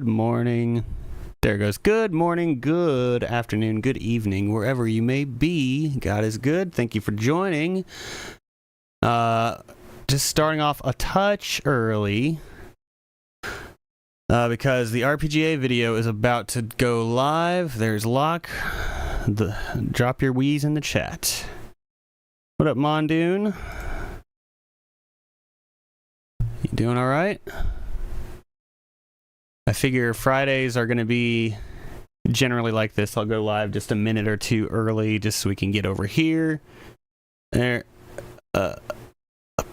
Good morning. There it goes. Good morning, good afternoon, good evening, wherever you may be. God is good. Thank you for joining. Just starting off a touch early because the RPGA video is about to go live. There's Locke. Drop your wheeze in the chat. What up, Mondoon? You doing all right? I figure Fridays are going to be generally like this. I'll go live just a minute or two early just so we can get over here. There. Up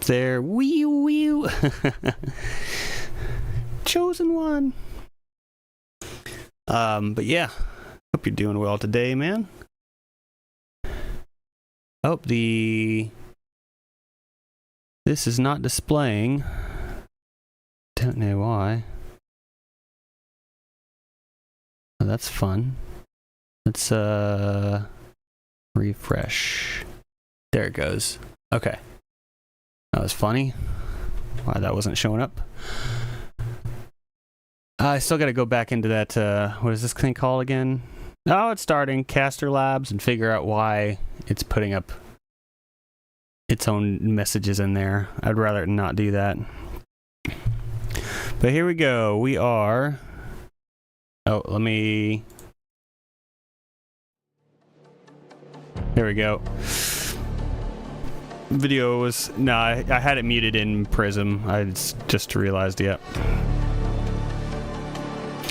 there. Wee wee. Chosen one. But yeah. Hope you're doing well today, man. Oh, this is not displaying. Don't know why. Oh, that's fun. Let's refresh. There it goes. Okay. That was funny. Why that wasn't showing up. I still got to go back into that, what is this thing called again? Oh, it's starting Caster Labs and figure out why it's putting up its own messages in there. I'd rather not do that. But here we go. We are... Oh, let me... There we go. Video was... No, I had it muted in Prism. I just realized, yep.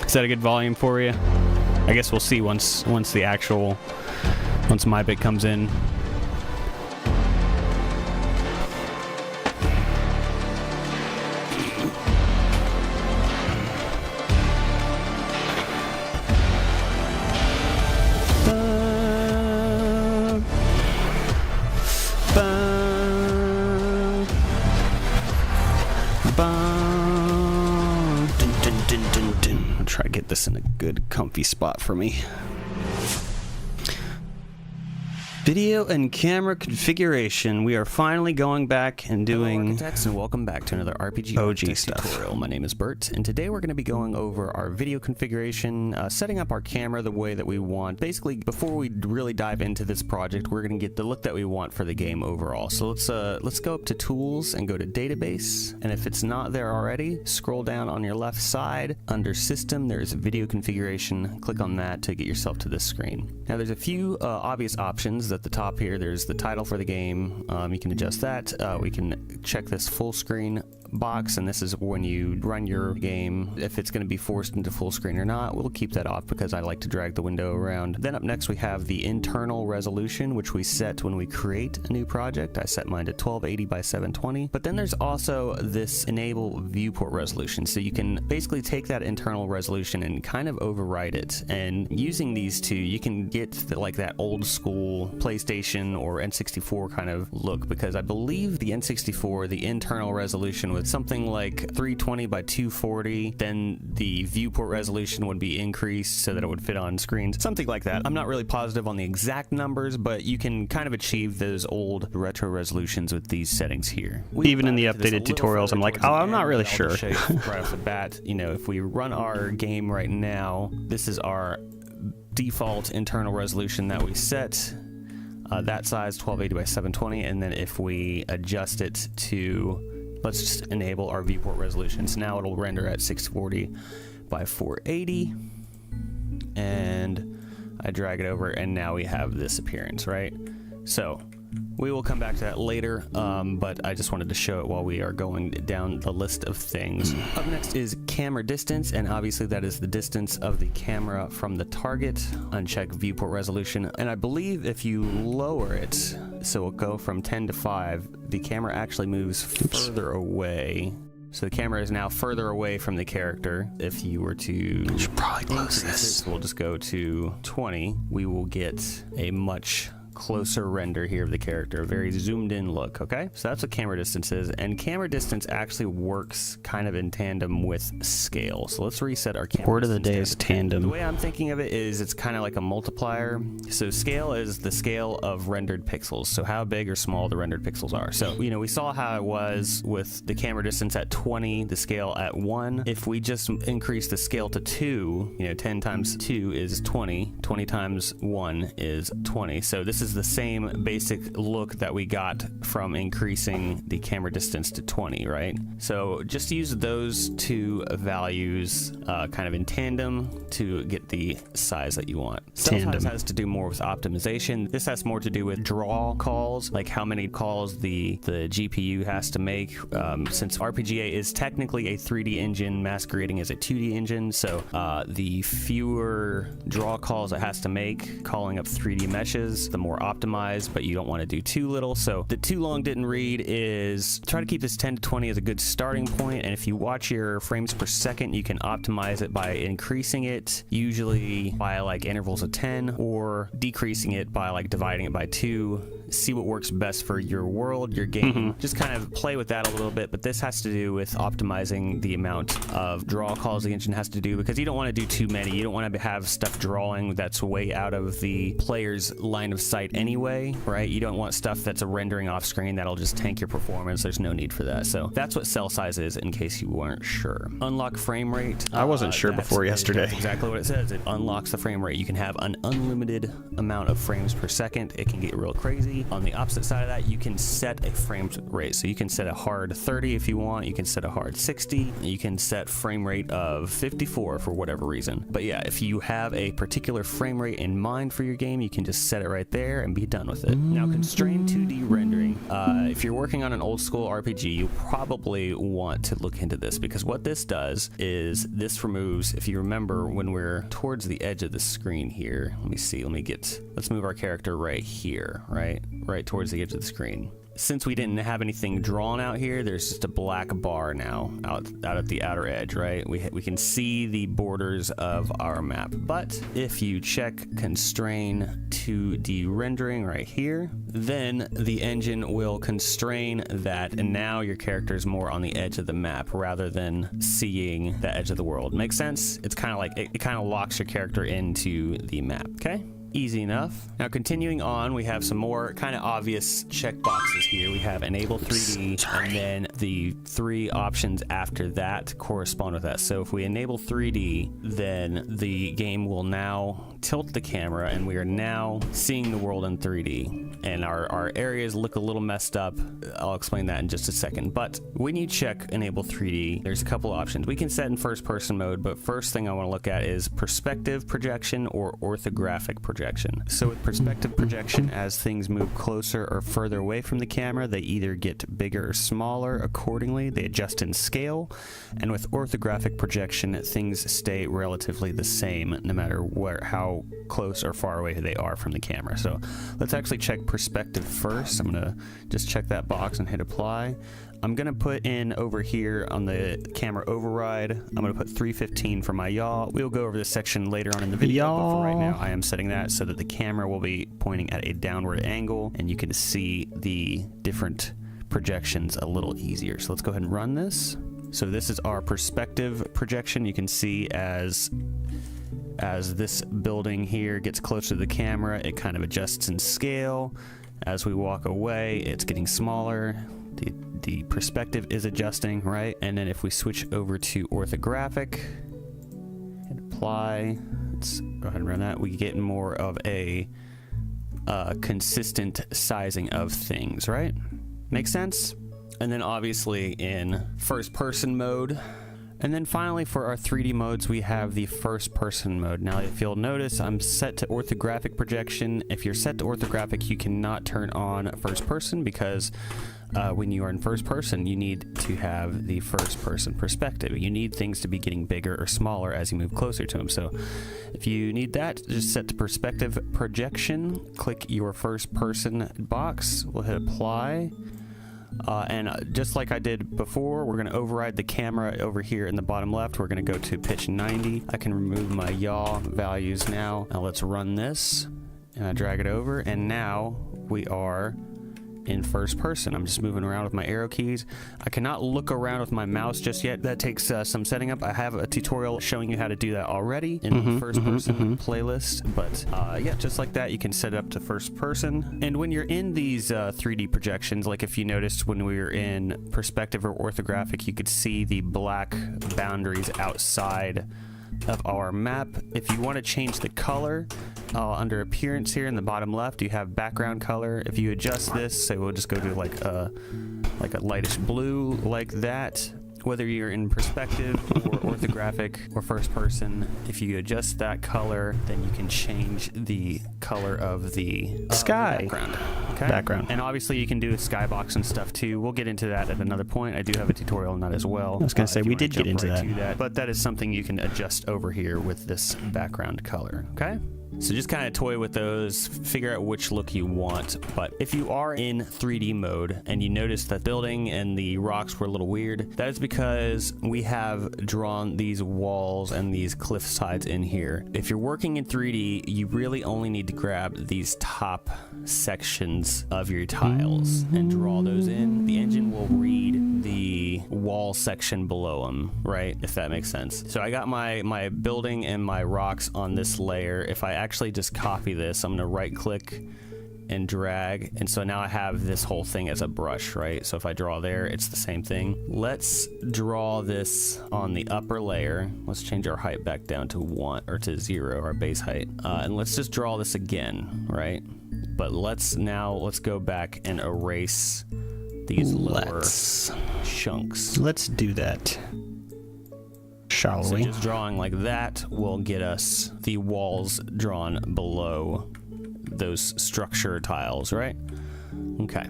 Is that a good volume for you? I guess we'll see once the actual... Once my bit comes in. Try to get this in a good comfy spot for me. Video and camera configuration. We are finally going back and doing... Hello, architects, and welcome back to another RPG OG stuff. Tutorial. My name is Bert, and today we're going to be going over our video configuration, setting up our camera the way that we want. Basically, before we really dive into this project, we're going to get the look that we want for the game overall. So let's go up to Tools and go to Database, and if it's not there already, scroll down on your left side. Under System, there's Video Configuration. Click on that to get yourself to this screen. Now, there's a few obvious options. At the top here, there's the title for the game. You can adjust that. We can check this full screen box, and this is when you run your game, if it's going to be forced into full screen or not. We'll keep that off because I like to drag the window around. Then up next we have the internal resolution, which we set when we create a new project. I set mine to 1280 by 720. But then there's also this enable viewport resolution, so you can basically take that internal resolution and kind of override it. And using these two, you can get like that old school PlayStation or N64 kind of look, because I believe the N64, the internal resolution was something like 320 by 240, then the viewport resolution would be increased so that it would fit on screens, something like that. I'm not really positive on the exact numbers, but you can kind of achieve those old retro resolutions with these settings here. Even in the updated tutorials, I'm like, oh, I'm not really sure. Right off the bat, you know, if we run our game right now, this is our default internal resolution that we set. That size, 1280 by 720, and then if we adjust it to... Let's just enable our viewport resolutions. Now it'll render at 640 by 480. And I drag it over, and now we have this appearance, right? So we will come back to that later, but I just wanted to show it while we are going down the list of things. Up next is camera distance, and obviously that is the distance of the camera from the target. Uncheck viewport resolution, and I believe if you lower it, so it'll go from 10 to 5, the camera actually moves further away. So the camera is now further away from the character. If you were to should probably close this. We'll just go to 20. We will get a much closer render here of the character, a very zoomed in look, okay? So that's what camera distance is, and camera distance actually works kind of in tandem with scale. So let's reset our camera. Word of the day is tandem. The way I'm thinking of it is it's kind of like a multiplier. So scale is the scale of rendered pixels, so how big or small the rendered pixels are. So, you know, we saw how it was with the camera distance at 20, the scale at 1. If we just increase the scale to 2, you know, 10 times 2 is 20, 20 times 1 is 20. So this is the same basic look that we got from increasing the camera distance to 20, right? So just use those two values kind of in tandem to get the size that you want. Cell size has to do more with optimization. This has more to do with draw calls, like how many calls the GPU has to make. Since RPGA is technically a 3D engine masquerading as a 2D engine, so the fewer draw calls it has to make calling up 3D meshes, the more optimized, but you don't want to do too little. So the too long didn't read is try to keep this 10 to 20 as a good starting point, and if you watch your frames per second, you can optimize it by increasing it, usually by like intervals of 10, or decreasing it by like dividing it by 2. See what works best for your world, your game. Just kind of play with that a little bit, but this has to do with optimizing the amount of draw calls the engine has to do, because you don't want to do too many. You don't want to have stuff drawing that's way out of the player's line of sight anyway, right? You don't want stuff that's a rendering off screen that'll just tank your performance. There's no need for that. So that's what cell size is, in case you weren't sure. Unlock frame rate. I wasn't sure before yesterday. That's exactly what it says. It unlocks the frame rate. You can have an unlimited amount of frames per second. It can get real crazy. On the opposite side of that, you can set a frame rate. So you can set a hard 30 if you want. You can set a hard 60. You can set frame rate of 54 for whatever reason. But yeah, if you have a particular frame rate in mind for your game, you can just set it right there and be done with it. Now, constrained 2D rendering. If you're working on an old school RPG, you probably want to look into this, because what this does is this removes, if you remember, when we're towards the edge of the screen here, let's move our character right here, right towards the edge of the screen. Since we didn't have anything drawn out here, there's just a black bar now out at the outer edge, right? We can see the borders of our map. But if you check constrain 2D rendering right here, then the engine will constrain that, and now your character is more on the edge of the map rather than seeing the edge of the world. Make sense? It's kind of like it kind of locks your character into the map, okay? Easy enough. Now, continuing on, we have some more kind of obvious checkboxes here. We have enable 3D, and then the 3 options after that correspond with that. So if we enable 3D, then the game will now tilt the camera, and we are now seeing the world in 3D. And our areas look a little messed up. I'll explain that in just a second. But when you check enable 3D, there's a couple options. We can set in first person mode, but first thing I want to look at is perspective projection or orthographic projection. So with perspective projection, as things move closer or further away from the camera, they either get bigger or smaller accordingly. They adjust in scale. And with orthographic projection, things stay relatively the same no matter how close or far away they are from the camera. So let's actually check perspective first. I'm gonna just check that box and hit apply. I'm gonna put in over here on the camera override, I'm gonna put 315 for my yaw. We'll go over this section later on in the video, but for right now I am setting that so that the camera will be pointing at a downward angle and you can see the different projections a little easier. So let's go ahead and run this. So this is our perspective projection. You can see as this building here gets closer to the camera, it kind of adjusts in scale. As we walk away, it's getting smaller. The perspective is adjusting, right? And then if we switch over to orthographic and apply, let's go ahead and run that, we get more of a consistent sizing of things, right? Makes sense? And then obviously in first person mode. And then finally for our 3D modes, we have the first person mode. Now if you'll notice, I'm set to orthographic projection. If you're set to orthographic, you cannot turn on first person because when you are in first person, you need to have the first person perspective. You need things to be getting bigger or smaller as you move closer to them. So if you need that, just set to perspective projection, click your first person box, we'll hit apply. And just like I did before, we're going to override the camera over here in the bottom left. We're going to go to pitch 90. I can remove my yaw values now. Now let's run this. and I drag it over, and now we are in first person. I'm just moving around with my arrow keys. I cannot look around with my mouse just yet. That takes some setting up. I have a tutorial showing you how to do that already in the first person playlist, but yeah, just like that, you can set it up to first person. And when you're in these 3D projections, like if you noticed when we were in perspective or orthographic, you could see the black boundaries outside of our map. If you want to change the color, under appearance here in the bottom left, you have background color. If you adjust this, say we'll just go to like a lightish blue like that. Whether you're in perspective or orthographic or first person, if you adjust that color, then you can change the color of the sky background. Okay? Background. And obviously you can do a skybox and stuff too. We'll get into that at another point. I do have a tutorial on that as well. I was gonna say we did get into that. But that is something you can adjust over here with this background color. Okay? So just kind of toy with those, figure out which look you want. But if you are in 3D mode and you notice that building and the rocks were a little weird, that is because we have drawn these walls and these cliff sides in here. If you're working in 3D, you really only need to grab these top sections of your tiles and draw those in. The engine will read the wall section below them, right? If that makes sense. So I got my building and my rocks on this layer. If I actually just copy this, I'm gonna right click and drag, and so now I have this whole thing as a brush, right? So if I draw there, it's the same thing. Let's draw this on the upper layer. Let's change our height back down to 1 or to 0, our base height, and let's just draw this again, right? But let's go back and erase these lower chunks. Let's do that. Shall we? So just drawing like that will get us the walls drawn below those structure tiles, right? Okay.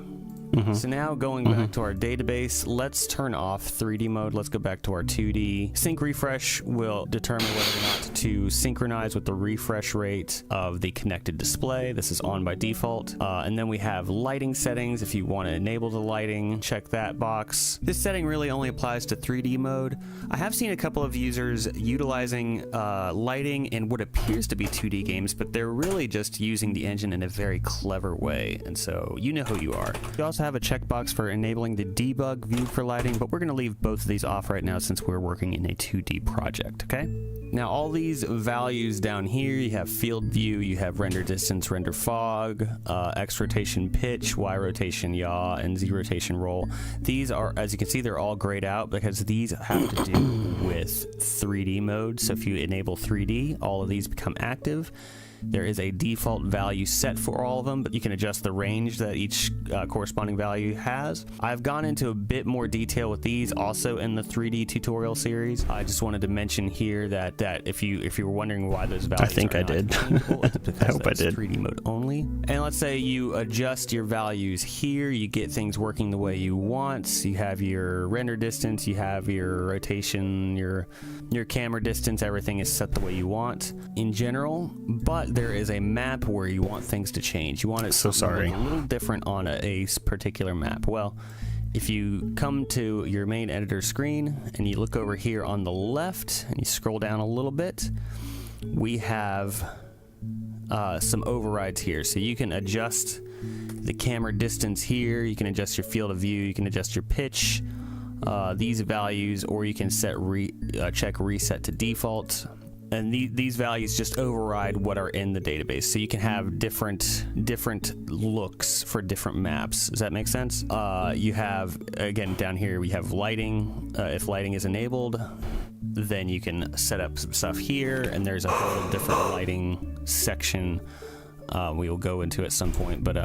So now going back to our database, let's turn off 3D mode. Let's go back to our 2D. Sync refresh will determine whether or not to synchronize with the refresh rate of the connected display. This is on by default. And then we have lighting settings. If you want to enable the lighting, check that box. This setting really only applies to 3D mode. I have seen a couple of users utilizing lighting in what appears to be 2D games, but they're really just using the engine in a very clever way. And so you know who you are. You also have a checkbox for enabling the debug view for lighting, but we're going to leave both of these off right now since we're working in a 2D project, okay? Now all these values down here, you have field view, you have render distance, render fog, X rotation pitch, Y rotation yaw, and Z rotation roll. These are, as you can see, they're all grayed out because these have to do with 3D mode. So if you enable 3D, all of these become active. There is a default value set for all of them, but you can adjust the range that each corresponding value has. I've gone into a bit more detail with these also in the 3D tutorial series. I just wanted to mention here that if you were wondering why those values I think I did. I hope I did. 3D mode only. And let's say you adjust your values here, you get things working the way you want. So you have your render distance, you have your rotation, your camera distance, everything is set the way you want in general, but there is a map where you want things to change. You want it to look a little different on a particular map. Well, if you come to your main editor screen and you look over here on the left and you scroll down a little bit, we have some overrides here. So you can adjust the camera distance here, you can adjust your field of view, you can adjust your pitch, these values, or you can set check reset to default. And these values just override what are in the database. So you can have different looks for different maps. Does that make sense? You have, again, down here, we have lighting. If lighting is enabled, then you can set up some stuff here, and there's a whole different lighting section we will go into at some point. But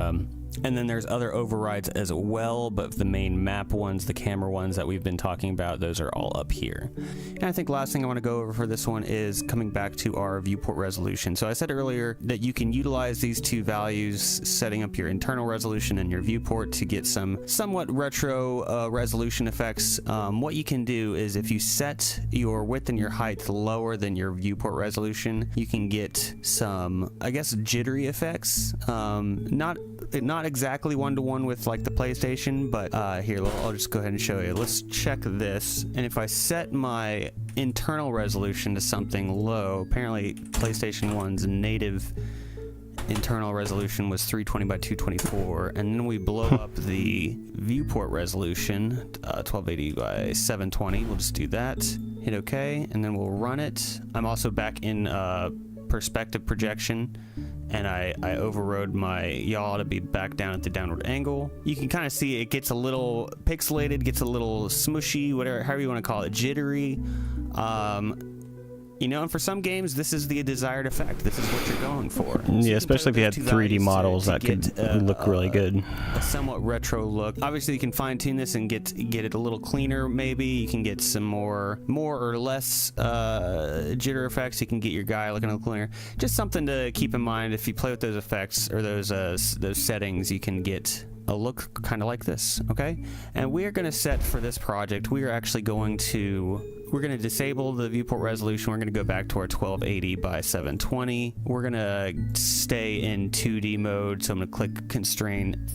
and then there's other overrides as well, but the main map ones, the camera ones that we've been talking about, those are all up here. And I think last thing I want to go over for this one is coming back to our viewport resolution. So I said earlier that you can utilize these two values, setting up your internal resolution and your viewport to get some somewhat retro resolution effects. What you can do is if you set your width and your height lower than your viewport resolution, you can get some, I guess, jittery effects. Not exactly one-to-one with like the PlayStation, but here, I'll just go ahead and show you. Let's check this, and if I set my internal resolution to something low, apparently PlayStation 1's native internal resolution was 320 by 224, and then we blow up the viewport resolution, 1280 by 720. We'll just do that, hit OK, and then we'll run it. I'm also back in perspective projection, and I overrode my yaw to be back down at the downward angle. You can kind of see it gets a little pixelated, gets a little smushy, whatever, however you want to call it, jittery. You know, and for some games, this is the desired effect. This is what you're going for. So yeah, especially if you had 3D models, that could look really good. A somewhat retro look. Obviously, you can fine-tune this and get it a little cleaner, maybe. You can get some more or less jitter effects. You can get your guy looking a little cleaner. Just something to keep in mind. If you play with those effects or those settings, you can get a look kind of like this, okay? And we are going to set for this project, we're going to disable the viewport resolution. We're going to go back to our 1280 by 720. We're going to stay in 2D mode, so I'm going to click constrain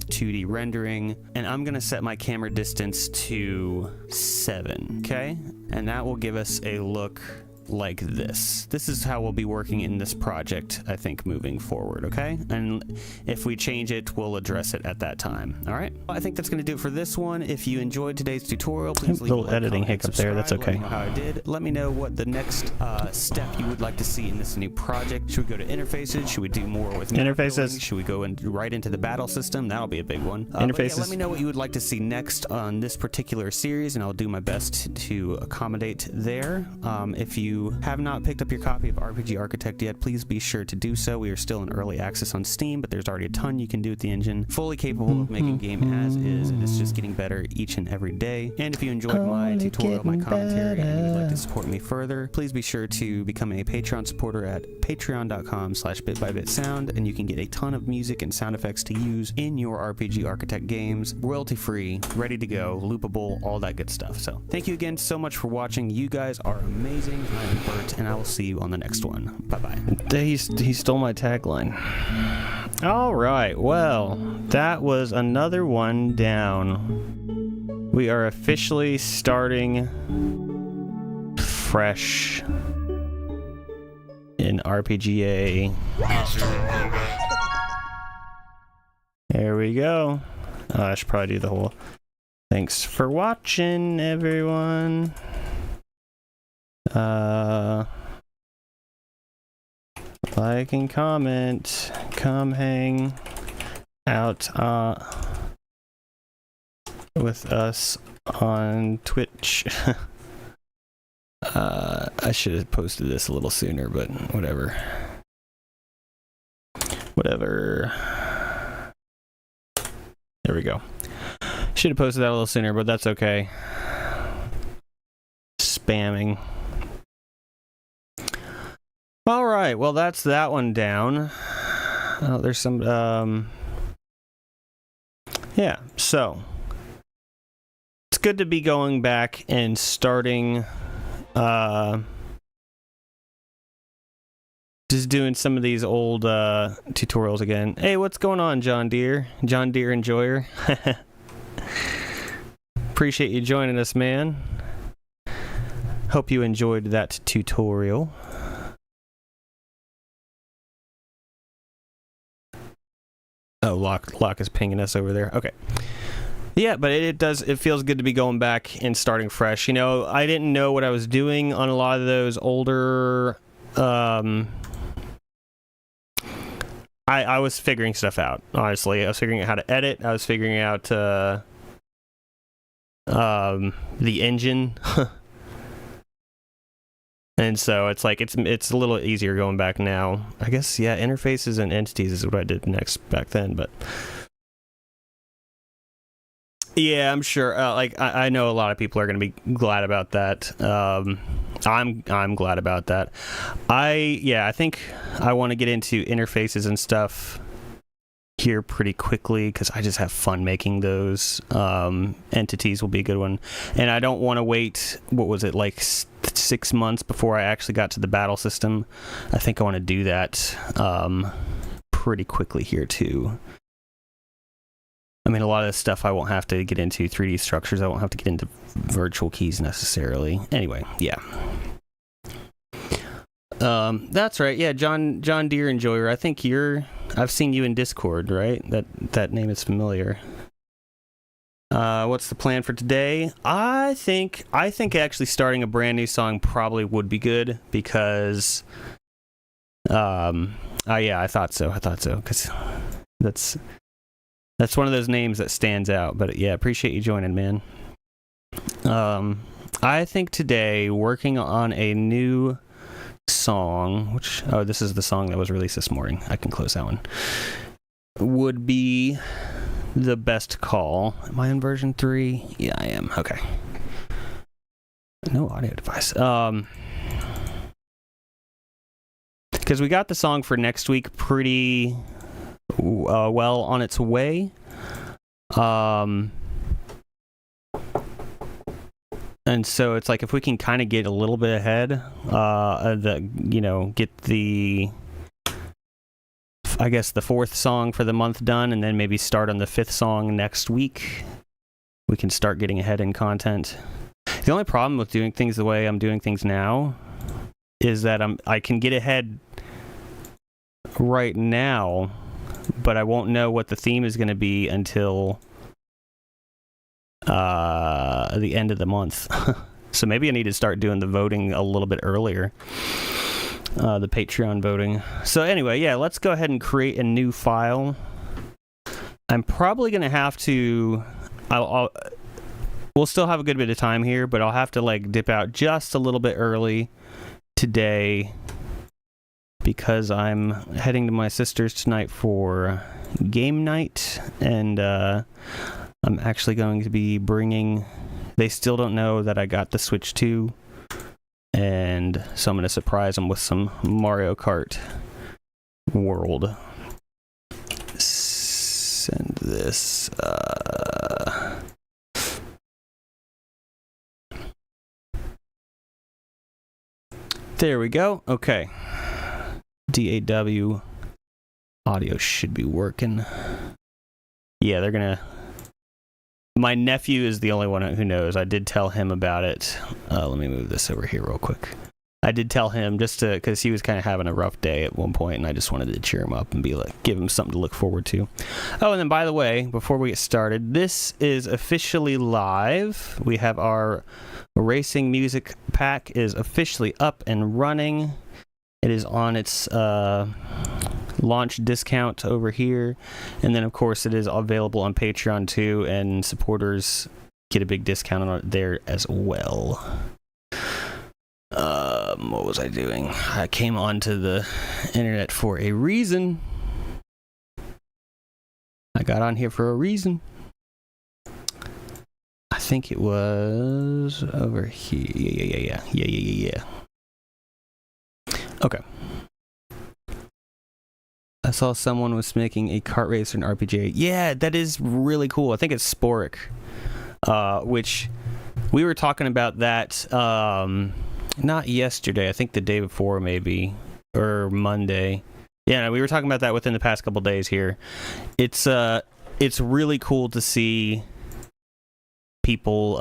2D rendering, and I'm going to set my camera distance to 7, okay? And that will give us a look like this. This is how we'll be working in this project, I think, moving forward, okay? And if we change it, we'll address it at that time. All right? Well, I think that's going to do it for this one. If you enjoyed today's tutorial, please leave a little editing hiccup there. That's okay. Let me know how I did. Let me know what the next step you would like to see in this new project. Should we go to interfaces? Should we do more with interfaces? Building? Should we go right into the battle system? That'll be a big one. Interfaces. Yeah, let me know what you would like to see next on this particular series, and I'll do my best to accommodate there. If you have not picked up your copy of RPG Architect yet, please be sure to do so. We are still in early access on Steam, but there's already a ton you can do with the engine. Fully capable of making game as is, and it's just getting better each and every day. And if you enjoyed my tutorial, my commentary, and you would like to support me further, please be sure to become a Patreon supporter at patreon.com/bitbybitsound, and you can get a ton of music and sound effects to use in your RPG Architect games, royalty-free, ready to go, loopable, all that good stuff. So thank you again so much for watching. You guys are amazing. I am Bert, and I will see you on the next one. Bye-bye. He stole my tagline. All right, well, that was another one down. We are officially starting fresh in RPGA. There we go. I should probably do the whole... Thanks for watching, everyone. Like and comment. Come hang out with us on Twitch. I should have posted this a little sooner, but whatever. There we go. Should have posted that a little sooner, but that's okay. Spamming. All right, well, that's that one down. Oh, there's some, yeah, so it's good to be going back and starting, just doing some of these old tutorials again. Hey, what's going on, John Deere? John Deere Enjoyer. Appreciate you joining us, man. Hope you enjoyed that tutorial. Oh, Locke is pinging us over there. Okay. Yeah, but it feels good to be going back and starting fresh. You know, I didn't know what I was doing on a lot of those older... I was figuring stuff out, honestly. I was figuring out how to edit. I was figuring out the engine. And so it's like it's a little easier going back now. I guess, yeah, interfaces and entities is what I did next back then, but yeah, I'm sure. Like I know a lot of people are going to be glad about that. I'm glad about that. I think I want to get into interfaces and stuff here pretty quickly because I just have fun making those. Entities will be a good one, and I don't want to wait. What was it, like 6 months before I actually got to the battle system? I think I want to do that pretty quickly here too. I mean, a lot of this stuff I won't have to get into 3D structures. I won't have to get into virtual keys necessarily. Anyway, yeah. That's right. Yeah, John Deere Enjoyer. I think I've seen you in Discord, right? That name is familiar. What's the plan for today? I think actually starting a brand new song probably would be good because yeah, I thought so because that's one of those names that stands out. But yeah, appreciate you joining, man. I think today working on a new song, this is the song that was released this morning. I can close that one. Would be the best call. Am I in version 3? Yeah, I am. Okay. No audio device. Because we got the song for next week pretty well on its way. And so it's like if we can kind of get a little bit ahead, get the, I guess, the 4th song for the month done, and then maybe start on the 5th song next week, we can start getting ahead in content. The only problem with doing things the way I'm doing things now is that I can get ahead right now, but I won't know what the theme is going to be until the end of the month. So maybe I need to start doing the voting a little bit earlier, the Patreon voting. So anyway, yeah, let's go ahead and create a new file. I'm probably going to have to we'll still have a good bit of time here, but I'll have to like dip out just a little bit early today because I'm heading to my sister's tonight for game night, and I'm actually going to be bringing... They still don't know that I got the Switch 2, and so I'm going to surprise them with some Mario Kart World. Send this... There we go. Okay. DAW audio should be working. Yeah, they're going to... My nephew is the only one who knows. I did tell him about it. Let me move this over here real quick. I did tell him just to, because he was kind of having a rough day at one point, and I just wanted to cheer him up and be like, give him something to look forward to. Oh, and then by the way, before we get started, this is officially live. We have our racing music pack is officially up and running. It is on its launch discount over here, and then of course it is available on Patreon too, and supporters get a big discount on it there as well. What was I doing? I came onto the internet for a reason. I got on here for a reason. I think it was over here. Yeah. Okay. I saw someone was making a kart racer in RPG. Yeah, that is really cool. I think it's Sporic, which we were talking about that not yesterday. I think the day before, maybe, or Monday. Yeah, we were talking about that within the past couple days here. It's really cool to see people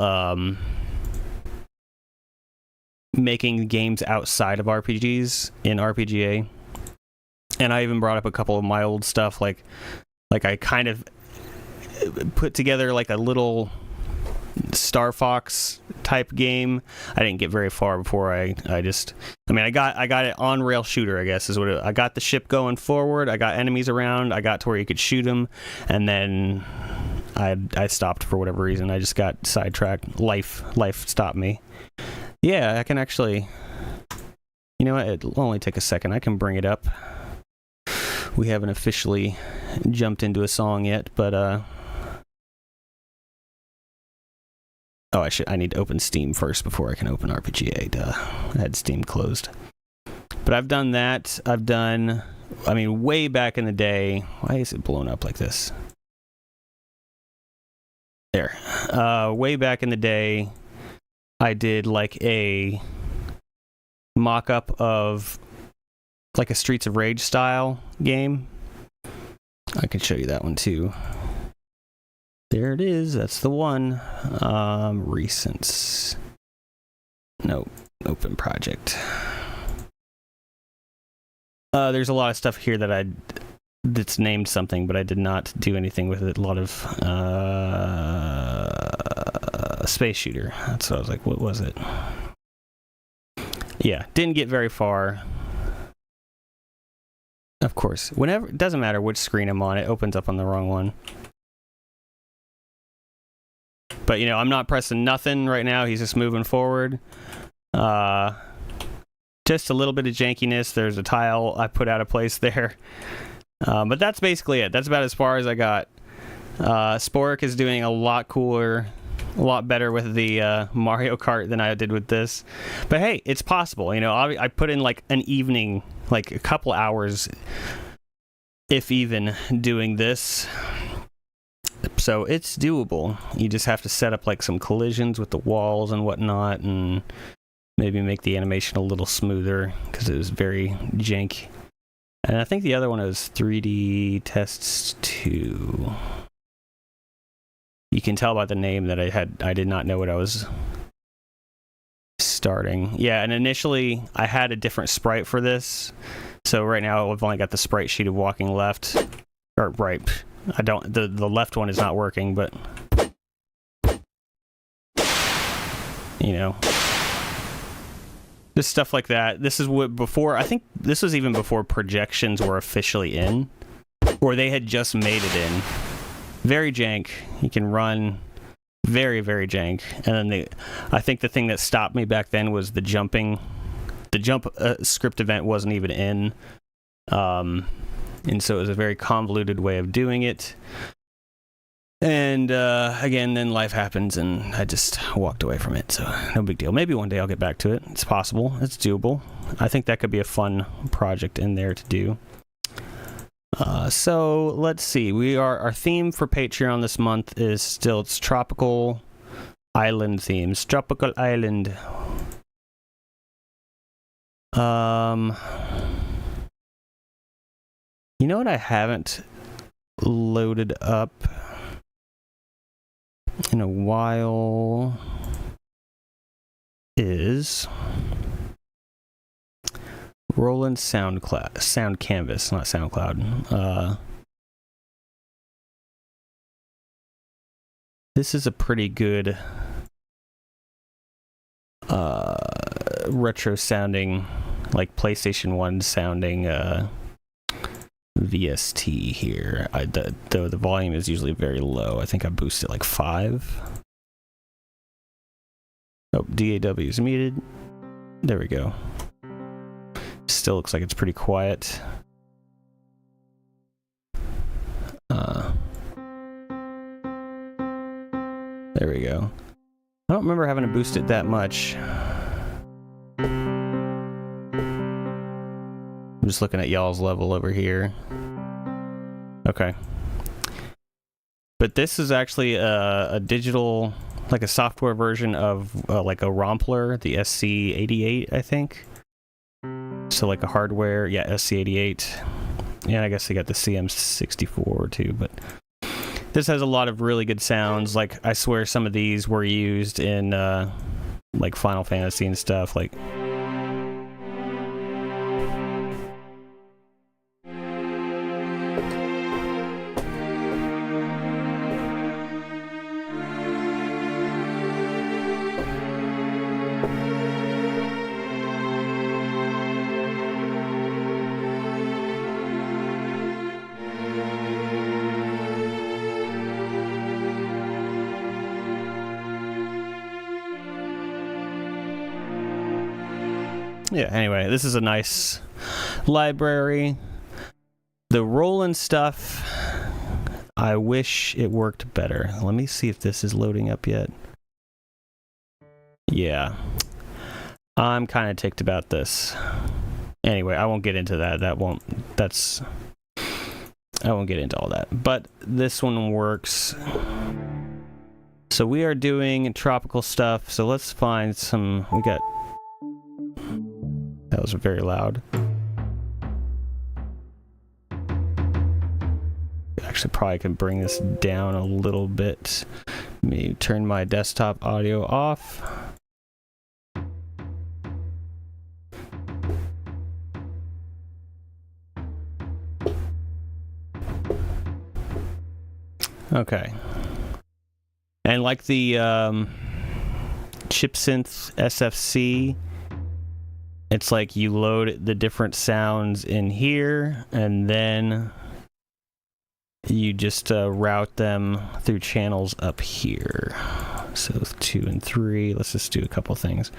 making games outside of RPGs in RPGA. And I even brought up a couple of my old stuff, like I kind of put together like a little Star Fox type game. I didn't get very far before I got it on rail shooter, I guess is what I got the ship going forward. I got enemies around. I got to where you could shoot them, and then I stopped for whatever reason. I just got sidetracked. Life stopped me. Yeah, I can actually. You know what? It'll only take a second. I can bring it up. We haven't officially jumped into a song yet, but I need to open Steam first before I can open RPGA. Duh. I had Steam closed. But I've done that. Way back in the day. Why is it blown up like this? There. Way back in the day, I did like a mock-up of like a Streets of Rage style game. I can show you that one too. There it is. That's the one. Recents. Nope. Open project. There's a lot of stuff here that's named something, but I did not do anything with it. A lot of space shooter. That's what I was like, what was it? Yeah, didn't get very far. Of course, whenever, it doesn't matter which screen I'm on, it opens up on the wrong one. But, you know, I'm not pressing nothing right now. He's just moving forward. Just a little bit of jankiness. There's a tile I put out of place there. But that's basically it. That's about as far as I got. Spork is doing a lot cooler, a lot better with the Mario Kart than I did with this. But hey, it's possible. You know, I put in like an evening, like a couple hours, if even, doing this. So it's doable. You just have to set up like some collisions with the walls and whatnot, and maybe make the animation a little smoother because it was very jank. And I think the other one was 3D Tests 2. You can tell by the name that I did not know what I was starting. Yeah, and initially I had a different sprite for this. So right now I've only got the sprite sheet of walking left or right. I don't, the left one is not working, but you know, just stuff like that. This is what before, I think this was even before projections were officially in, or they had just made it in. Very jank. You can run very, very jank. And then I think the thing that stopped me back then was the jumping. The jump script event wasn't even in. And so it was a very convoluted way of doing it. And again, then life happens and I just walked away from it. So no big deal. Maybe one day I'll get back to it. It's possible. It's doable. I think that could be a fun project in there to do. So let's see. Our theme for Patreon this month is still, it's tropical island themes. Tropical island. You know what I haven't loaded up in a while is Roland Sound Canvas, not SoundCloud. This is a pretty good retro sounding, like PlayStation 1 sounding VST here. Though the volume is usually very low. I think I boosted like 5. Oh, DAW is muted. There we go. Still looks like it's pretty quiet. There we go. I don't remember having to boost it that much. I'm just looking at y'all's level over here. Okay. But this is actually a digital, like a software version of like a Rompler, the SC88, I think. So like a hardware, yeah, SC88. And I guess they got the CM64 too, but this has a lot of really good sounds. Like, I swear some of these were used in like Final Fantasy and stuff. Like, yeah, anyway, this is a nice library. The Roland stuff, I wish it worked better. Let me see if this is loading up yet. Yeah. I'm kind of ticked about this. Anyway, I won't get into that. I won't get into all that. But this one works. So we are doing tropical stuff. So let's find some, that was very loud. Actually, probably can bring this down a little bit. Let me turn my desktop audio off. Okay. And like the chip synth SFC, it's like you load the different sounds in here and then you just route them through channels up here. So 2 and 3, let's just do a couple things.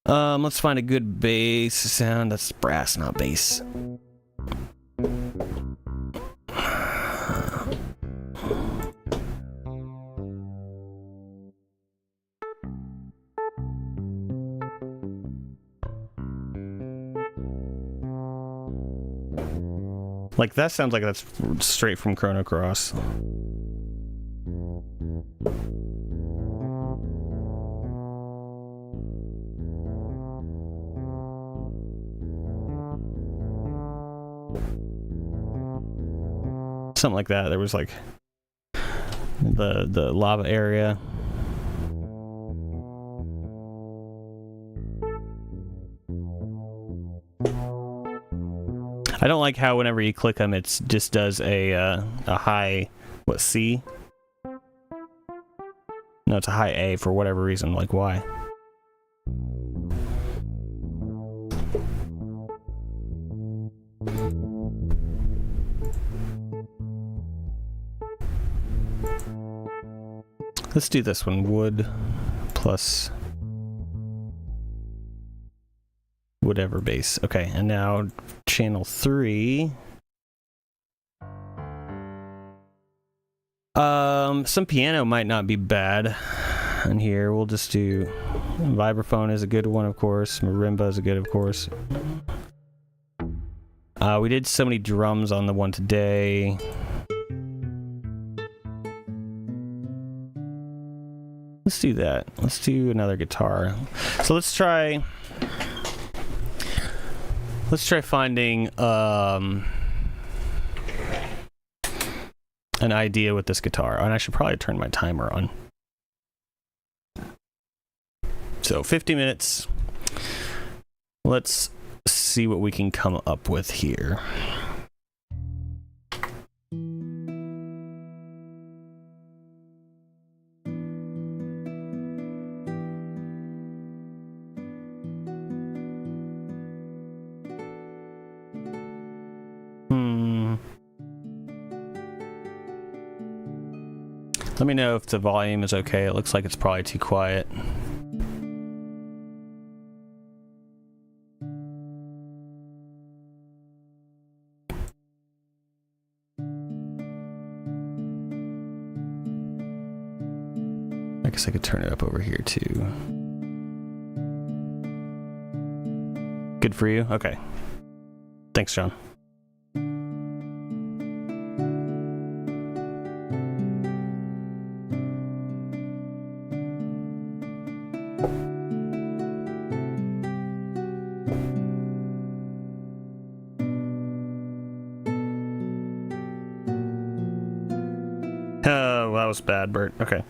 Let's find a good bass sound. That's brass, not bass. Like, that sounds like that's straight from Chrono Cross. Something like that. There was like the lava area. I don't like how whenever you click them, it just does a high, what, C? No, it's a high A for whatever reason. Like, why? Let's do this one. Wood plus whatever bass. Okay, and now channel 3. Some piano might not be bad. And here we'll just do vibraphone is a good one, of course. Marimba is a good, of course. We did so many drums on the one today. Let's do that. Let's do another guitar. So let's try finding an idea with this guitar. And I should probably turn my timer on. So 50 minutes. Let's see what we can come up with here. Let me know if the volume is okay. It looks like it's probably too quiet. I guess I could turn it up over here too. Good for you? Okay. Thanks, John. Oh, that was bad, Bert. Okay.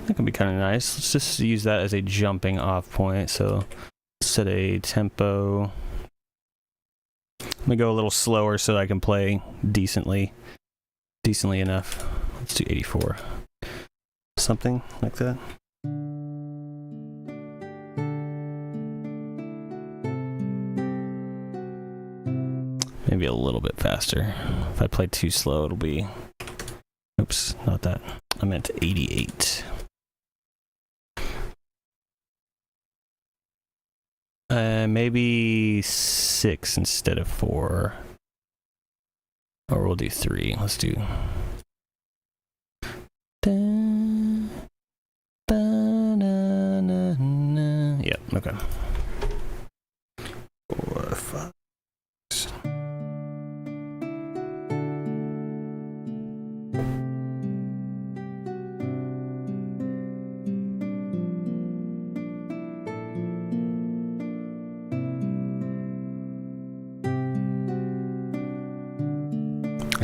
That can be kind of nice. Let's just use that as a jumping off point. So set a tempo. Let me go a little slower so I can play decently enough. Let's do 84. Something like that. Maybe a little bit faster. If I play too slow, it'll be... Oops, not that. I meant 88. Maybe 6 instead of 4. Or we'll do 3. Let's do... Yep, okay. 4, 5.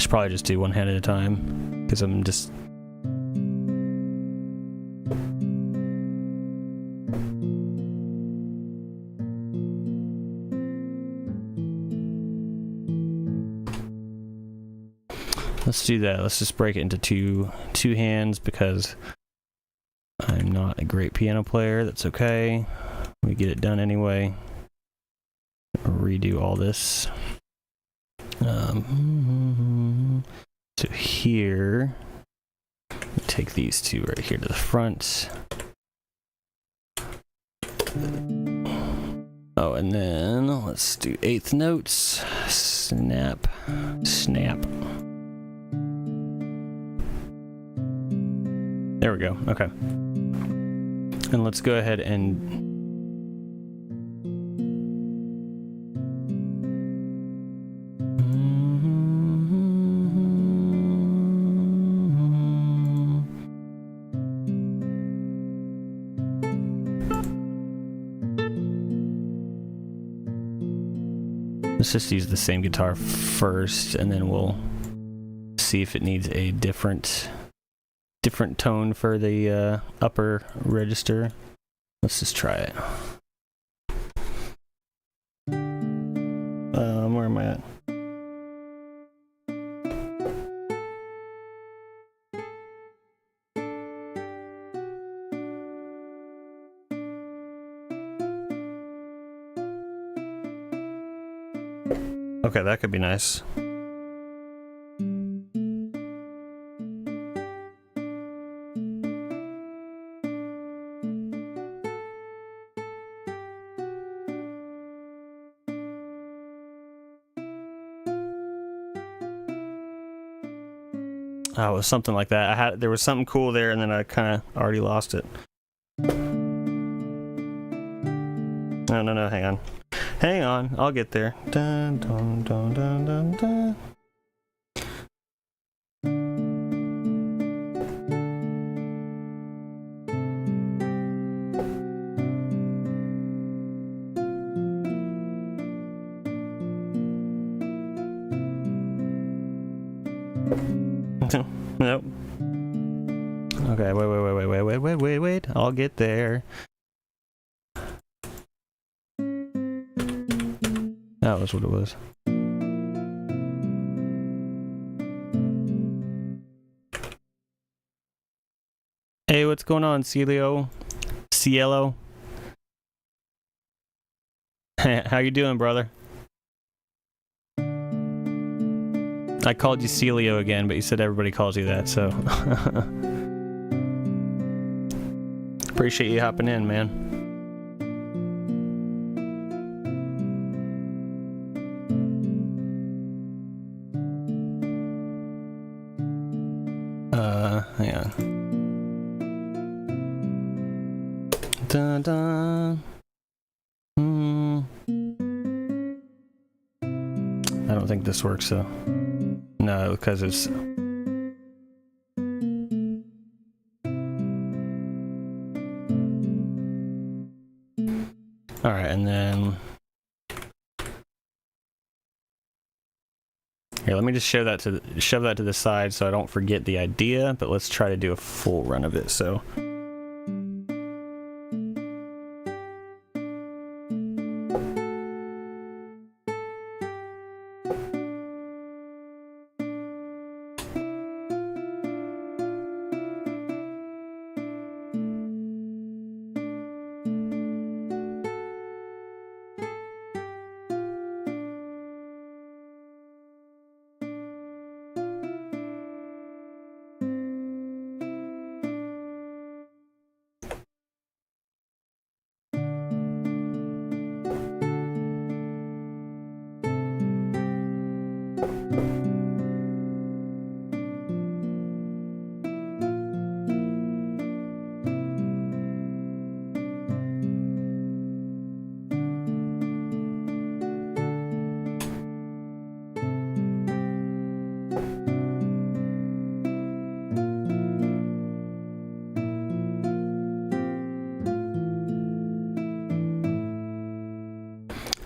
should probably just do one hand at a time, because I'm just... Let's do that. Let's just break it into two hands, because I'm not a great piano player. That's okay. We get it done anyway. Redo all this. So here, take these two right here to the front. Oh, and then let's do eighth notes. Snap, snap. There we go. Okay. And let's go ahead and let's just use the same guitar first, and then we'll see if it needs a different tone for the upper register. Let's just try it. Where am I at? Okay, that could be nice. Oh, it was something like that. There was something cool there, and then I kind of already lost it. No, hang on, I'll get there. Dun, dun, dun, dun, dun, dun. Nope. Okay, wait. I'll get there. That was what it was. Hey, what's going on, Cielo? How you doing, brother? I called you Celio again, but you said everybody calls you that, so... Appreciate you hopping in, man. Hang on. Dun, dun. I don't think this works, though. No, because it's... Alright, and then... Here, let me just shove that to the side so I don't forget the idea, but let's try to do a full run of it, so...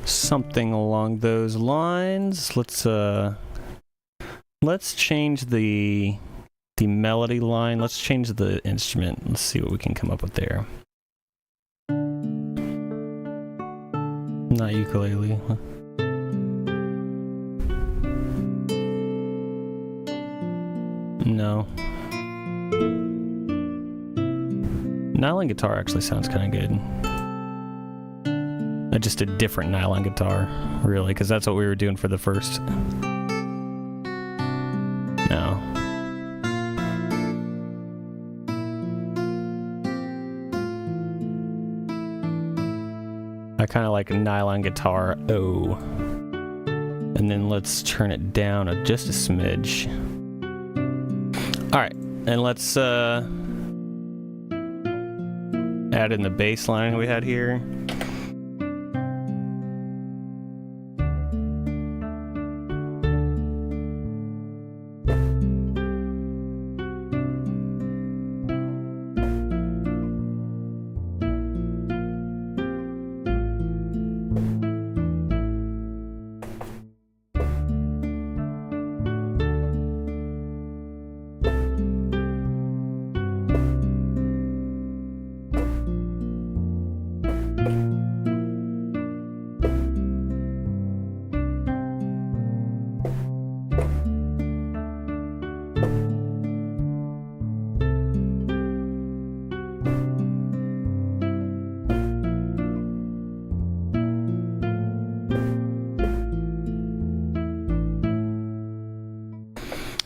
Something along those lines. Let's let's change the melody line. Let's change the instrument. Let's see what we can come up with there. Not ukulele. No. Nylon guitar actually sounds kind of good. Just a different nylon guitar, really, because that's what we were doing for the first. No. I kind of like a nylon guitar. Oh. And then let's turn it down just a smidge. Alright, and let's add in the bass line we had here.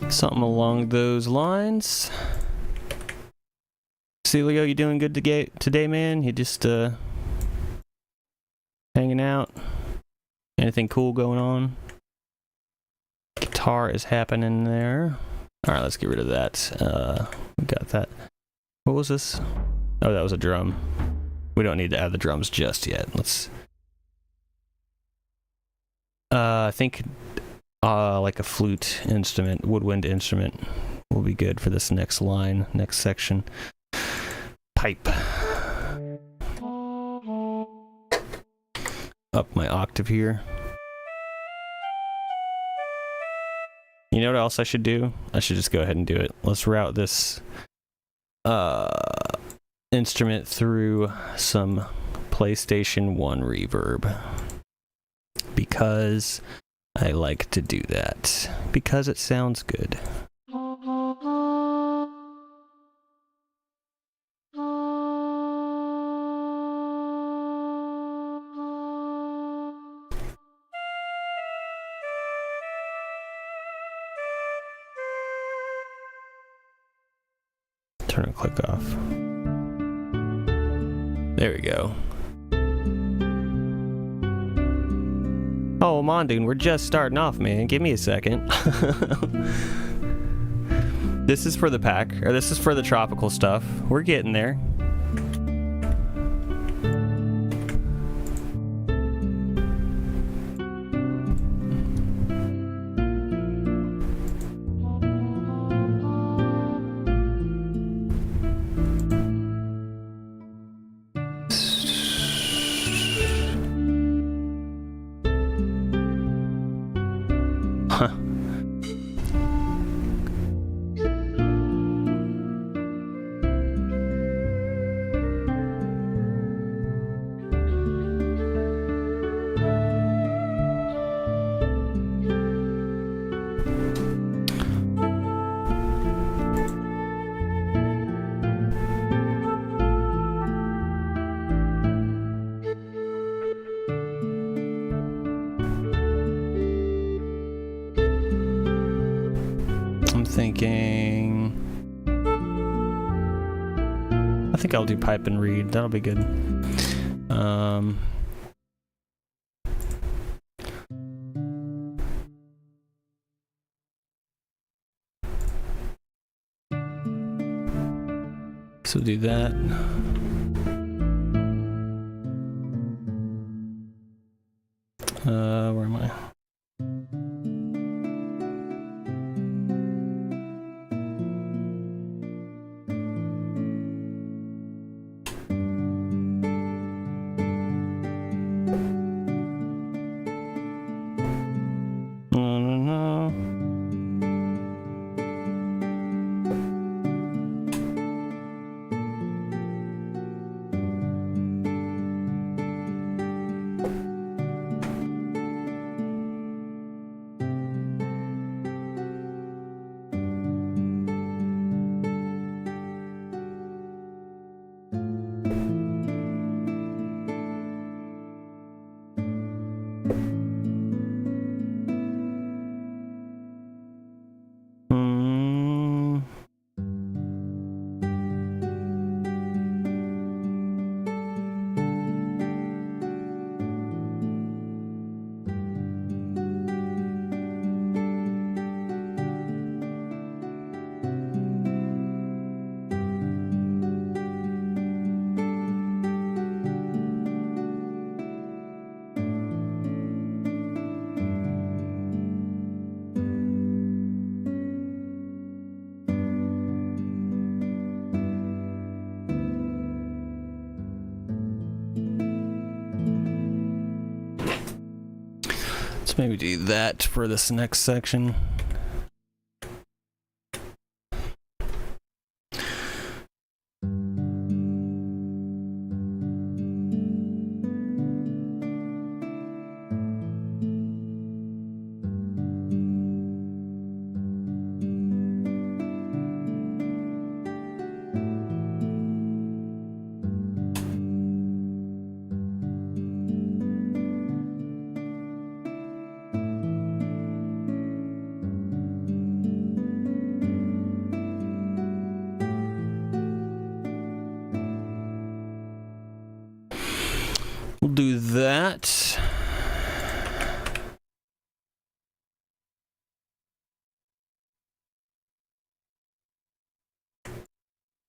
Something along those lines. Celio, you doing good today, man? You just hanging out? Anything cool going on? Guitar is happening there. Alright, let's get rid of that. We got that. What was this? Oh, that was a drum. We don't need to add the drums just yet. Let's... I think like a flute instrument, woodwind instrument will be good for this next line, next section. Pipe. Up my octave here. You know what else I should do? I should just go ahead and do it. Let's route this instrument through some PlayStation 1 reverb. Because I like to do that. Because it sounds good. Turn and click off. There we go. Oh, Mondoon, we're just starting off, man. Give me a second. This is for the pack, or this is for the tropical stuff. We're getting there. Thinking, I think I'll do pipe and reed. That'll be good. So do that. Where am I? Let's maybe do that for this next section. We'll do that.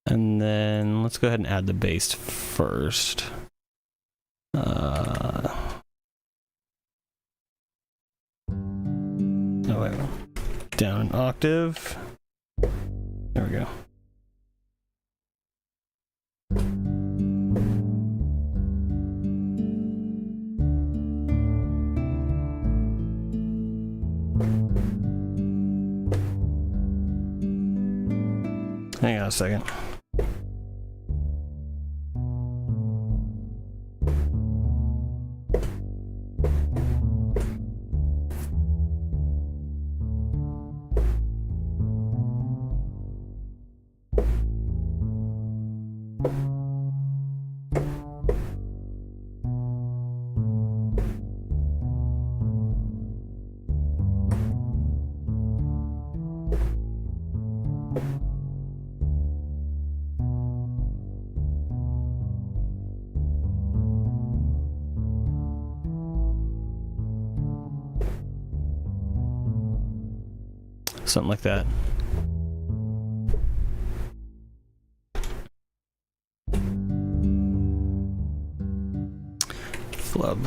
And then let's go ahead and add the bass first. Oh, wait. Down an octave. There we go. Hang on a second. Something like that. Flub.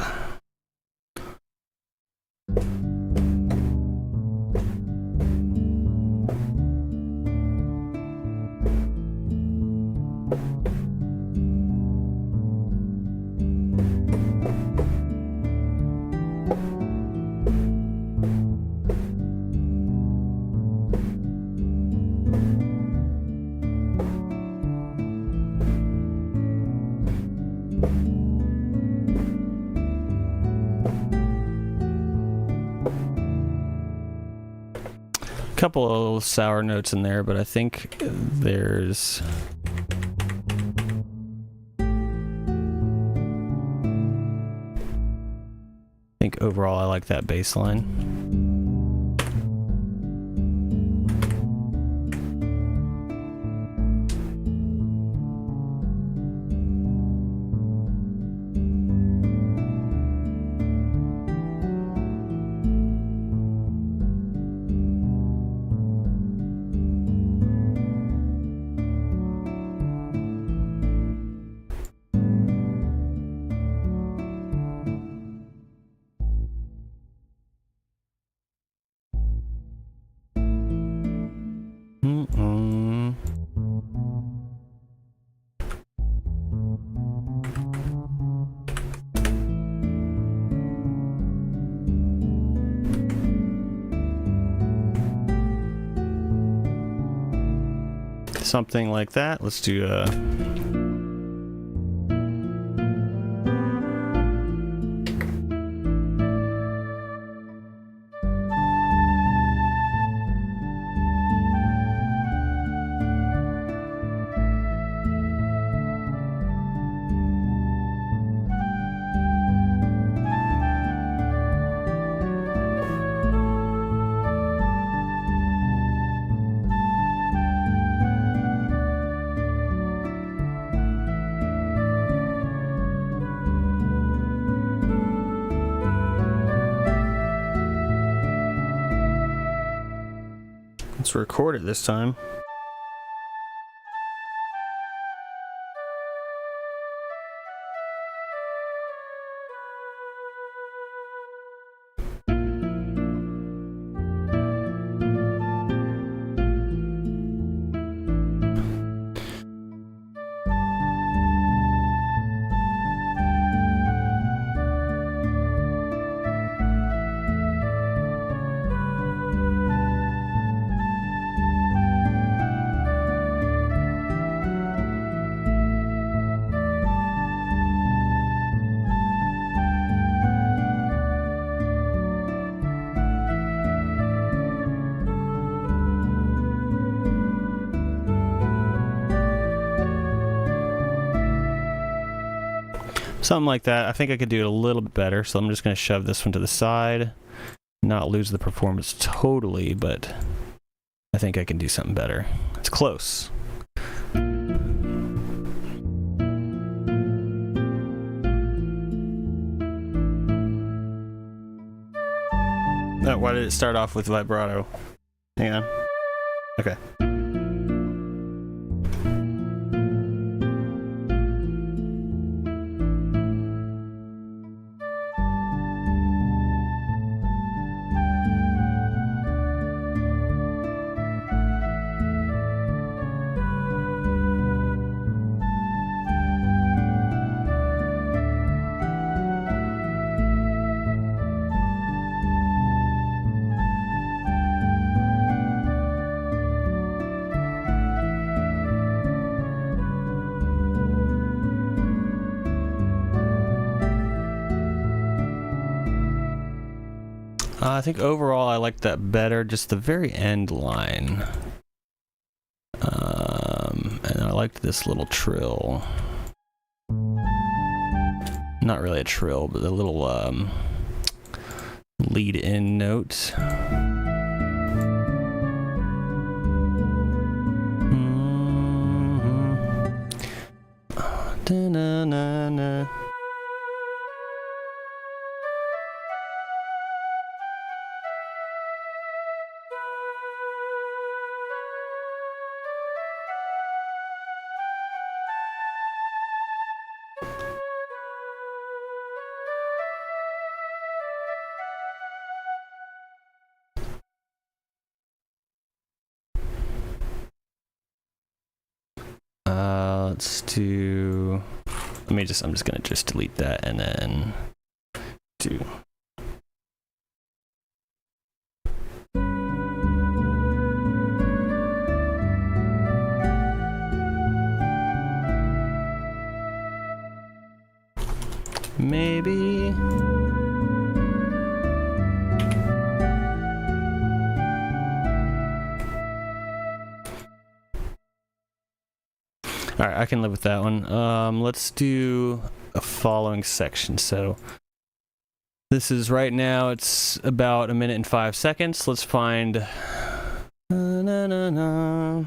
Couple of little sour notes in there, but I think there's overall I like that bass line. Something like that. Let's do let's record it this time. Something like that. I think I could do it a little bit better, so I'm just going to shove this one to the side. Not lose the performance totally, but I think I can do something better. It's close. Oh, why did it start off with vibrato? Hang on. Okay. I think overall I like that better, just the very end line. And I liked this little trill. Not really a trill, but the little lead-in note. Da-na-na-na. Let's do. I'm just gonna delete that and then do. Maybe. All right, I can live with that one. Let's do a following section. So this is right now, it's about 1 minute and 5 seconds. Let's find. Na, na, na, na.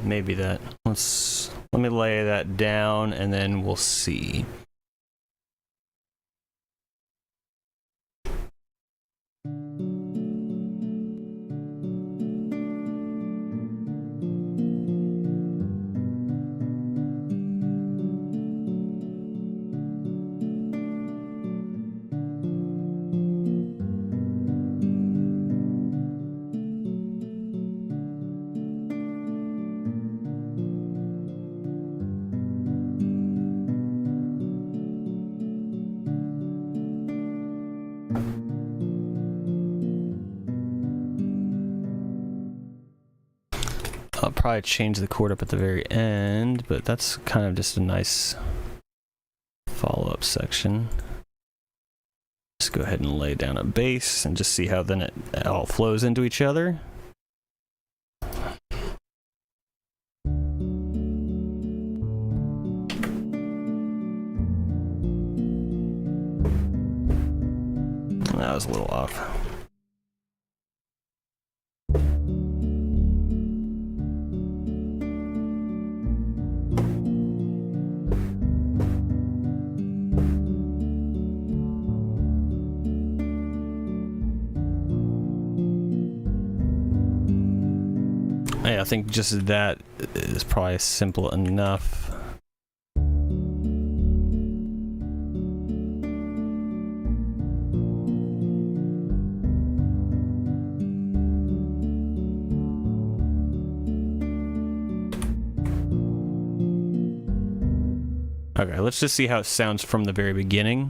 Maybe that. Let me lay that down and then we'll see. I'll probably change the chord up at the very end, but that's kind of just a nice follow-up section. Just go ahead and lay down a bass and just see how then it all flows into each other. That was a little off. Yeah, I think just that is probably simple enough. Okay, let's just see how it sounds from the very beginning.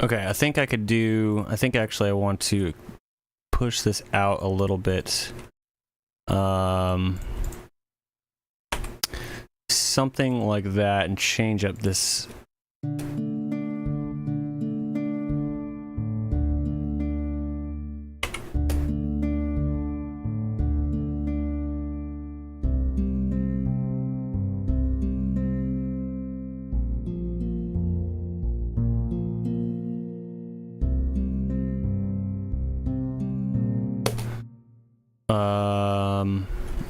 Okay, I think I could do... I think actually I want to push this out a little bit. Something like that, and change up this...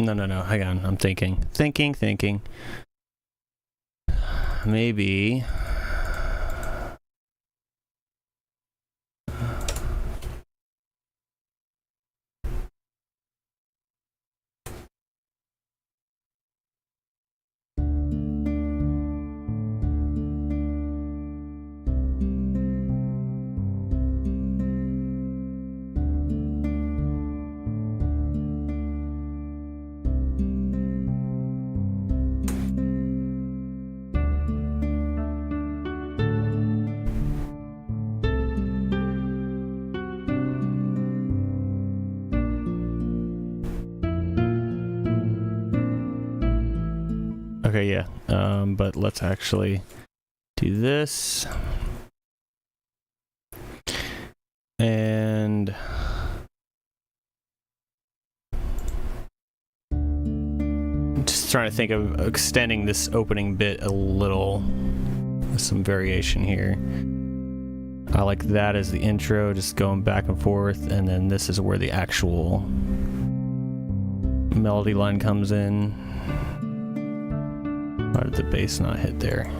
No, hang on, I'm thinking. Maybe... Okay, yeah, but let's actually do this. And I'm just trying to think of extending this opening bit a little with some variation here. I like that as the intro, just going back and forth, and then this is where the actual melody line comes in. Why did the bass not hit there?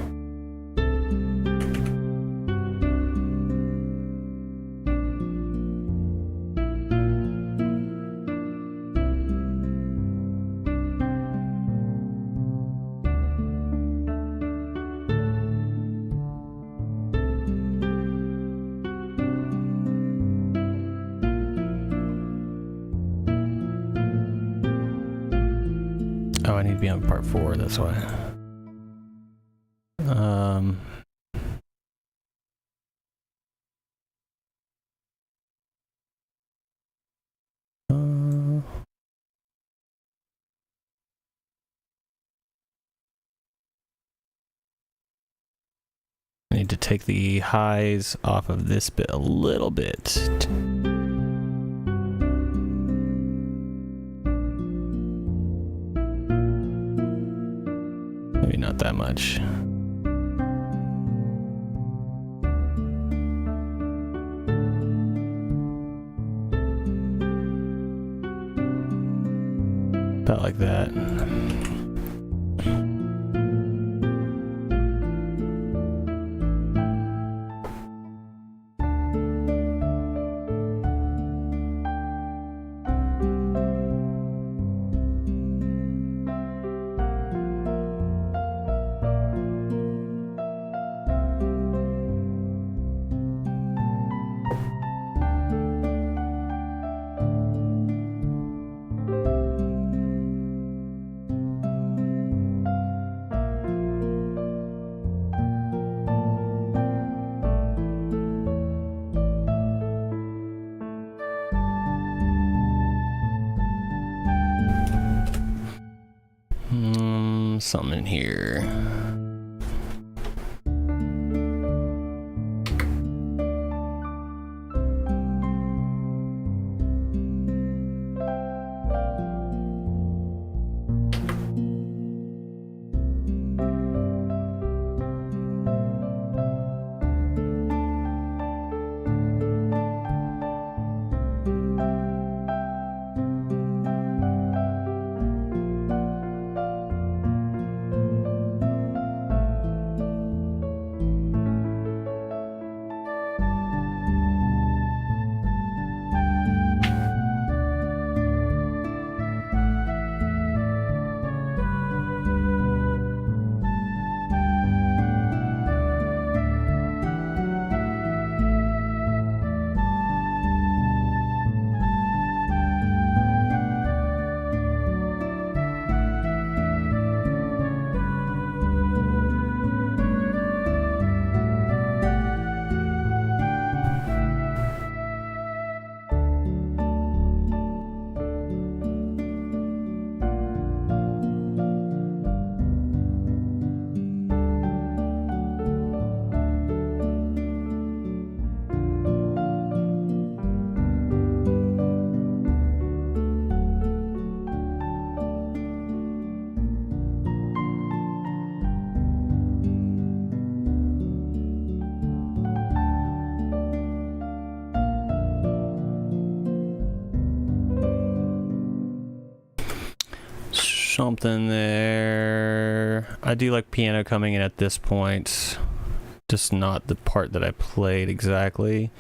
Oh, I need to be on part 4, that's why. I need to take the highs off of this bit a little bit. Maybe not that much. About like that. something in here. Something there. I do like piano coming in at this point, just not the part that I played exactly.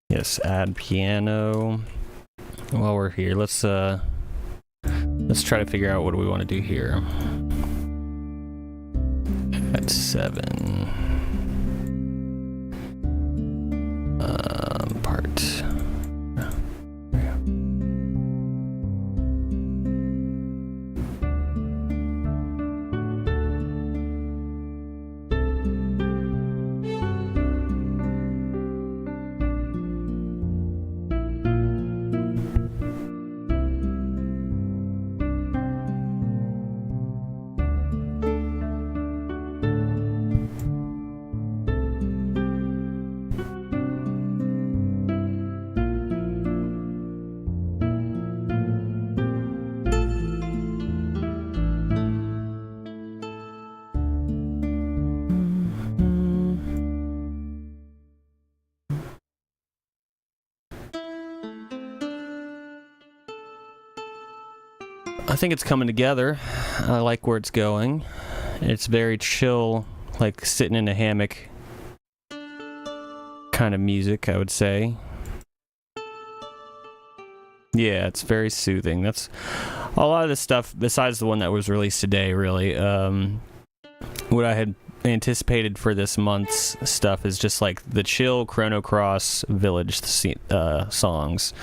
Yes, add piano. While we're here, let's try to figure out what do we want to do here. At 7. Part. I think it's coming together. I like where it's going. It's very chill, like sitting in a hammock kind of music, I would say. Yeah, it's very soothing. That's a lot of this stuff, besides the one that was released today, really. What I had anticipated for this month's stuff is just like the chill Chrono Cross Village songs,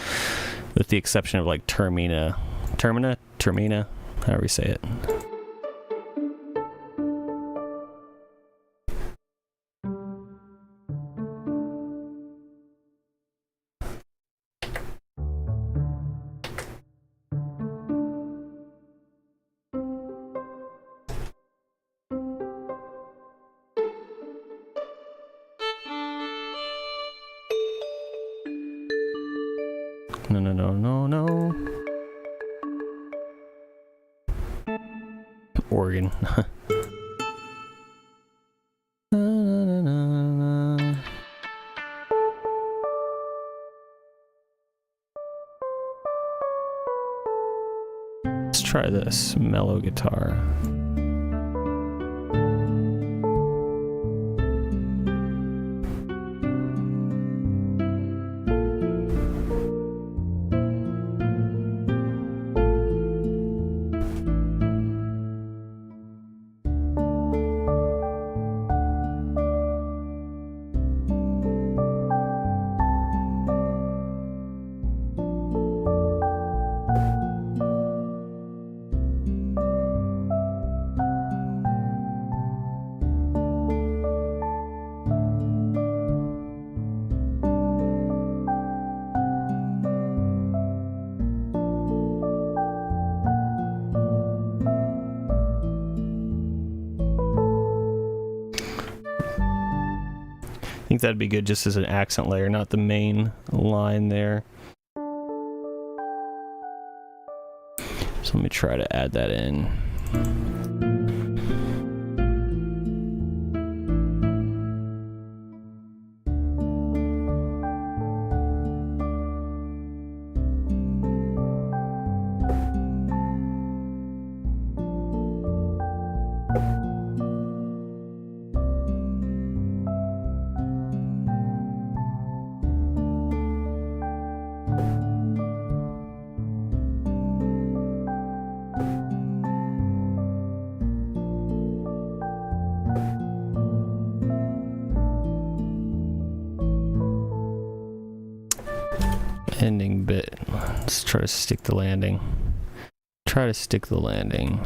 with the exception of like Termina, however you say it. No. Organ. Let's try this mellow guitar. think that'd be good just as an accent layer, not the main line there. So let me try to add that in. Ending bit. Let's try to stick the landing. Try to stick the landing.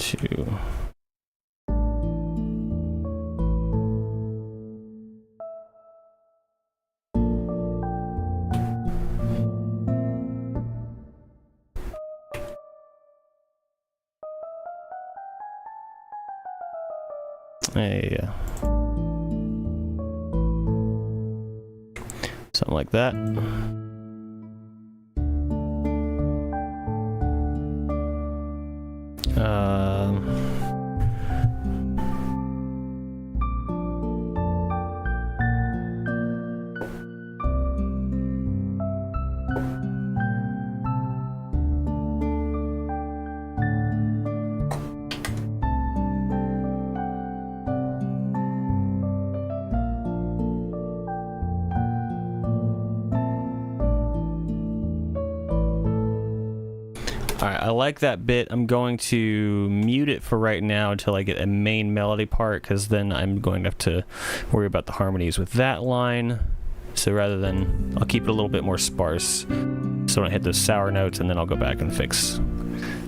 Two. Yeah. Something like that. Alright, I like that bit. I'm going to mute it for right now until I get a main melody part, because then I'm going to have to worry about the harmonies with that line. So rather than, I'll keep it a little bit more sparse, so when I hit those sour notes, and then I'll go back and fix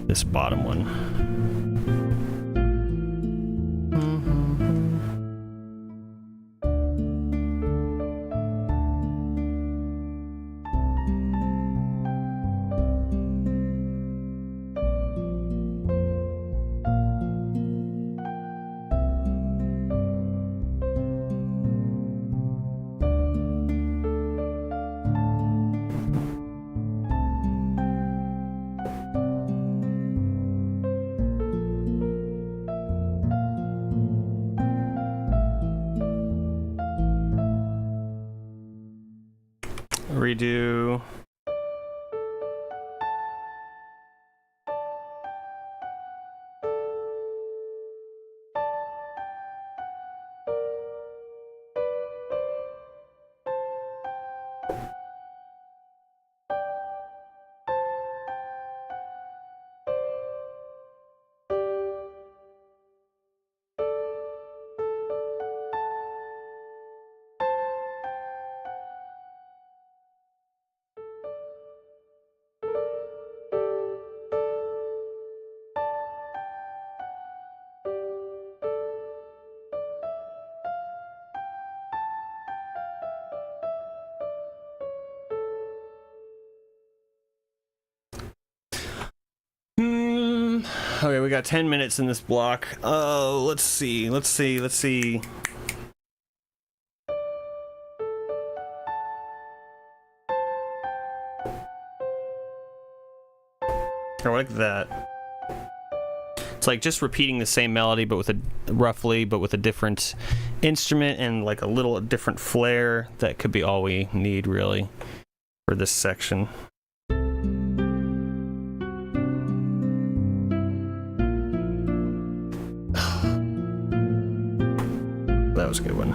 this bottom one. Redo. Okay, we got 10 minutes in this block. Oh, let's see. I like that. It's like just repeating the same melody, but with a different instrument and like a little different flair. That could be all we need really for this section. That was a good one.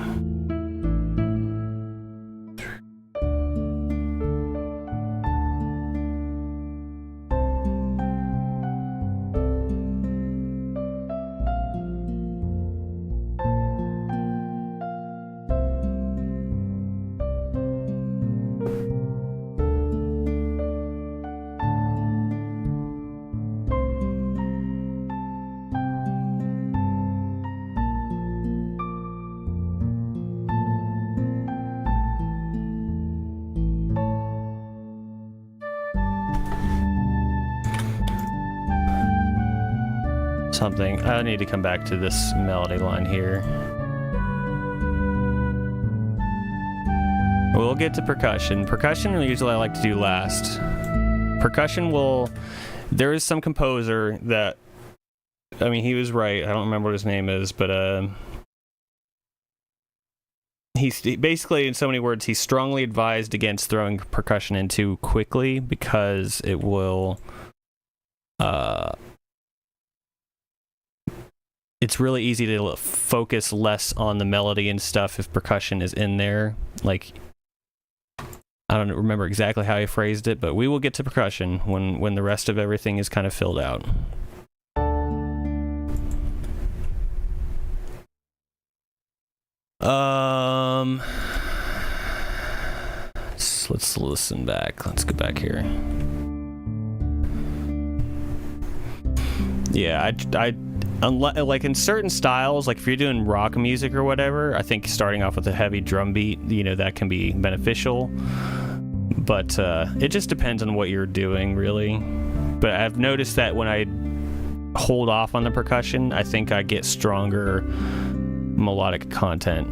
something. I need to come back to this melody line here. We'll get to percussion. Percussion usually I like to do last. Percussion will... There is some composer that... I mean, he was right. I don't remember what his name is, but... He's basically, in so many words, he's strongly advised against throwing percussion in too quickly because it will... it's really easy to focus less on the melody and stuff if percussion is in there. Like... I don't remember exactly how he phrased it, but we will get to percussion when the rest of everything is kind of filled out. Let's listen back. Let's go back here. Yeah, like in certain styles, like if you're doing rock music or whatever, I think starting off with a heavy drum beat, you know, that can be beneficial. But it just depends on what you're doing, really. But I've noticed that when I hold off on the percussion, I think I get stronger melodic content.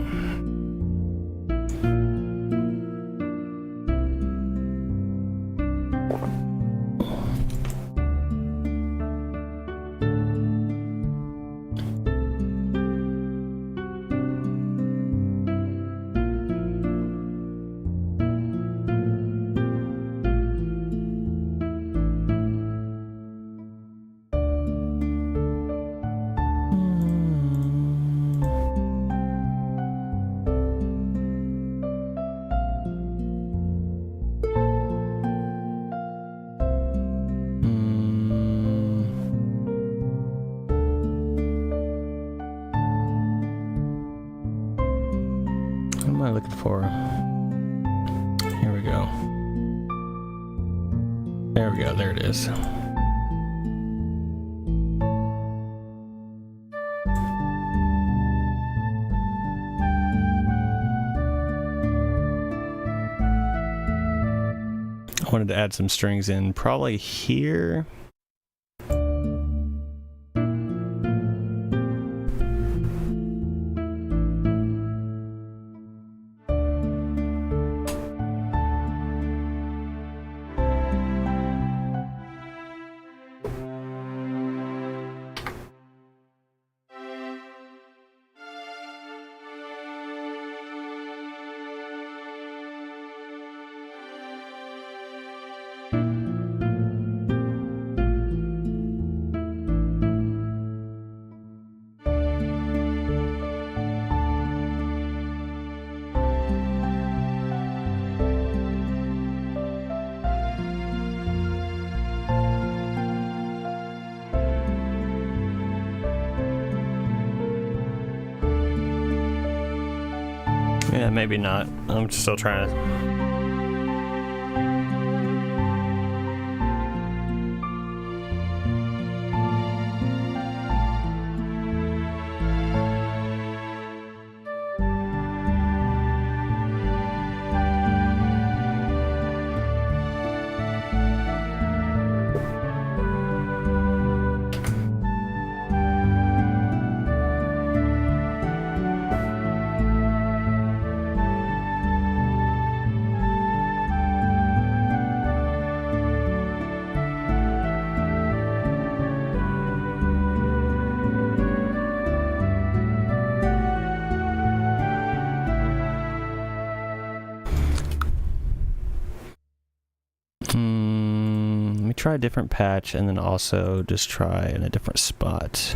What am I looking for? Here we go. There we go, there it is. I wanted to add some strings in probably here. Yeah, maybe not. I'm still trying to... Let me try a different patch and then also just try in a different spot.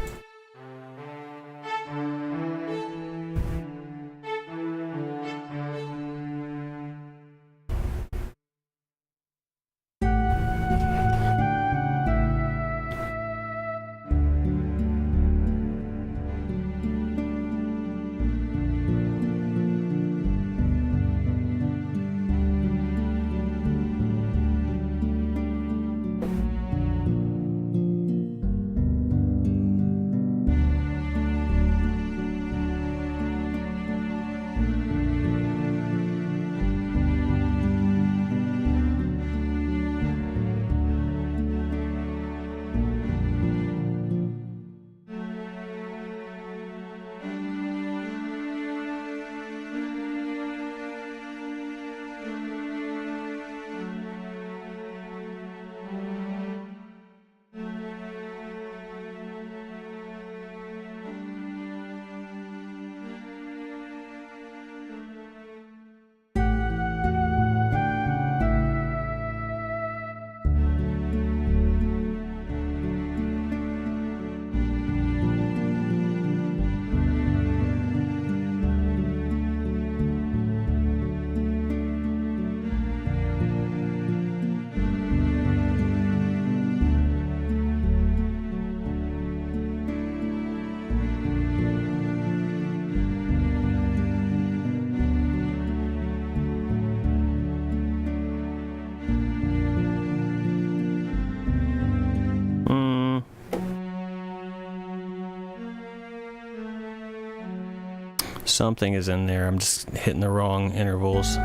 Something is in there. I'm just hitting the wrong intervals. 3,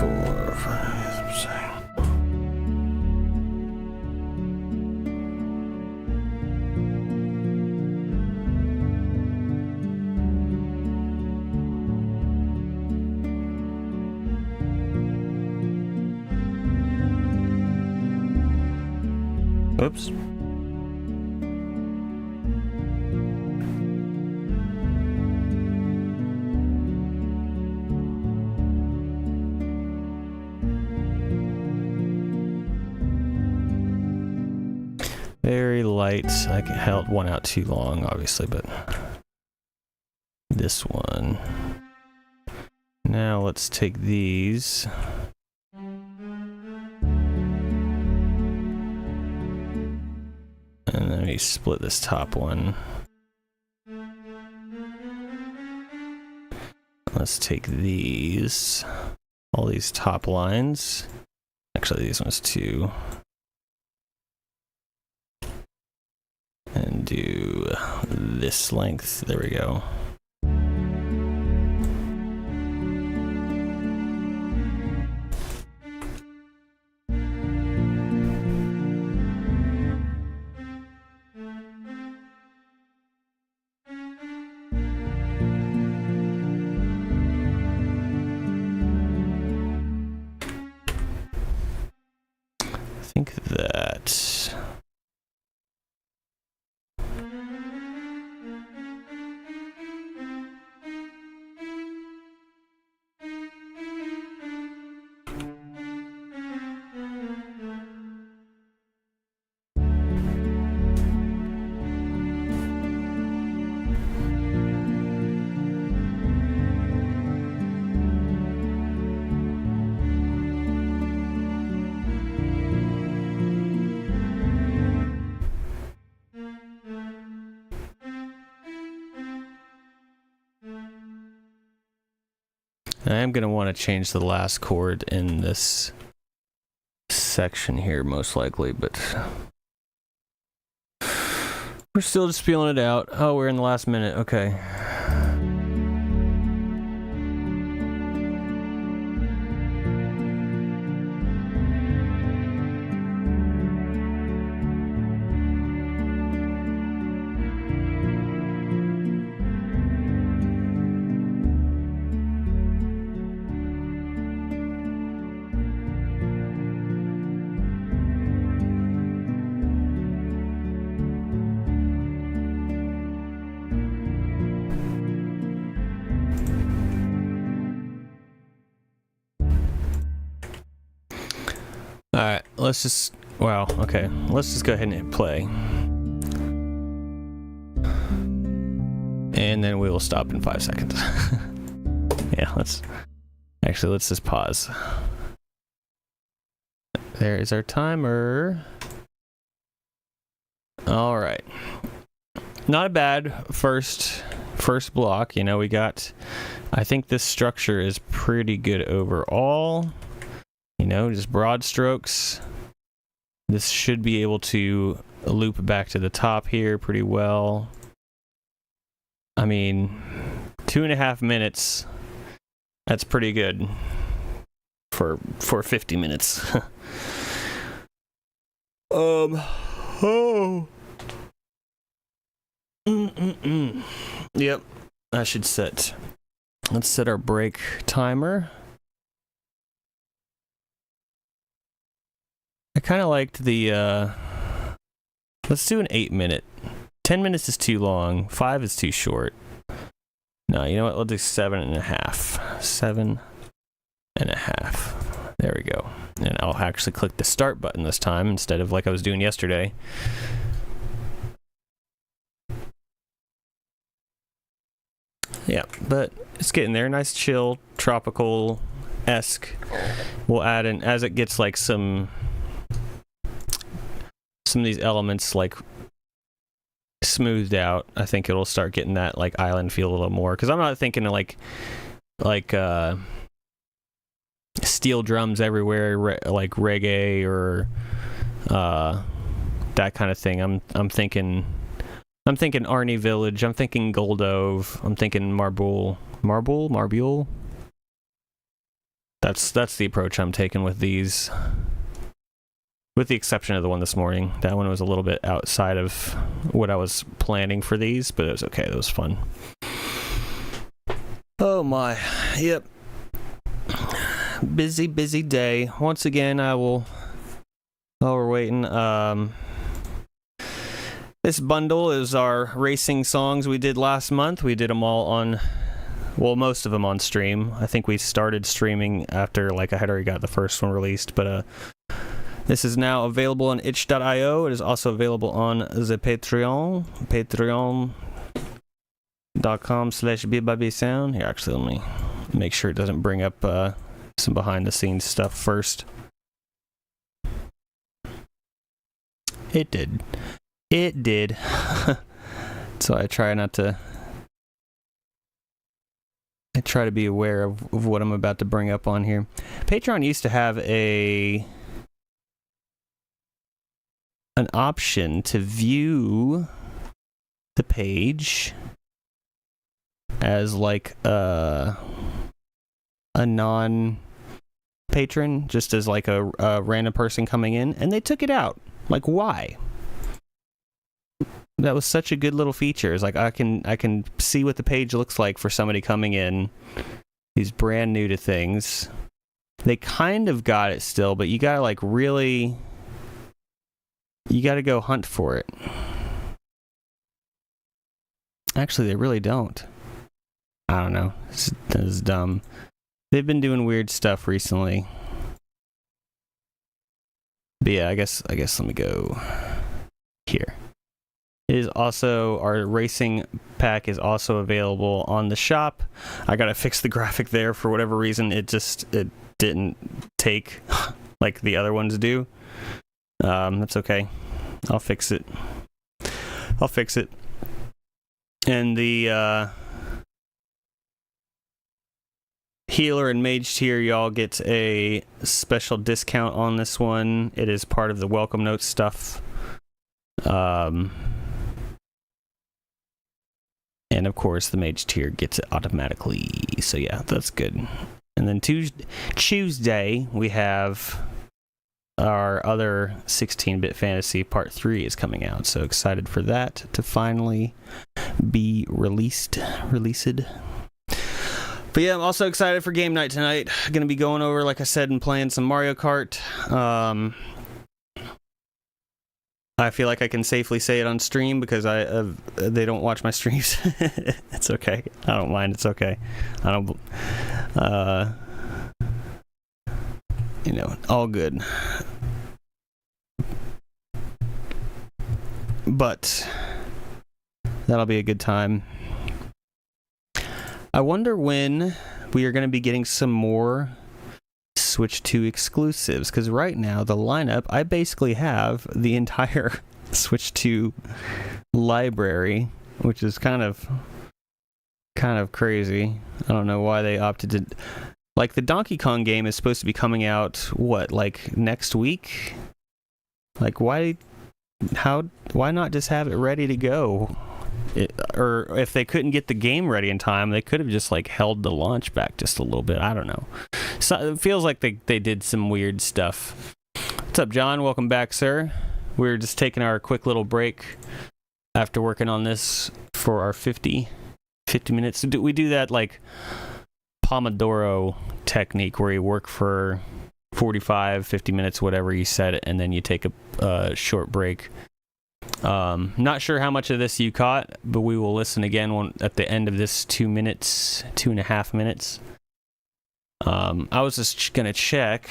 4, 5, 6. Oops. Very light. I held one out too long, obviously, but this one. Now let's take these. And then we split this top one. Let's take these, all these top lines. Actually, these ones too. And do this length. There we go. I think that I am going to want to change the last chord in this section here, most likely, but we're still just feeling it out. Oh, we're in the last minute. Okay. Alright, let's just, wow, okay. Let's just go ahead and hit play. And then we will stop in 5 seconds. Yeah, let's just pause. There is our timer. Alright. Not a bad first block. You know, we got, I think this structure is pretty good overall. You know, just broad strokes. This should be able to loop back to the top here pretty well. I mean, 2.5 minutes. That's pretty good for 50 minutes. Oh. Yep. I should set. Let's set our break timer. I kind of liked the, let's do an 8-minute. 10 minutes is too long. 5 is too short. No, you know what? We'll do 7.5. 7.5. There we go. And I'll actually click the start button this time instead of like I was doing yesterday. Yeah, but it's getting there. Nice, chill, tropical-esque. We'll add in, as it gets like some of these elements like smoothed out, I think it'll start getting that like island feel a little more, because I'm not thinking of like steel drums everywhere, like reggae or that kind of thing. I'm thinking I'm thinking Arnie Village. I'm thinking Goldove. I'm thinking Marbule. Marbule? That's the approach I'm taking with these. With the exception of the one this morning. That one was a little bit outside of what I was planning for these, but it was okay. It was fun. Oh my. Yep. Busy day. Once again, while we're waiting, this bundle is our racing songs we did last month. We did them all on, well, most of them on stream. I think we started streaming after, like, I had already got the first one released, but this is now available on itch.io. It is also available on the Patreon, patreon.com/BBBSound. Here, actually, let me make sure it doesn't bring up some behind-the-scenes stuff first. It did. So I try to be aware of what I'm about to bring up on here. Patreon used to have an option to view the page as like a non-patron, just as like a random person coming in, and they took it out. Like, why? That was such a good little feature. It's like I can see what the page looks like for somebody coming in who's brand new to things. They kind of got it still, but you gotta go hunt for it. Actually, they really don't. I don't know. This is dumb. They've been doing weird stuff recently. But yeah, I guess let me go here. It is also, our racing pack is also available on the shop. I gotta fix the graphic there for whatever reason. It didn't take like the other ones do. That's okay. I'll fix it. And the healer and mage tier, y'all get a special discount on this one. It is part of the welcome notes stuff. And of course, the mage tier gets it automatically. So yeah, that's good. And then Tuesday, we have our other 16-bit fantasy part 3 is coming out. So excited for that to finally be released. But yeah, I'm also excited for game night tonight. Going to be going over, like I said, and playing some Mario Kart. I feel like I can safely say it on stream because they don't watch my streams. It's okay. I don't mind. It's okay. I don't. All good. But that'll be a good time. I wonder when we are going to be getting some more Switch 2 exclusives, because right now the lineup, I basically have the entire Switch 2 library, which is kind of crazy. I don't know why they opted to. Like, the Donkey Kong game is supposed to be coming out like next week? Like, why not just have it ready to go? Or if they couldn't get the game ready in time, they could have just like held the launch back just a little bit. I don't know. So it feels like they did some weird stuff. What's up, John? Welcome back, sir. We're just taking our quick little break after working on this for our 50 minutes. We do that like Pomodoro technique where you work for 45, 50 minutes, whatever you set it, and then you take a short break. Not sure how much of this you caught, but we will listen again at the end of this 2.5 minutes. I was just gonna check.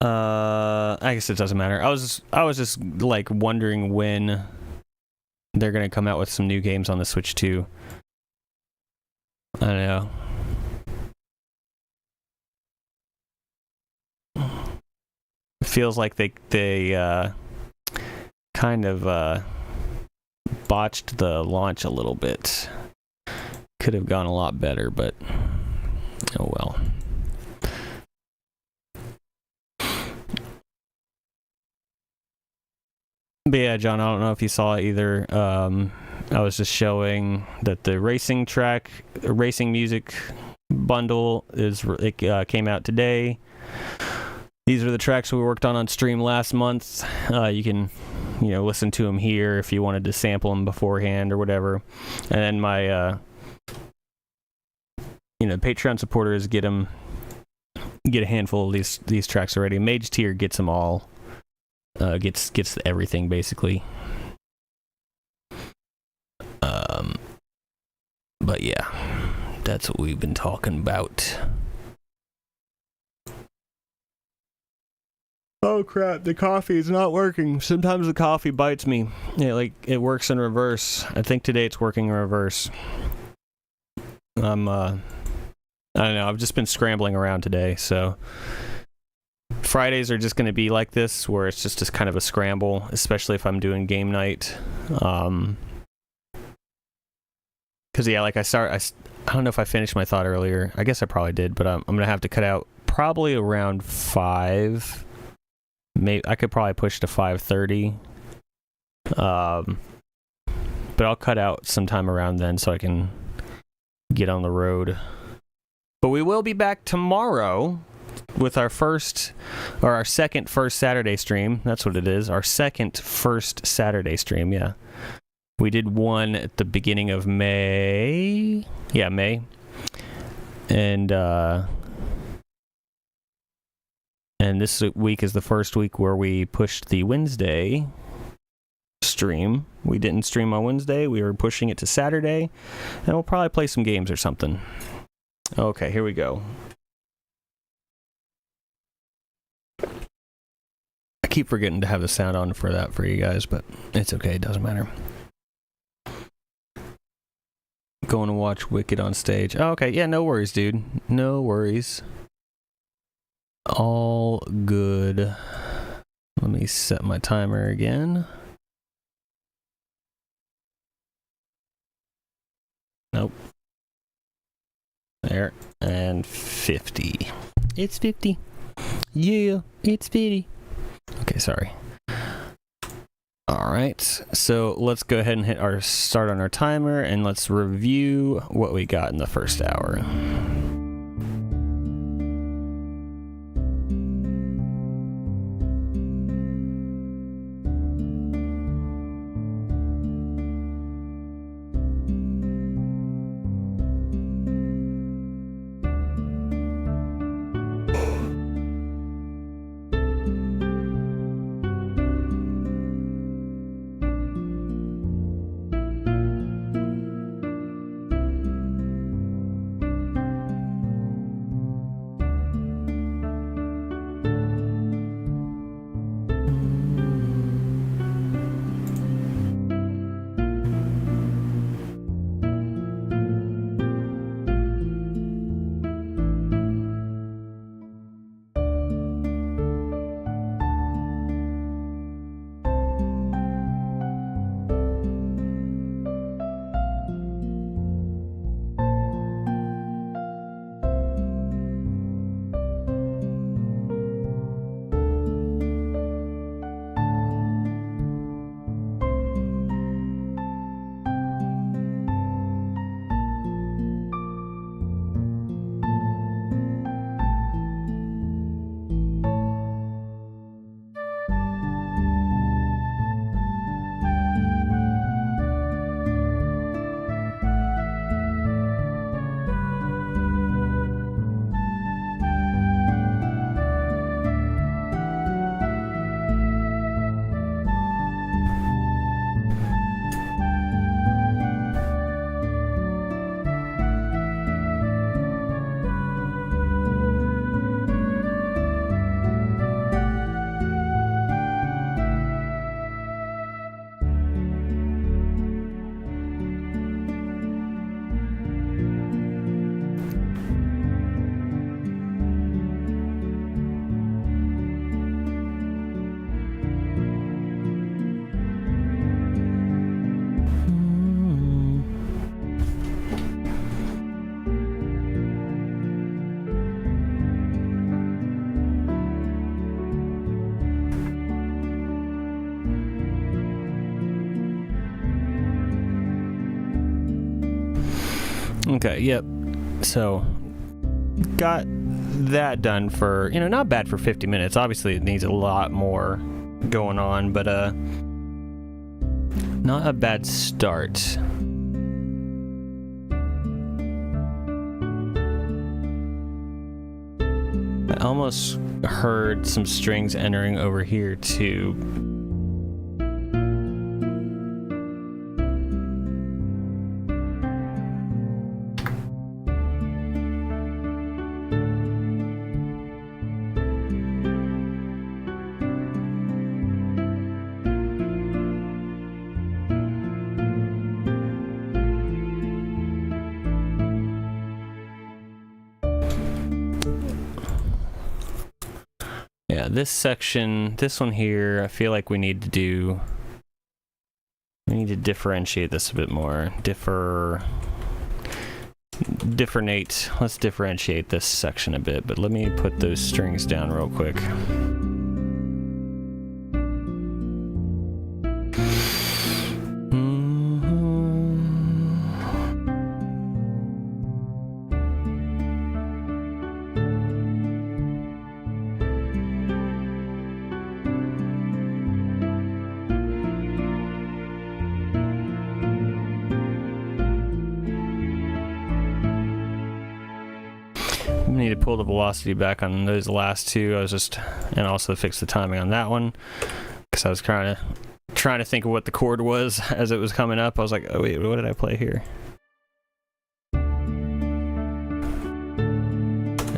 I guess it doesn't matter. I was just like wondering when they're gonna come out with some new games on the Switch 2. I don't know. It feels like they kind of botched the launch a little bit. Could have gone a lot better, but oh well. But yeah, John, I don't know if you saw it either. I was just showing that the racing music bundle came out today. These are the tracks we worked on stream last month. You can, listen to them here if you wanted to sample them beforehand or whatever. And then my, Patreon supporters get a handful of these tracks already. Mage tier gets them all. Gets everything basically. But yeah, that's what we've been talking about. Oh crap, the coffee is not working. Sometimes the coffee bites me. Yeah, it works in reverse. I think today it's working in reverse. I don't know, I've just been scrambling around today, so Fridays are just going to be like this, where it's just kind of a scramble, especially if I'm doing game night. Because yeah, I don't know if I finished my thought earlier. I guess I probably did, but I'm going to have to cut out probably around 5. Maybe I could probably push to 5:30. But I'll cut out sometime around then so I can get on the road. But we will be back tomorrow with our second first Saturday stream. That's what it is. Our second first Saturday stream, yeah. We did one at the beginning of May. Yeah, May. And this week is the first week where we pushed the Wednesday stream. We didn't stream on Wednesday. We were pushing it to Saturday. And we'll probably play some games or something. Okay, here we go. I keep forgetting to have the sound on for that for you guys, but it's okay. It doesn't matter. Going to watch Wicked on stage. Oh, okay, yeah, no worries, dude. No worries. All good. Let me set my timer again. Nope. There. And 50. It's 50. Yeah, it's 50. Okay, sorry. All right, so let's go ahead and hit our start on our timer, and let's review what we got in the first hour. Okay, yep. So, got that done for, you know, not bad for 50 minutes. Obviously, it needs a lot more going on, but not a bad start. I almost heard some strings entering over here too. Yeah, this section, this one here, I feel like we need to differentiate this a bit more. Let's differentiate this section a bit, but let me put those strings down real quick. Need to pull the velocity back on those last two. And also fix the timing on that one, because I was trying to think of what the chord was as it was coming up. I was like, oh wait, what did I play here?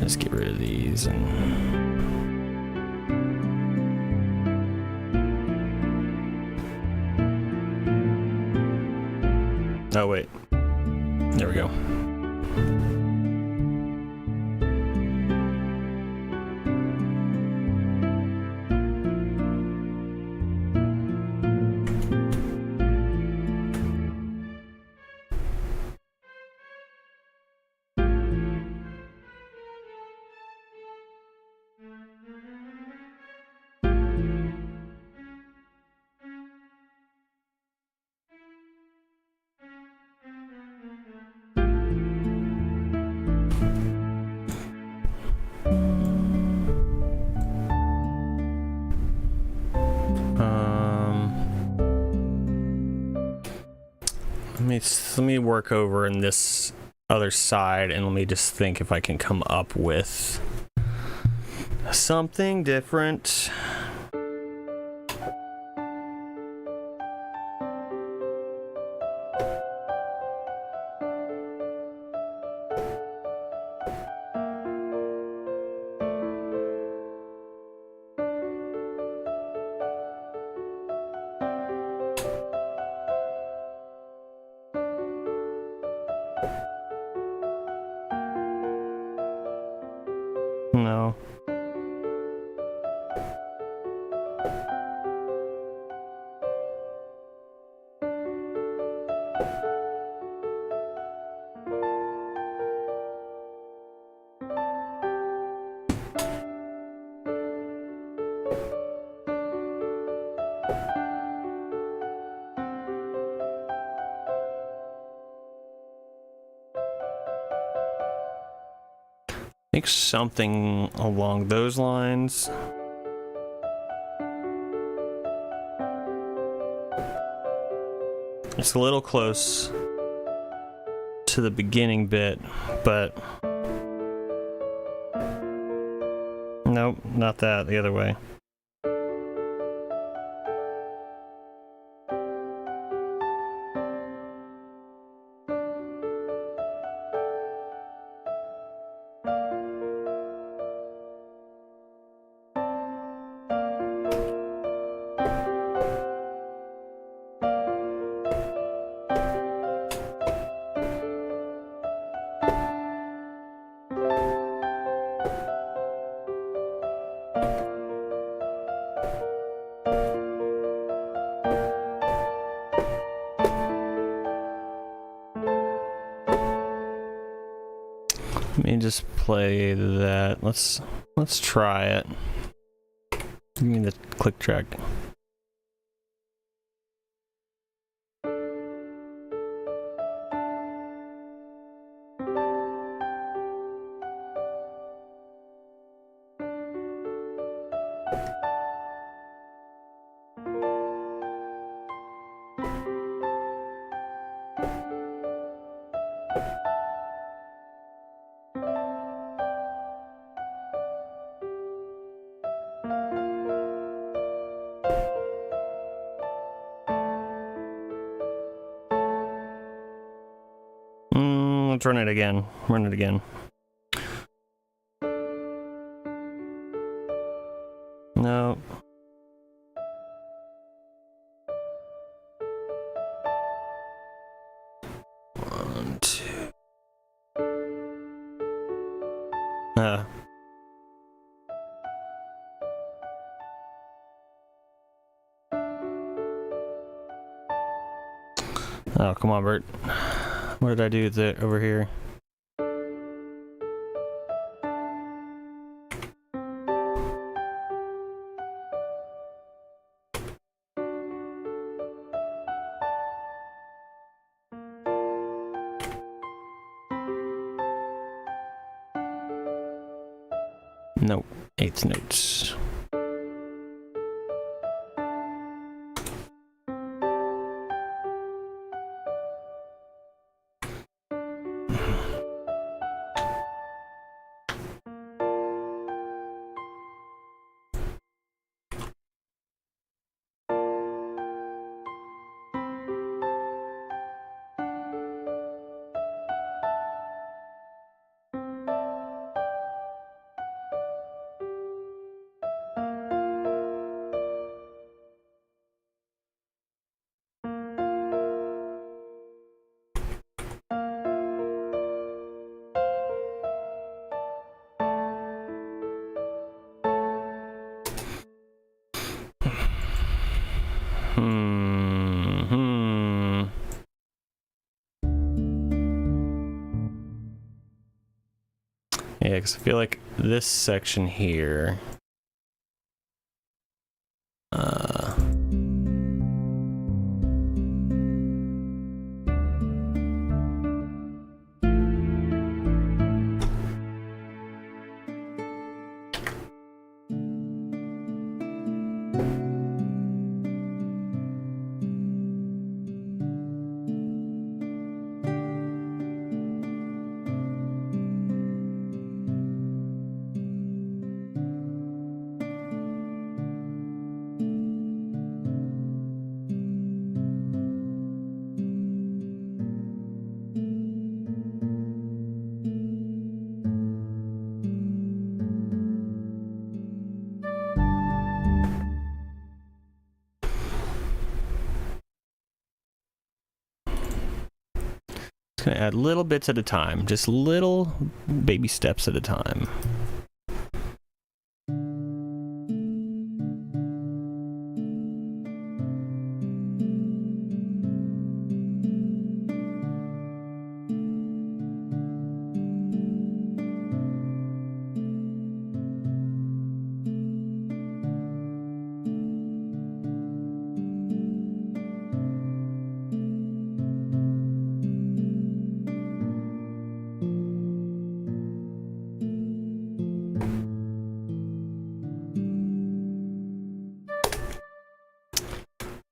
Let's get rid of these and oh wait, there we go. Let me work over in this other side, and let me just think if I can come up with something different. No. I think something along those lines. It's a little close to the beginning bit, but nope, not that, the other way. Let me just play that. Let's try it. Give me the click track. Let's run it again. Run it again. No. One, two. Oh, come on, Bert. What did I do with it over here? Nope. Eighth notes. Yeah, because I feel like this section here. Gonna add little bits at a time, just little baby steps at a time.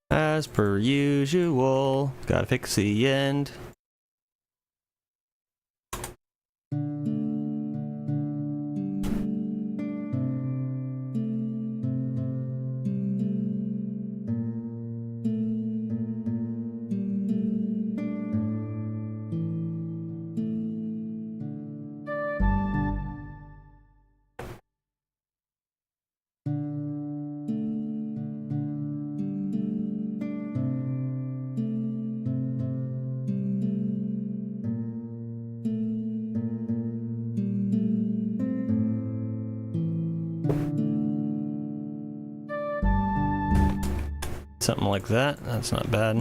As per usual, gotta fix the end. Something like that. That's not bad.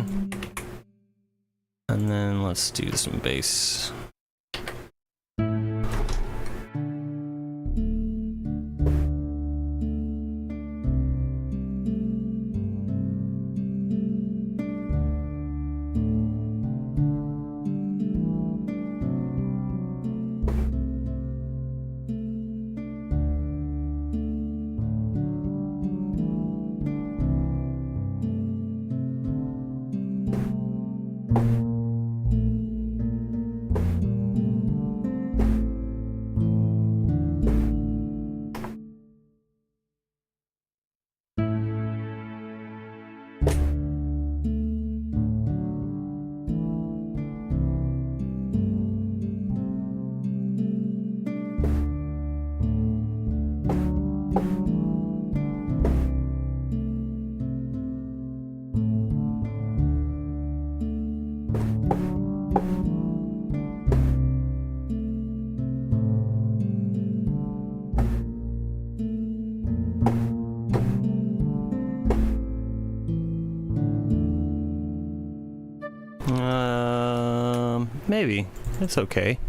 And then let's do some bass. maybe. It's okay.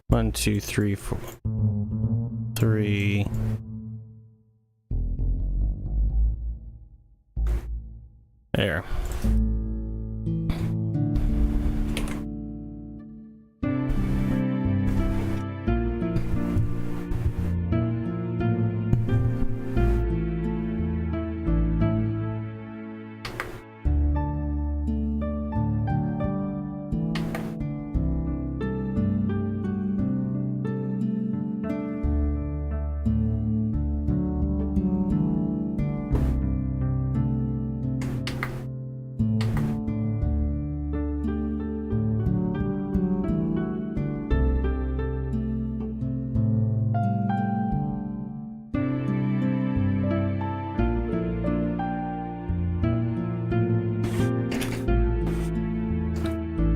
One, two, three, four, three. There.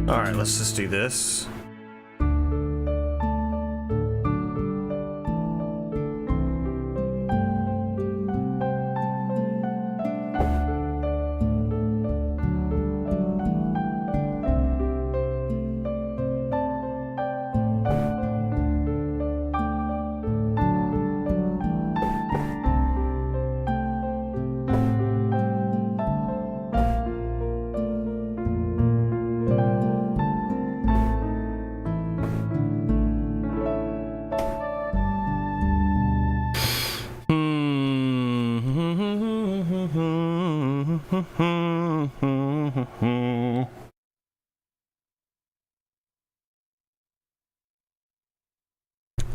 All right, let's just do this.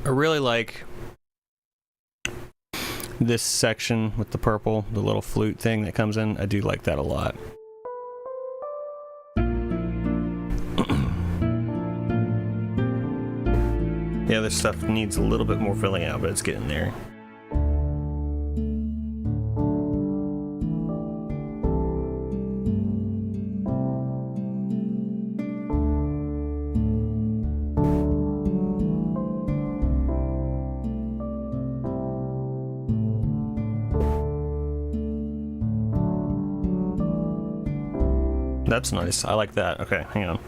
I really like this section with the purple, the little flute thing that comes in. I do like that a lot. The other stuff needs a little bit more filling out, but it's getting there. That's nice. I like that. Okay, hang on.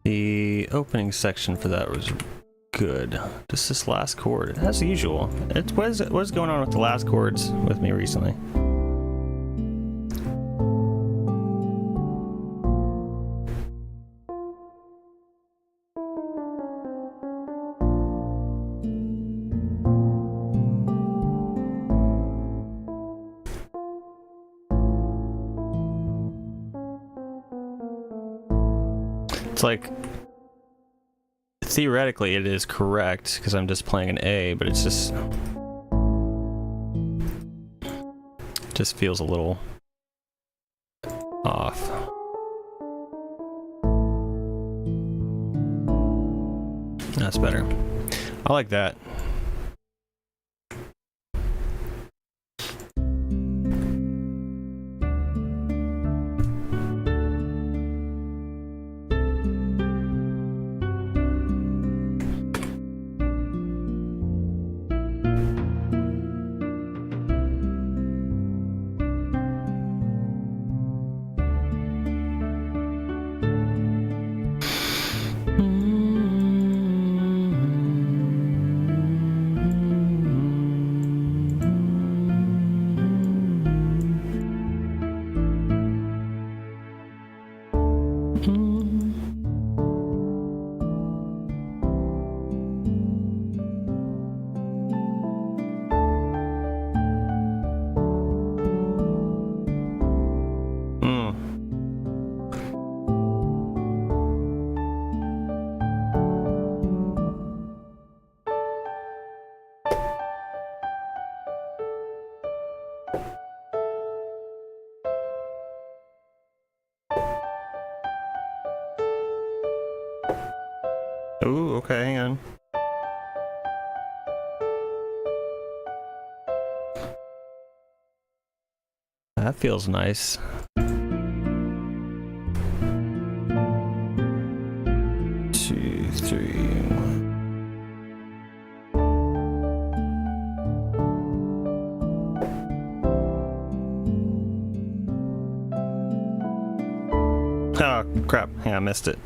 The opening section for that was good. Just this last chord, as usual. What is going on with the last chords with me recently? It's like, theoretically it is correct because I'm just playing an A, but it's just feels a little off. That's better. I like that. Ooh, okay, hang on. That feels nice. Two, three, one. Oh, crap. Yeah, I missed it.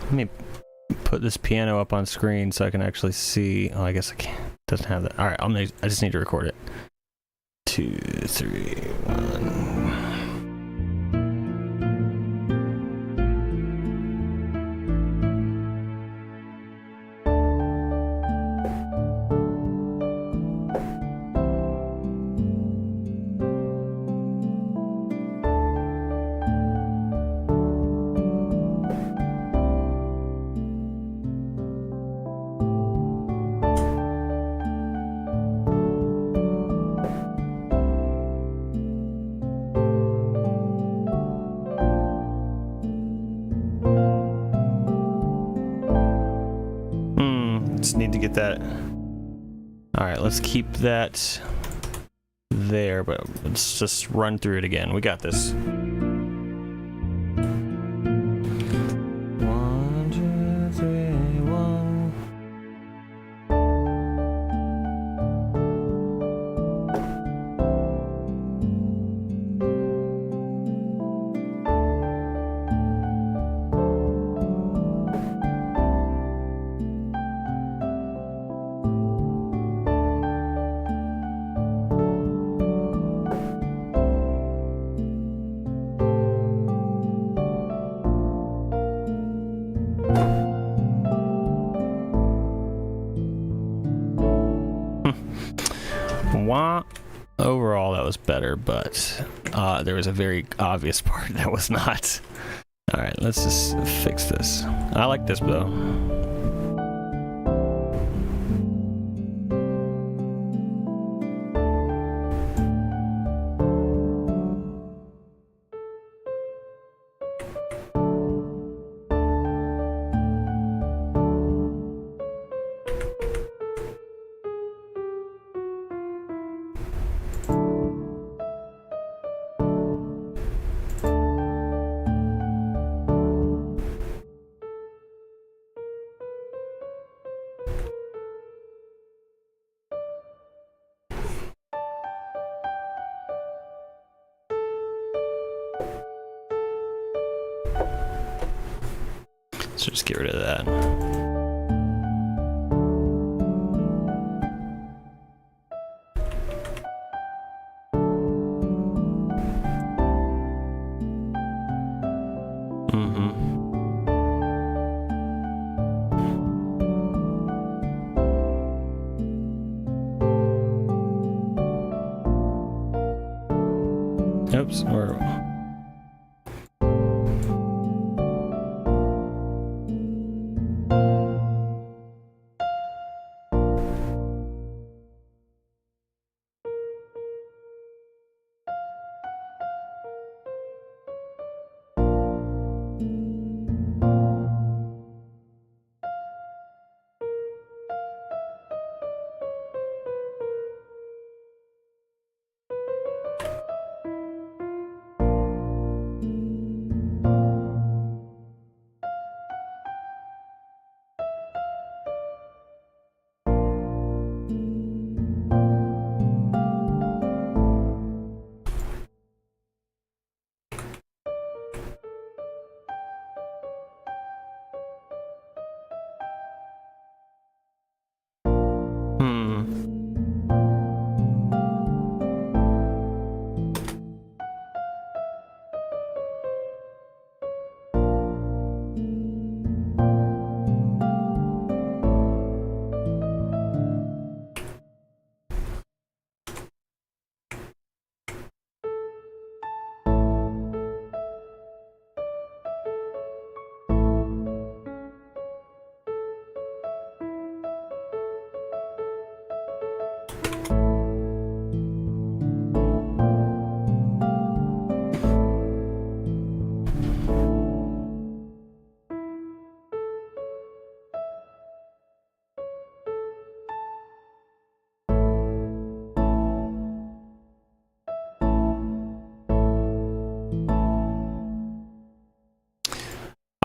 Let me put this piano up on screen so I can actually see. Oh, I guess I can't. Doesn't have that. All right, I just need to record it. 2, 3, 1. Just need to get that. All right, let's keep that there, but let's just run through it again. We got this. 1, 2, 3, 1. Overall, that was better, but there was a very obvious part that was not. All right, let's just fix this. I like this though. So just get rid of that. Oops, or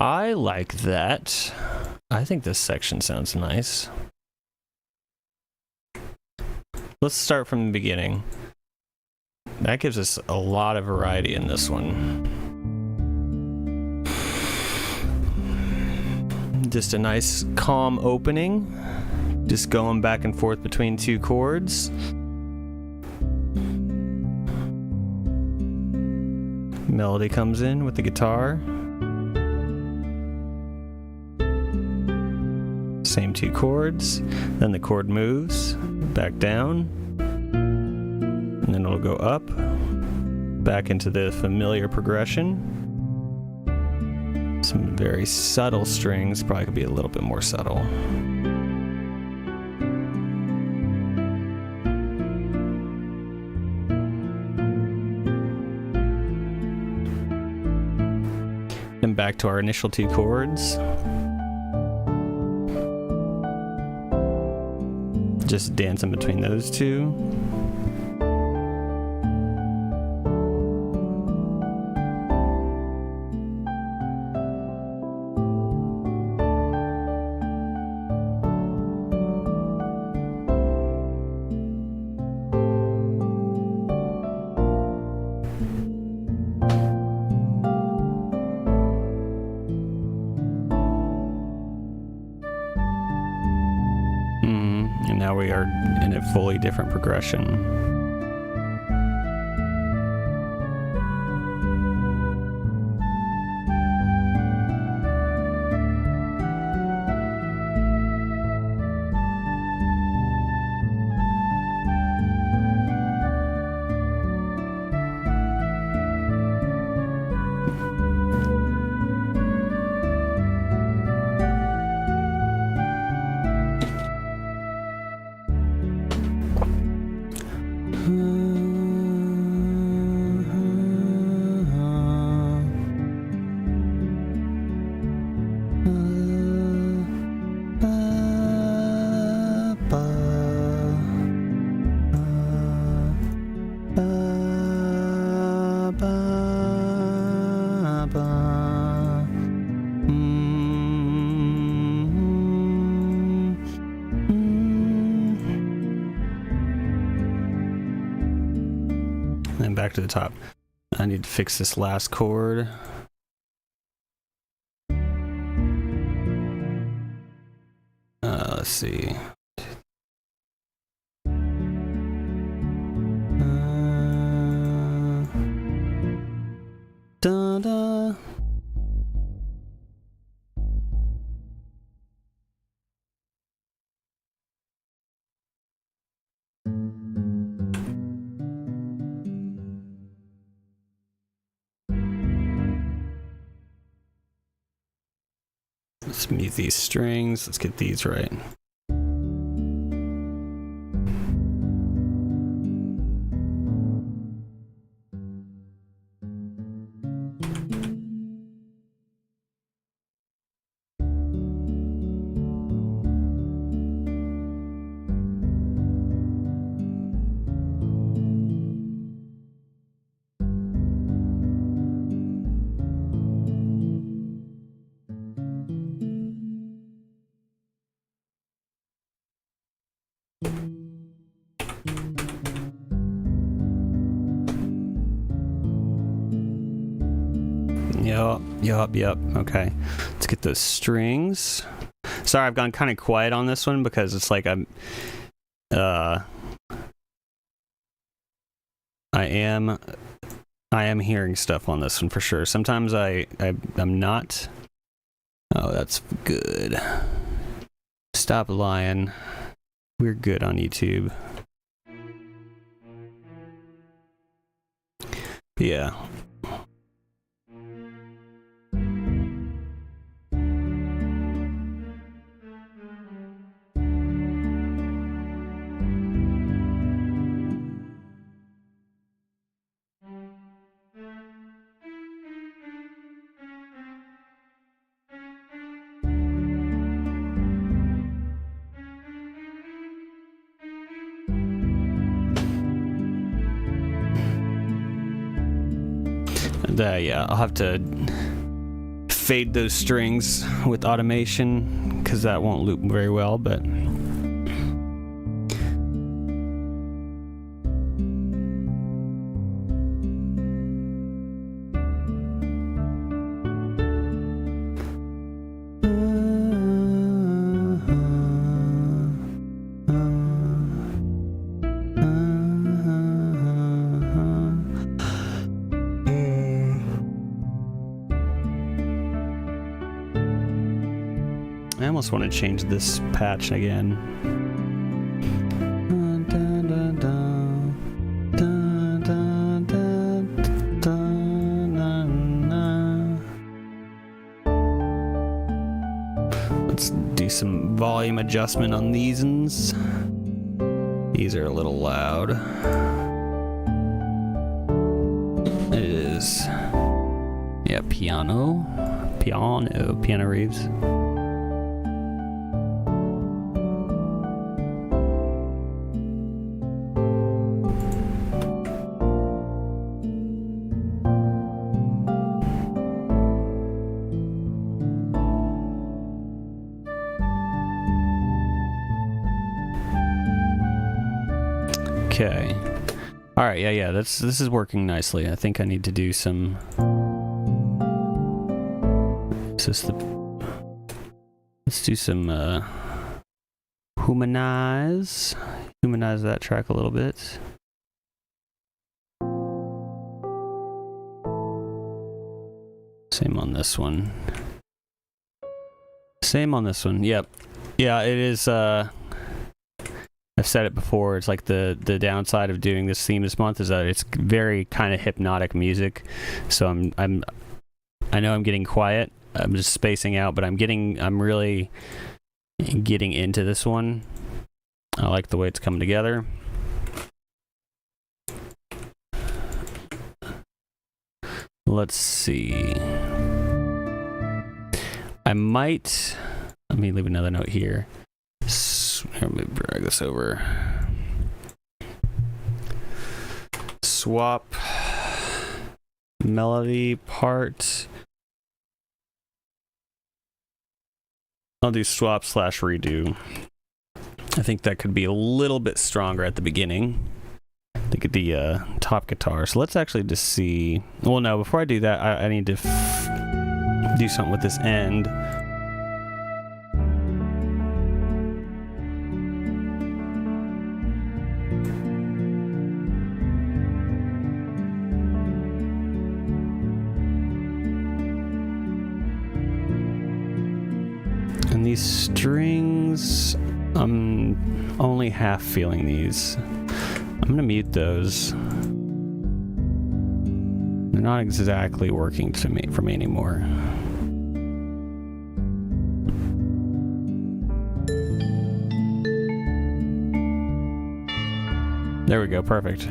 I like that. I think this section sounds nice. Let's start from the beginning. That gives us a lot of variety in this one. Just a nice calm opening. Just going back and forth between two chords. Melody comes in with the guitar. Same two chords. Then the chord moves back down. And then it'll go up. Back into the familiar progression. Some very subtle strings. Probably could be a little bit more subtle. Then back to our initial two chords. Just dancing between those two. And now we are in a fully different progression. And back to the top. I need to fix this last chord. Let's see. Da-da. Let's mute these strings. Let's get these right. Yep. Okay. Let's get those strings. Sorry, I've gone kind of quiet on this one because it's like I am hearing stuff on this one for sure. Sometimes I'm not. Oh, that's good. Stop lying. We're good on YouTube. But yeah. Yeah, I'll have to fade those strings with automation because that won't loop very well, but I almost want to change this patch again. Let's do some volume adjustment on these ones. These are a little loud. It is, yeah, piano reaves. Okay. All right. Yeah. This is working nicely. I think I need to do some. Let's do some humanize that track a little bit. Same on this one. Yep. Yeah. It is. I've said it before, it's like the downside of doing this theme this month is that it's very kind of hypnotic music. So I know I'm getting quiet. I'm just spacing out, but I'm really getting into this one. I like the way it's coming together. Let's see. Let me leave another note here. Let me drag this over. Swap melody part. I'll do swap / redo. I think that could be a little bit stronger at the beginning. I think at the top guitar. So let's actually just see. Well, no, before I do that, I need to do something with this end. And these strings, I'm only half feeling these. I'm gonna mute those. They're not exactly working for me anymore. There we go, perfect.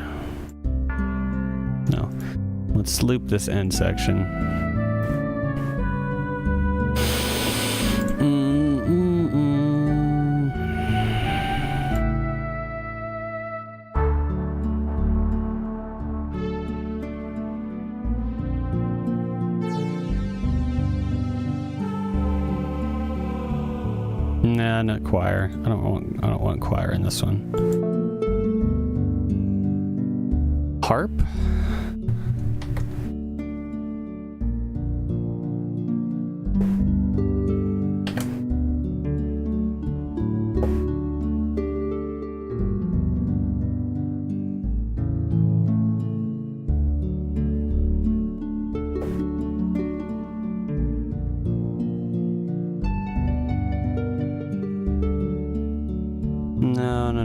No, let's loop this end section. Nah, not choir. I don't want choir in this one. Harp?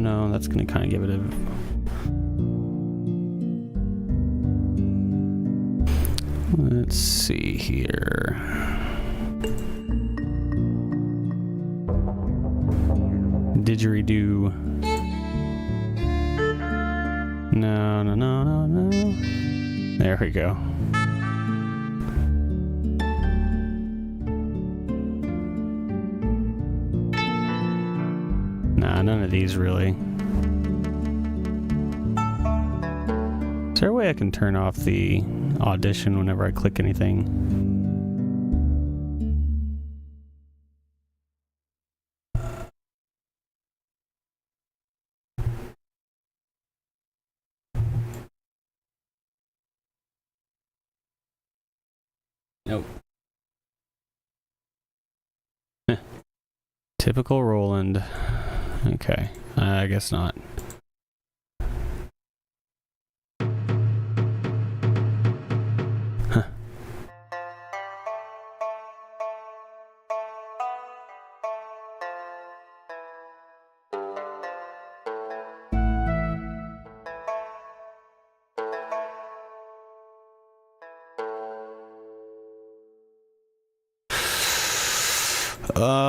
No, that's gonna kind of give it a... Let's see here. Didgeridoo. No. There we go. Nah, none of these really. Is there a way I can turn off the audition whenever I click anything? Nope. Typical Roland. Okay, I guess not. Huh.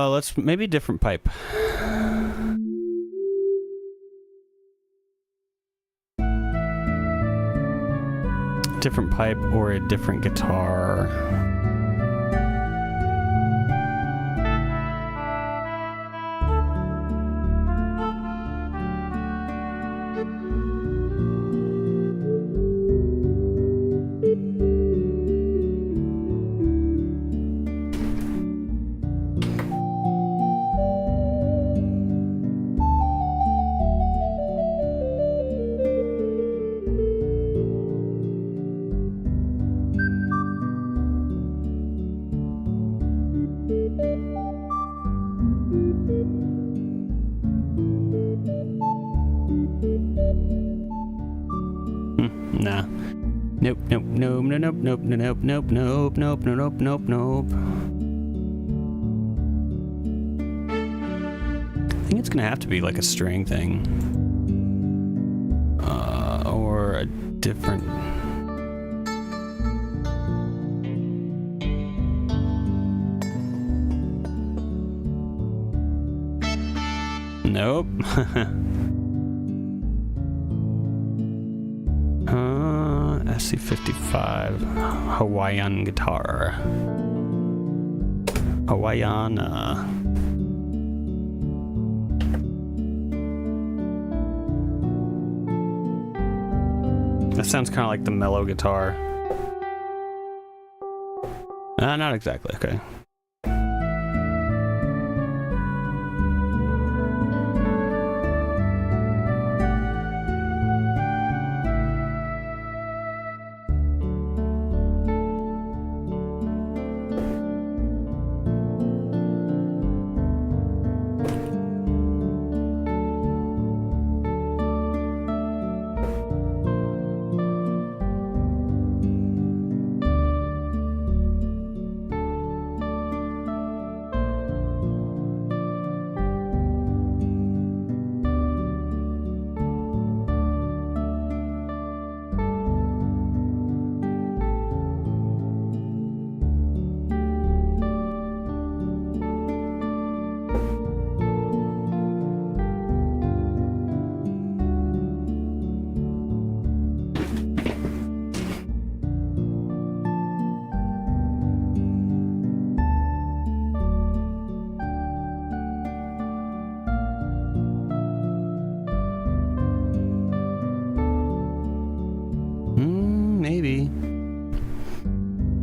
Let's maybe different pipe. Different pipe or a different guitar. Nah. Nope, nope, nope, nope, nope, nope, nope, nope, nope, nope, nope, nope. I think it's gonna have to be like a string thing. Or a different... Nope. SC55 Hawaiian guitar. Hawaiiana. That sounds kind of like the mellow guitar. Not exactly. Okay.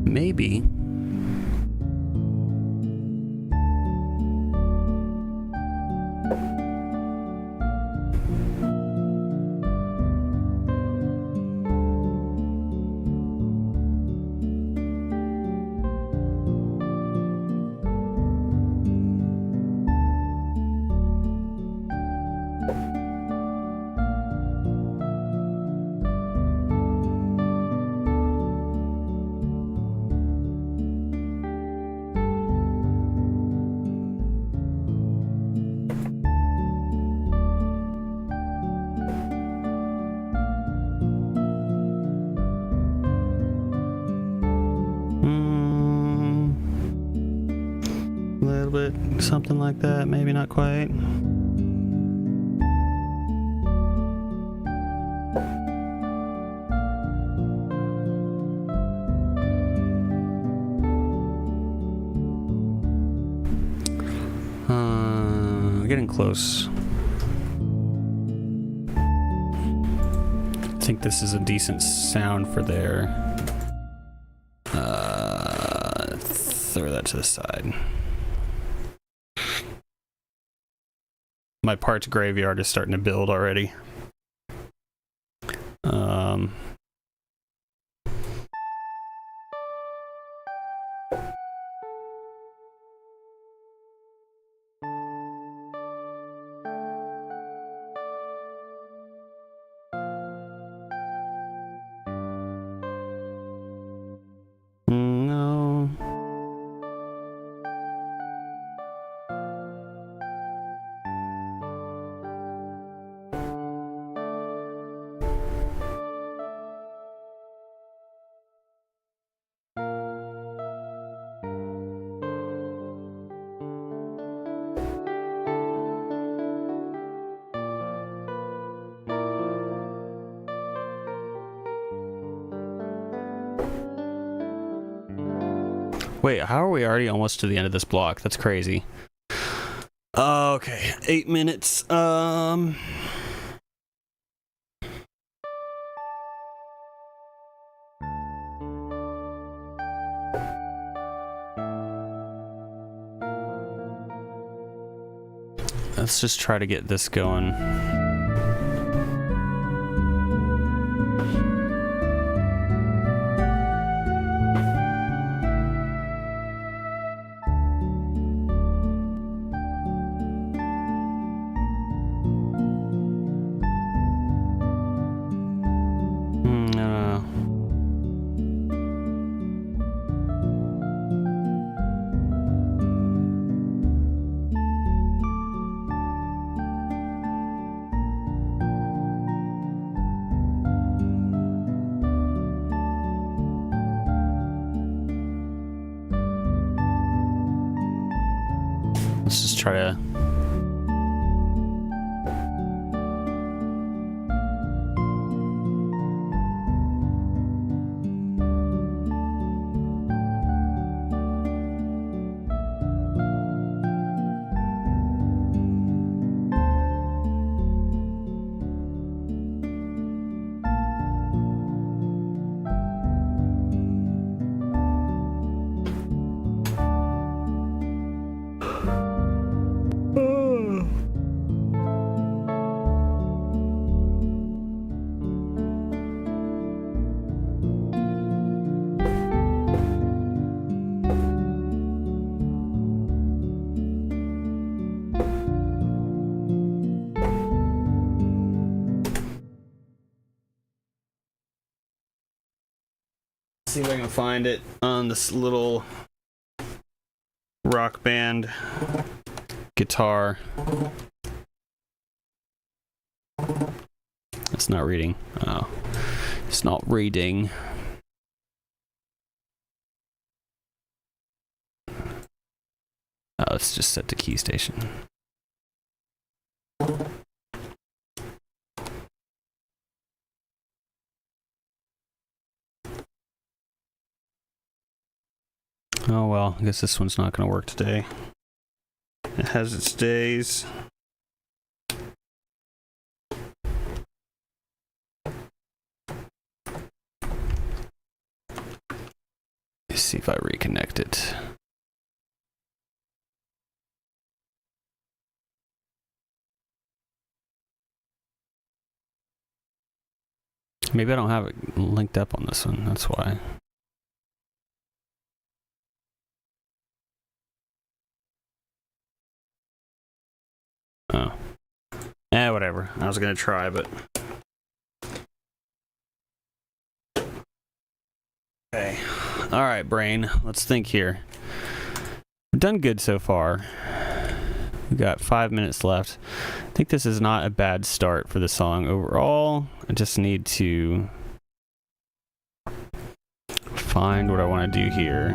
Maybe. A little bit, something like that, maybe not quite. Getting close. I think this is a decent sound for there. Throw that to the side. My parts graveyard is starting to build already. Wait, how are we already almost to the end of this block? That's crazy. Okay, 8 minutes. Let's just try to get this going. Let's just try to... see if I can find it on this little Rock Band guitar. It's not reading. Oh, it's not reading. Oh, it's just set to key station. Oh well, I guess this one's not going to work today. It has its days. Let's see if I reconnect it. Maybe I don't have it linked up on this one, that's why. Oh. Whatever. I was gonna try, but... Okay. Alright, brain. Let's think here. We've done good so far. We've got 5 minutes left. I think this is not a bad start for the song overall. I just need to find what I want to do here.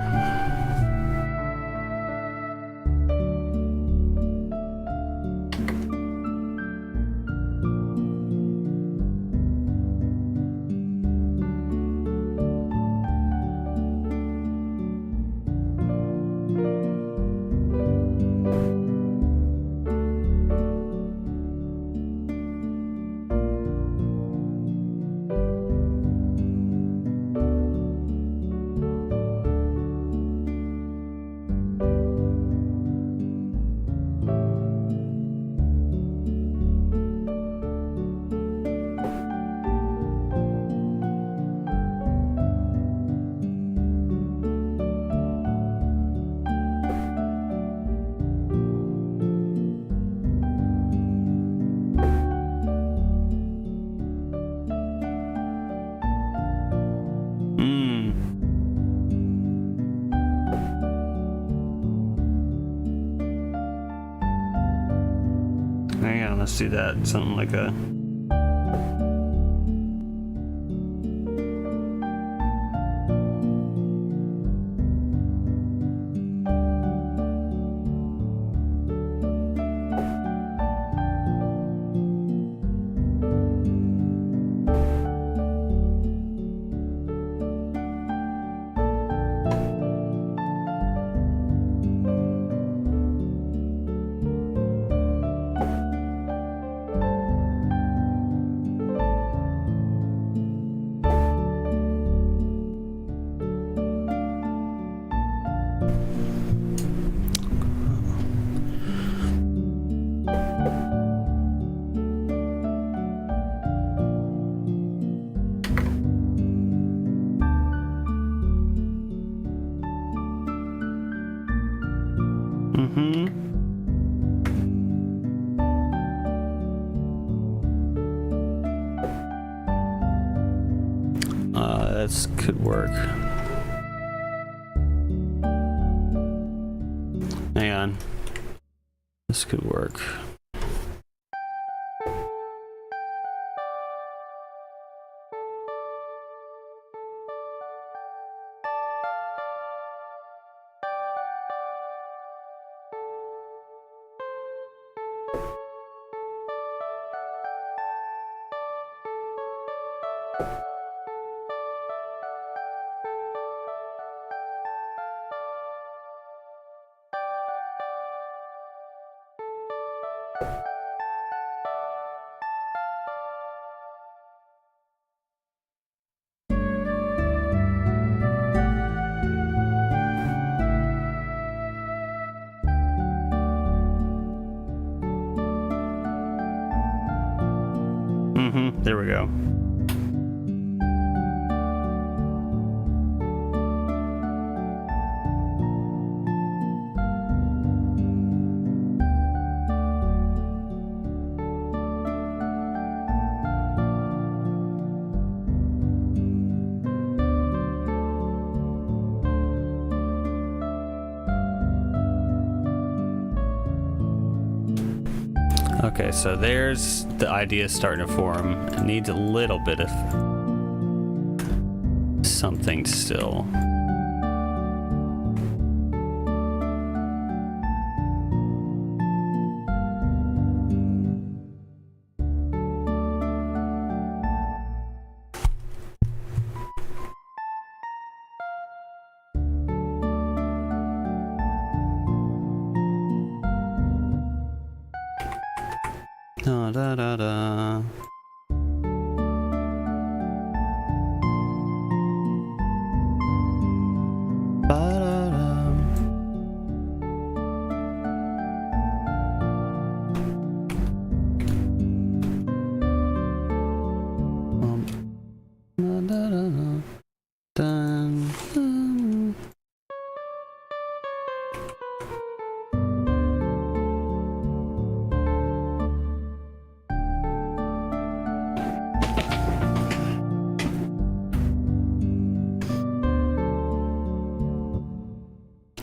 Hang on, let's do that. Something like a... this could work. Hang on. This could work. There we go. Okay, so there's the idea starting to form. It needs a little bit of something still. Da da da da. Ba-da-da. Da-da-da-da. Dun, dun.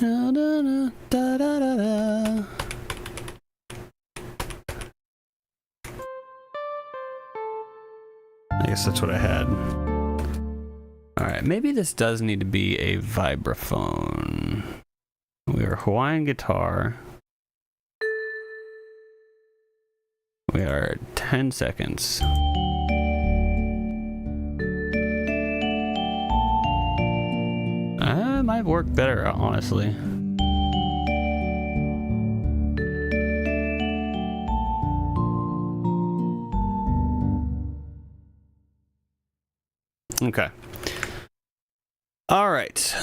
Da, da, da, da, da, da. I guess that's what I had. Alright, maybe this does need to be a vibraphone. We are Hawaiian guitar. We are 10 seconds. It might work better, honestly. Okay. All right.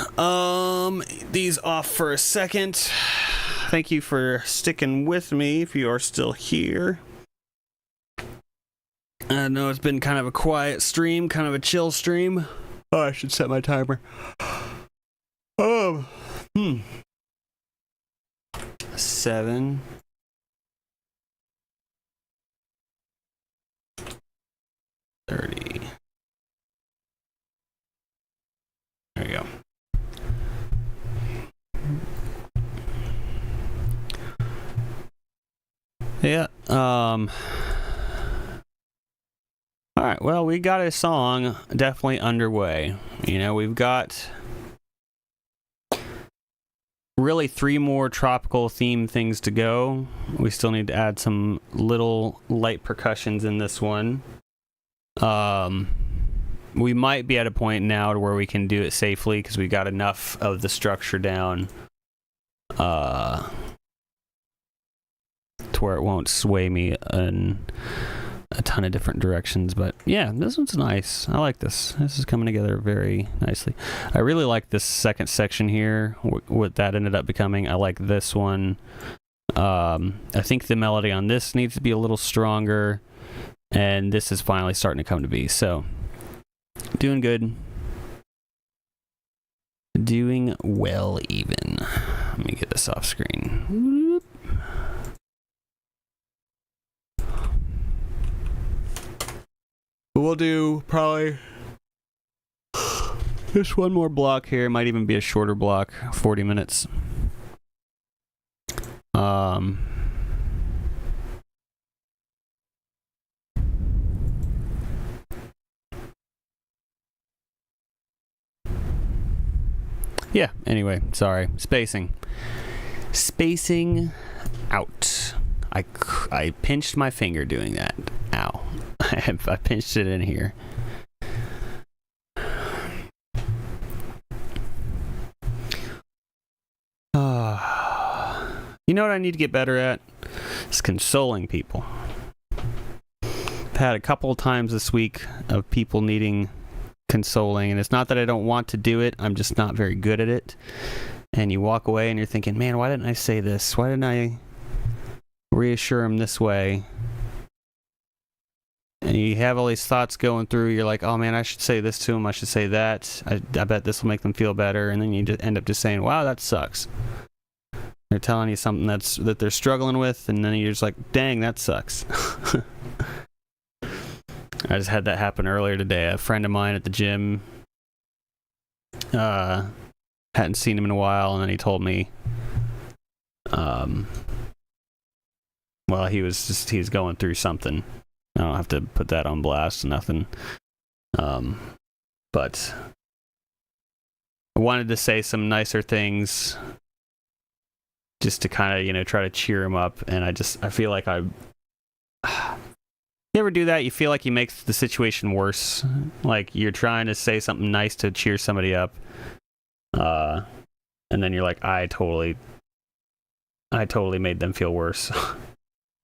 These off for a second. Thank you for sticking with me if you are still here. I know it's been kind of a quiet stream, kind of a chill stream. Oh, I should set my timer. 7. There you go. Yeah. All right. Well, we got a song definitely underway. You know, we've got really 3 more tropical theme things to go. We still need to add some little light percussions in this one. We might be at a point now to where we can do it safely because we got enough of the structure down to where it won't sway me in a ton of different directions. But yeah, this one's nice. I like this. This is coming together very nicely. I really like this second section here, what that ended up becoming. I like this one. I think the melody on this needs to be a little stronger, and this is finally starting to come to be. So doing good. Doing well even. Let me get this off screen. We'll do probably Just one more block here. Might even be a shorter block, 40 minutes. Yeah, anyway, sorry. Spacing out. I pinched my finger doing that. Ow. I pinched it in here. You know what I need to get better at? It's consoling people. I've had a couple of times this week of people needing consoling, and it's not that I don't want to do it, I'm just not very good at it. And you walk away and you're thinking, man, why didn't I say this? Why didn't I reassure him this way? And you have all these thoughts going through. You're like, oh man, I should say this to him, I should say that, I bet this will make them feel better. And then you just end up just saying, wow, that sucks. They're telling you something that they're struggling with, and then you're just like, dang, that sucks. I just had that happen earlier today. A friend of mine at the gym, hadn't seen him in a while, and then he told me, well, he was going through something. I don't have to put that on blast, nothing. But I wanted to say some nicer things, just to kind of, try to cheer him up. And I feel like you ever do that? You feel like you make the situation worse. Like you're trying to say something nice to cheer somebody up. And then you're like, I totally made them feel worse.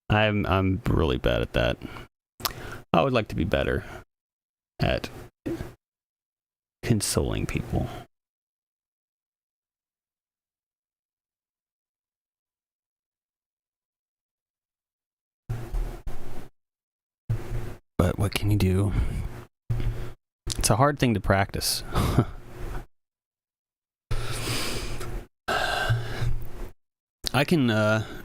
I'm really bad at that. I would like to be better at consoling people. But what can you do? It's a hard thing to practice. I can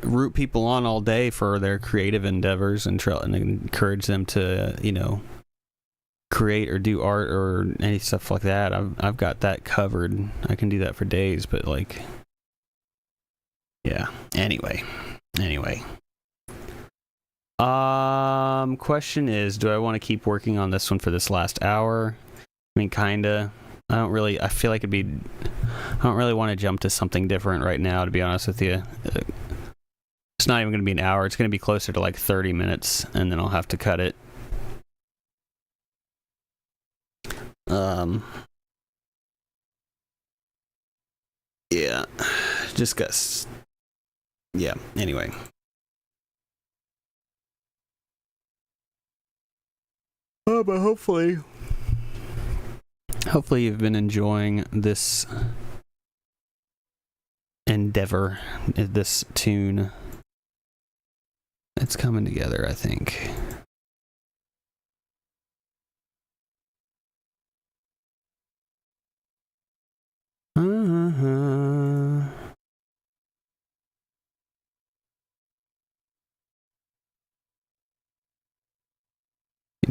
root people on all day for their creative endeavors and encourage them to, create or do art or any stuff like that. I've got that covered. I can do that for days, but yeah. Anyway. Question is, do I want to keep working on this one for this last hour? I mean, kinda. I feel like I don't really want to jump to something different right now, to be honest with you. It's not even going to be an hour. It's going to be closer to 30 minutes, and then I'll have to cut it. Yeah. Yeah, anyway. Oh, but hopefully you've been enjoying this endeavor, this tune. It's coming together, I think.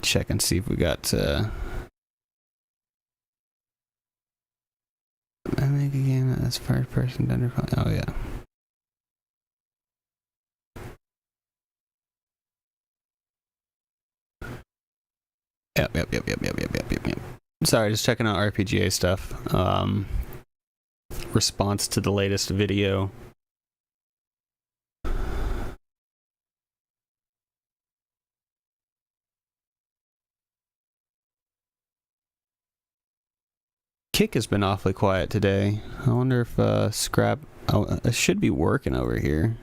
Check and see if we got I make a game that's first person under. Oh yeah. Yep. Sorry, just checking out RPGA stuff. Response to the latest video. Kick has been awfully quiet today. I wonder if Scrap... Oh, it should be working over here.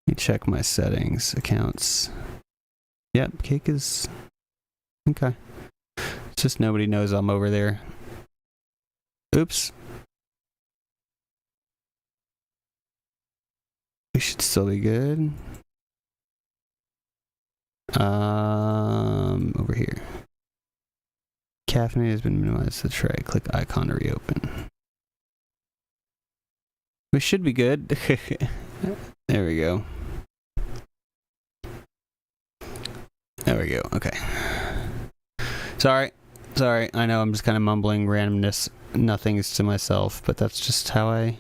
Let me check my settings, accounts. Yep, Kick is... Okay. It's just nobody knows I'm over there. Oops. We should still be good. Over here. Caffeine has been minimized to tray. Click icon to reopen. We should be good. There we go. There we go. Okay. Sorry. Sorry, I know I'm just kind of mumbling randomness, nothings to myself, but that's just how I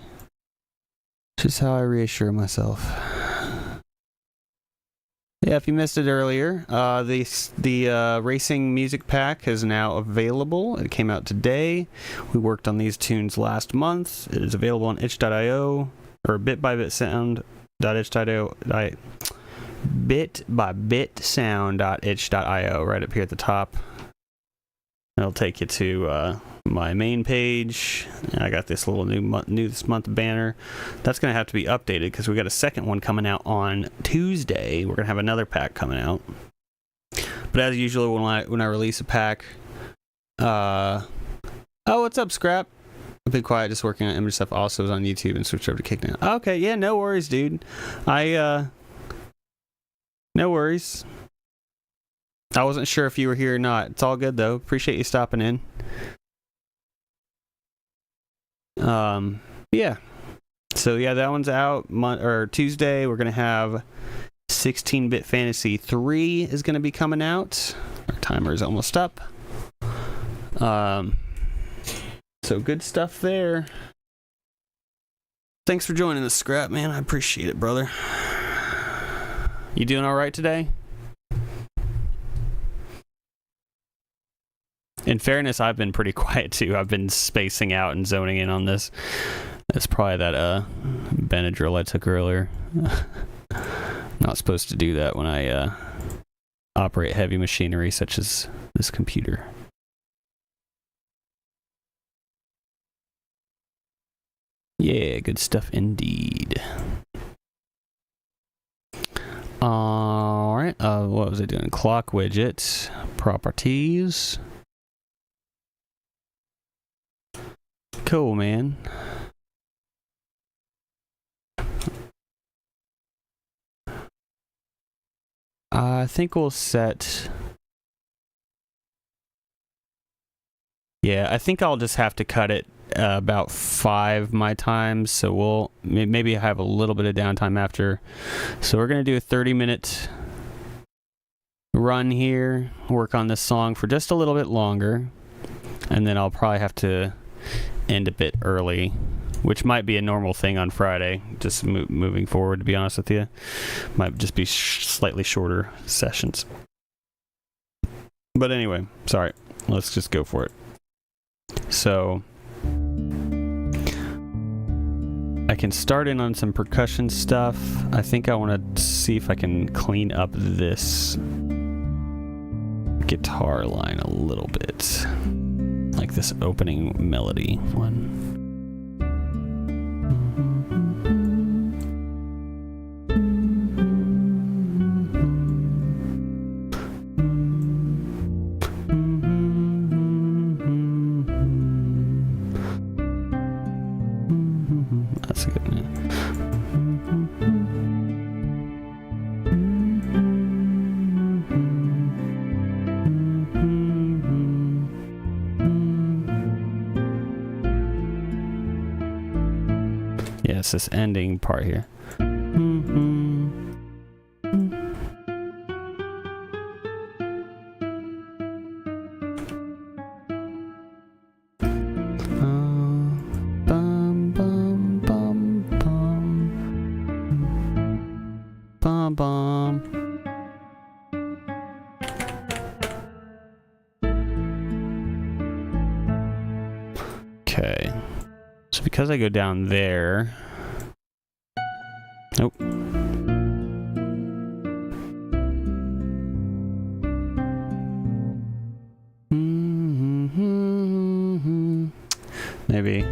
reassure myself. Yeah, if you missed it earlier, the racing music pack is now available. It came out today. We worked on these tunes last month. It is available on itch.io or bitbybitsound.itch.io. Bitbybitsound.itch.io, right up here at the top. It'll take you to my main page. I got this little new this month banner. That's going to have to be updated because we got a second one coming out on Tuesday. We're going to have another pack coming out. But as usual, when I release a pack, oh, what's up, Scrap? I've been quiet, just working on image stuff. Also is on YouTube and switched over to Kick now. Okay, yeah, no worries, dude. No worries. I wasn't sure if you were here or not. It's all good, though. Appreciate you stopping in. Yeah. So, yeah, that one's out Tuesday. We're going to have 16-Bit Fantasy 3 is going to be coming out. Our timer is almost up. So, good stuff there. Thanks for joining the Scrap, man. I appreciate it, brother. You doing all right today? In fairness, I've been pretty quiet too. I've been spacing out and zoning in on this. That's probably that Benadryl I took earlier. Not supposed to do that when I operate heavy machinery such as this computer. Yeah, good stuff indeed. Alright, what was I doing? Clock widget, properties. Cool, man. I think we'll set... Yeah, I think I'll just have to cut it about 5 my times, so we'll maybe have a little bit of downtime after. So we're going to do a 30-minute run here, work on this song for just a little bit longer, and then I'll probably have to end a bit early, which might be a normal thing on Friday, just moving forward, to be honest with you. Might just be slightly shorter sessions. But anyway, sorry. Let's just go for it. So, I can start in on some percussion stuff. I think I want to see if I can clean up this guitar line a little bit. Like this opening melody one. That's a good one. Yeah, it's this ending part here. Okay. So because I go down there... Nope. Maybe.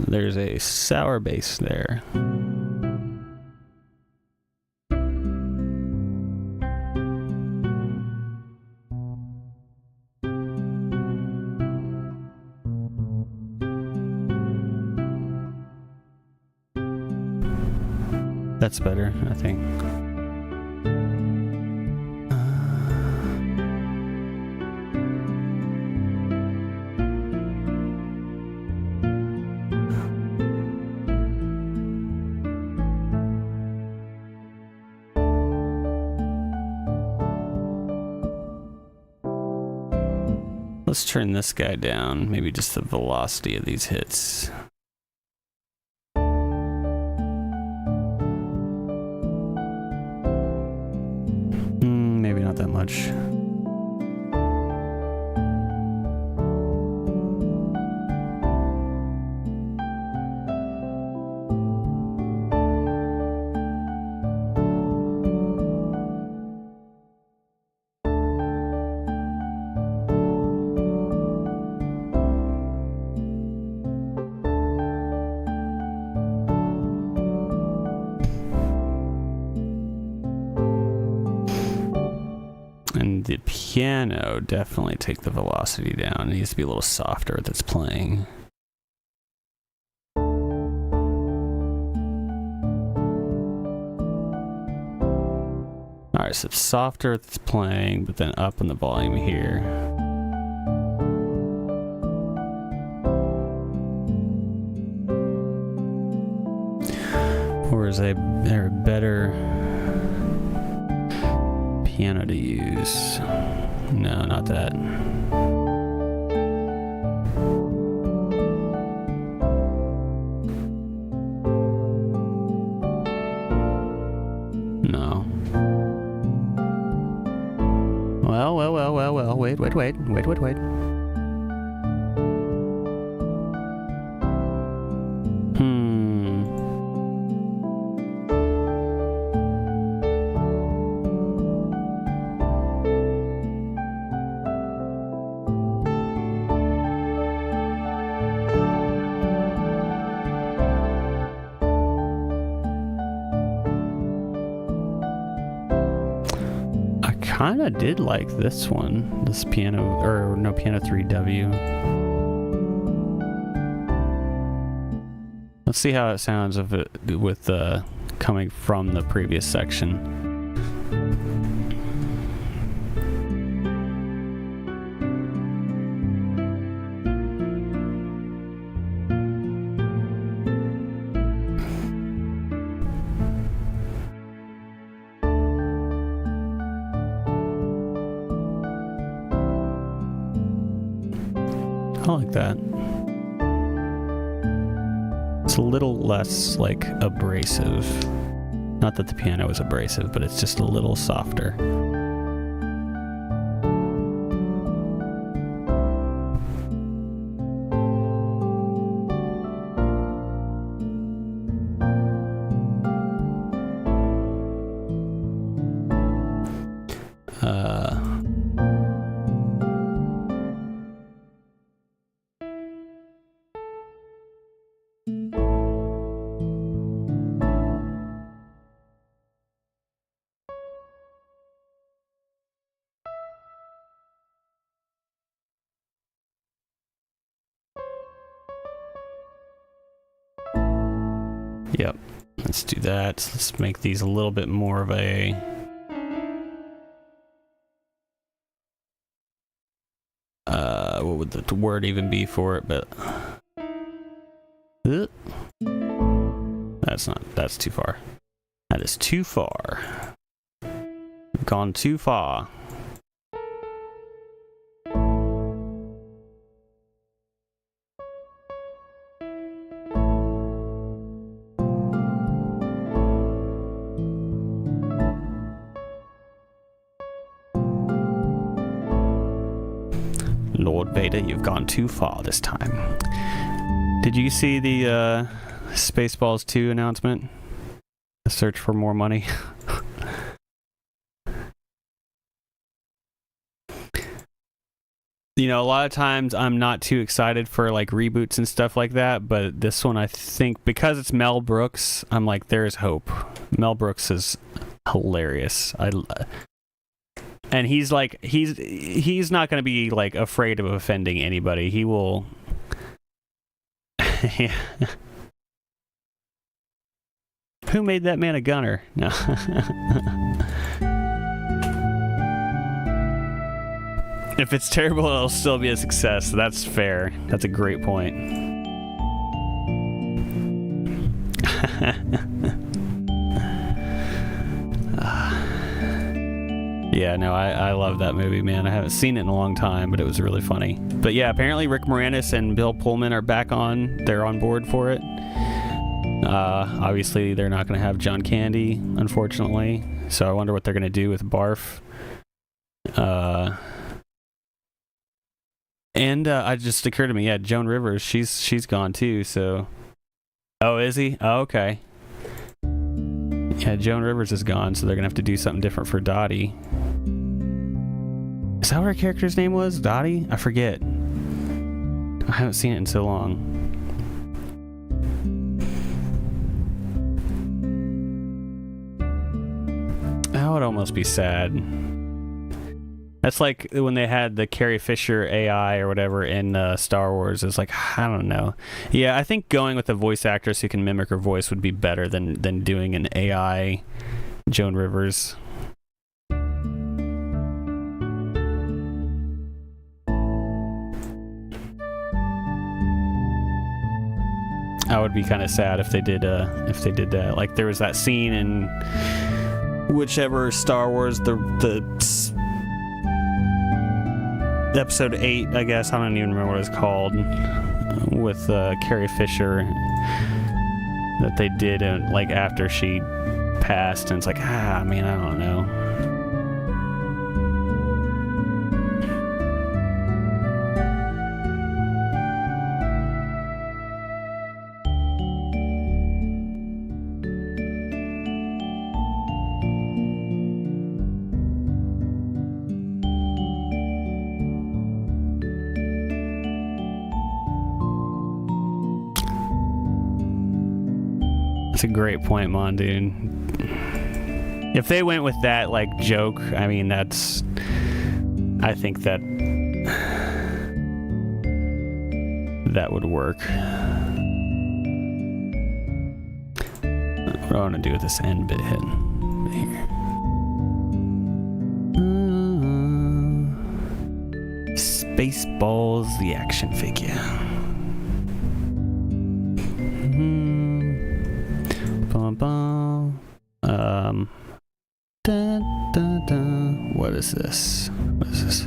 There's a sour bass there. That's better, I think. Let's turn this guy down, maybe just the velocity of these hits. Maybe not that much. And the piano, definitely take the velocity down. It needs to be a little softer with its playing. Alright, so it's softer with its playing, but then up in the volume here. Or is there a better piano to use? No, not that. No. Well. Wait. Kinda did like this one, this piano, or no, piano 3W. Let's see how it sounds if it with coming from the previous section. I like that. It's a little less like abrasive. Not that the piano is abrasive, but it's just a little softer. Yep, let's do that. Let's make these a little bit more of a what would the word even be for it? But that's too far. That is too far. We've gone too far. Lord Vader, you've gone too far this time. Did you see the Spaceballs 2 announcement? A search for more money. You know, a lot of times I'm not too excited for like reboots and stuff like that, but this one I think because it's Mel Brooks, I'm like, there's hope. Mel Brooks is hilarious. And he's like, he's not going to be like afraid of offending anybody. He will. Who made that man a gunner? No. If it's terrible, it'll still be a success. That's fair. That's a great point. Yeah, no, I love that movie, man. I haven't seen it in a long time, but it was really funny. But yeah, apparently Rick Moranis and Bill Pullman are back on. They're on board for it. Obviously, they're not going to have John Candy, unfortunately. So I wonder what they're going to do with Barf. And it just occurred to me, yeah, Joan Rivers, she's gone too. So, oh, is he? Oh, okay. Yeah, Joan Rivers is gone, so they're gonna have to do something different for Dottie. Is that what her character's name was? Dottie? I forget. I haven't seen it in so long. That would almost be sad. That's like when they had the Carrie Fisher AI or whatever in Star Wars. It's like, I don't know. Yeah, I think going with a voice actress who can mimic her voice would be better than doing an AI Joan Rivers. I would be kind of sad if they did that. Like there was that scene in whichever Star Wars, the episode 8, I guess. I don't even remember what it's called, with Carrie Fisher, that they did like after she passed, and it's like, I mean, I don't know. That's a great point, Mondoon. If they went with that like joke, I mean, I think that would work. What do I want to do with this end bit here? Spaceballs, the action figure. What is this? What is this?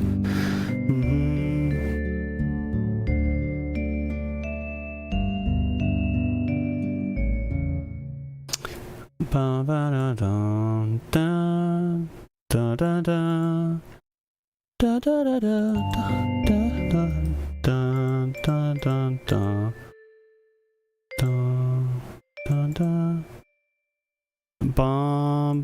Bomb. Bomb.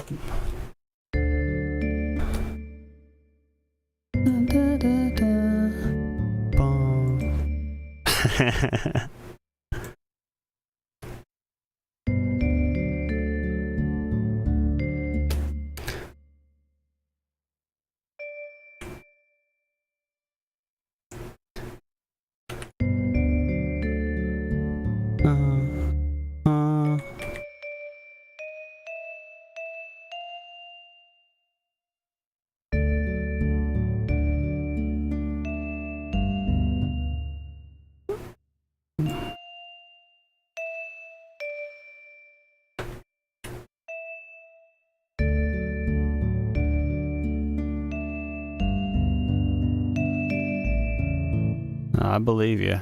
I believe you.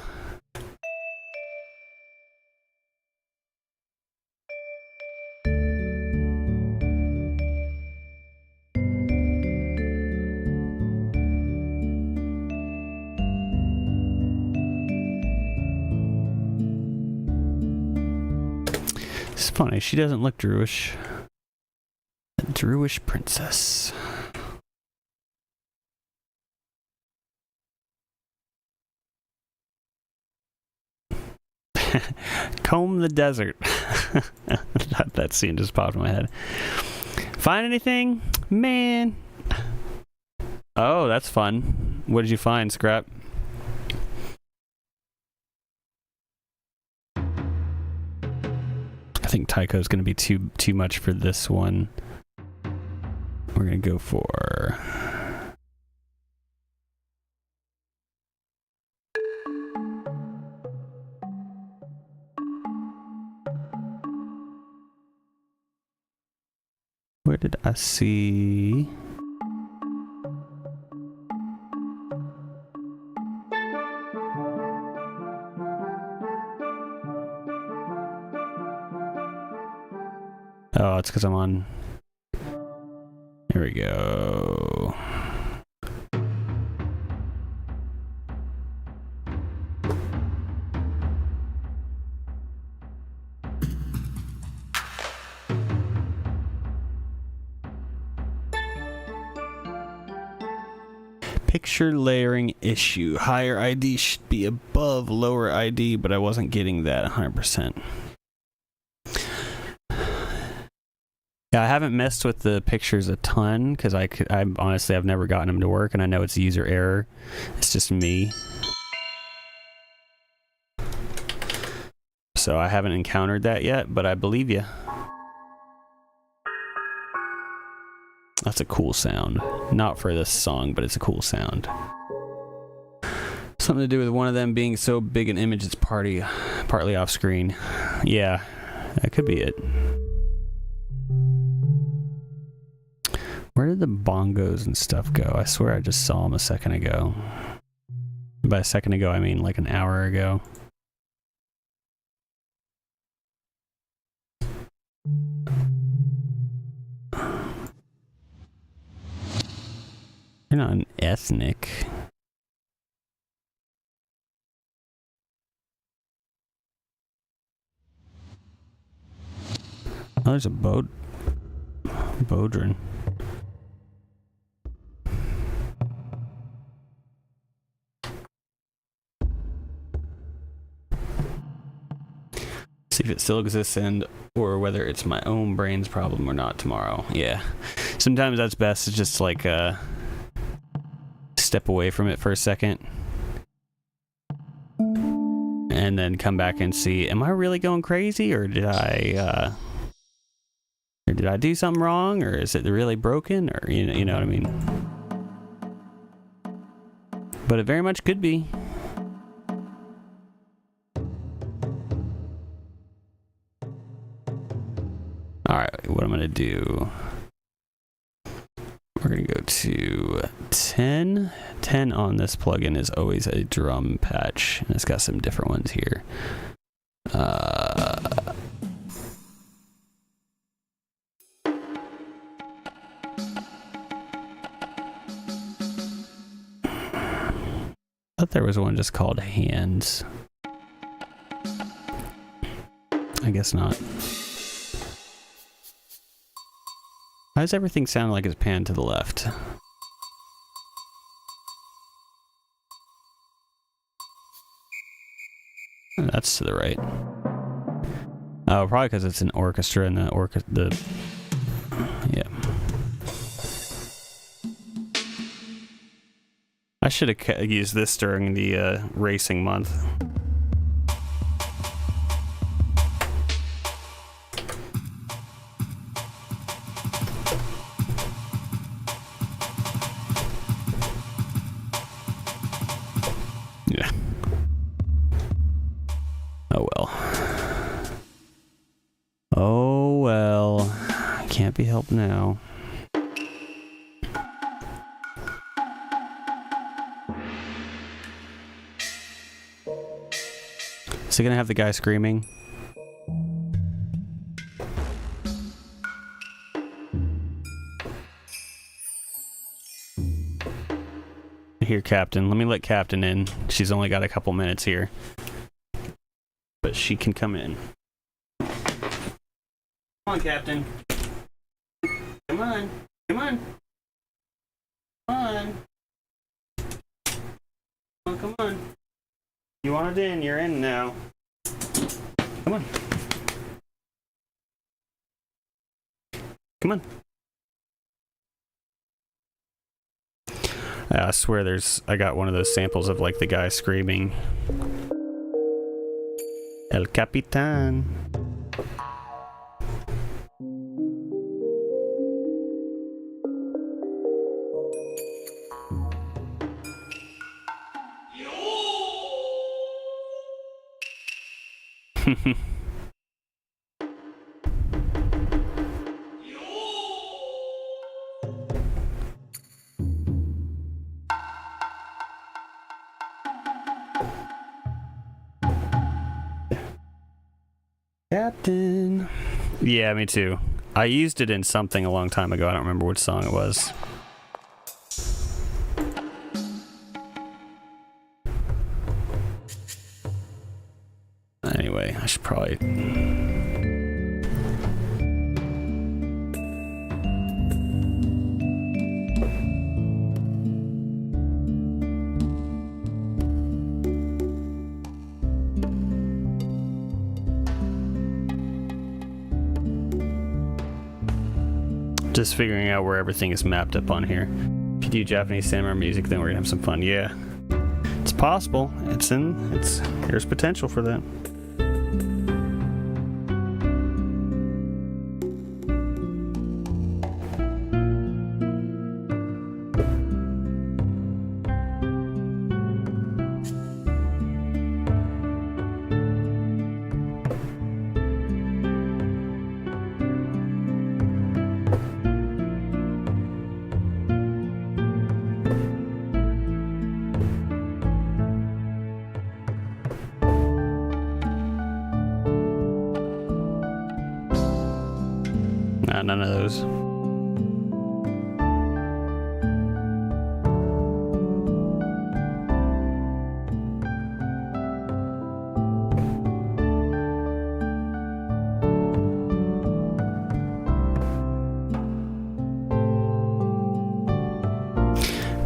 It's funny, she doesn't look Druish. A Druish princess. Comb the desert. That scene just popped in my head. Find anything? Man. Oh, that's fun. What did you find, Scrap? I think Tycho's going to be too much for this one. We're going to go for... Where did I see... Oh, it's because I'm on... Here we go. Picture layering issue. Higher ID should be above lower ID, but I wasn't getting that 100%. Yeah, I haven't messed with the pictures a ton because I honestly I've never gotten them to work, and I know it's user error. It's just me. So I haven't encountered that yet, but I believe you. That's a cool sound. Not for this song, but it's a cool sound. Something to do with one of them being so big an image it's partly off screen. Yeah, that could be it. Where did the bongos and stuff go? I swear I just saw them a second ago. By a second ago, I mean like an hour ago. You're not an ethnic. Oh, there's a Bodrin. See if it still exists or whether it's my own brain's problem or not tomorrow. Yeah. Sometimes that's best to just like step away from it for a second. And then come back and see, am I really going crazy, or did I do something wrong, or is it really broken, or you know what I mean? But it very much could be. Alright, what I'm going to do... We're going to go to 10. 10 on this plugin is always a drum patch, and it's got some different ones here. I thought there was one just called Hands. I guess not. Why does everything sound like it's panned to the left? That's to the right. Oh, probably because it's an orchestra and the yeah. I should have used this during the racing month. Yeah. Oh well. Oh well. Can't be helped now. Is he gonna have the guy screaming? Here, Captain. Let me let Captain in. She's only got a couple minutes here. But she can come in. Come on, Captain. Come on. Come on. Come on. Come on. You want it in? You're in now. Come on. Come on. I swear I got one of those samples of like the guy screaming. El Capitan. Captain. Yeah, me too. I used it in something a long time ago. I don't remember which song it was. Anyway, I should probably... Just figuring out where everything is mapped up on here. If you do Japanese samurai music, then we're gonna have some fun. Yeah, it's possible. There's potential for that. None of those.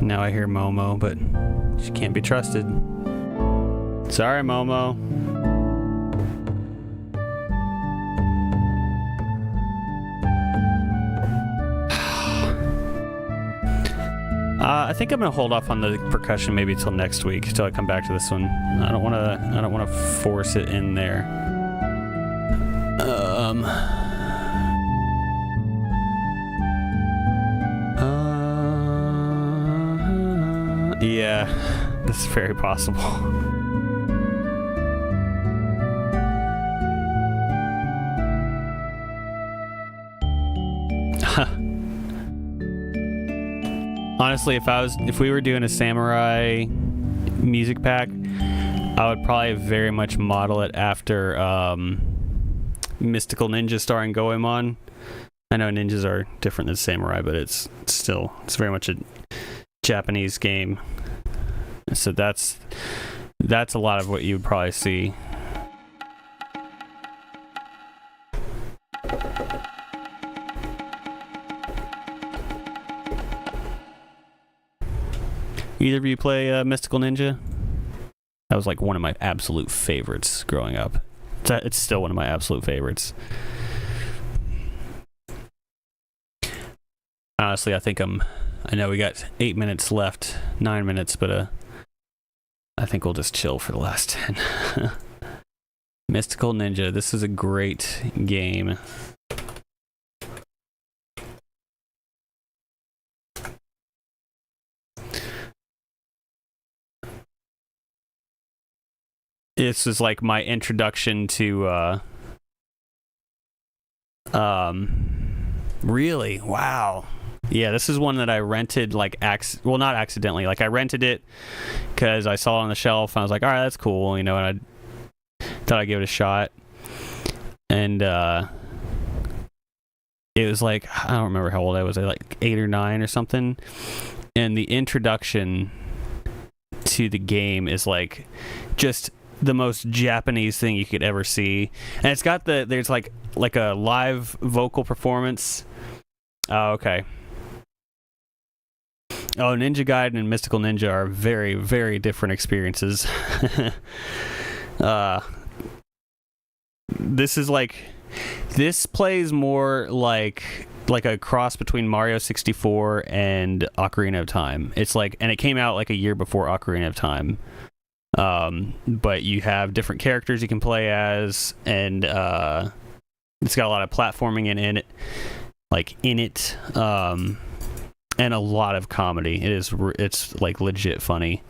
Now I hear Momo, but she can't be trusted. Sorry, Momo. I think I'm gonna hold off on the percussion maybe till next week, till I come back to this one. I don't wanna force it in there. Yeah, that's very possible. Honestly, if we were doing a samurai music pack, I would probably very much model it after Mystical Ninja starring Goemon. I know ninjas are different than samurai, but it's very much a Japanese game. So that's a lot of what you would probably see. Either of you play Mystical Ninja? That was like one of my absolute favorites growing up. It's still one of my absolute favorites. Honestly, I know we got 8 minutes left, 9 minutes, but I think we'll just chill for the last 10. Mystical Ninja, this is a great game. This is like my introduction to really, wow. Yeah, this is one that I rented not accidentally. Like I rented it because I saw it on the shelf and I was like, all right, that's cool, and I thought I'd give it a shot. And it was like, I don't remember how old I was, like 8 or 9 or something. And the introduction to the game is like just the most Japanese thing you could ever see, and it's got there's like a live vocal performance. Oh, okay. Oh, Ninja Gaiden and Mystical Ninja are very, very different experiences. This plays more like a cross between Mario 64 and Ocarina of Time. It's like, and it came out like a year before Ocarina of Time. But you have different characters you can play as, and it's got a lot of platforming in it, and a lot of comedy. It's like legit funny.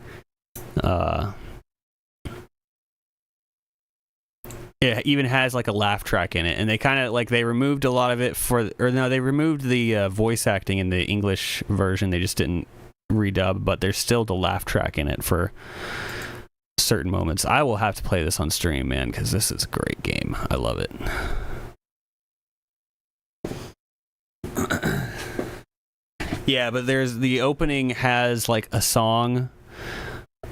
it even has like a laugh track in it, and they kind of like they removed a lot of it they removed the voice acting in the English version. They just didn't redub, but there's still the laugh track in it for certain moments. I will have to play this on stream, man, because this is a great game. I love it. Yeah, but there's the opening has like a song.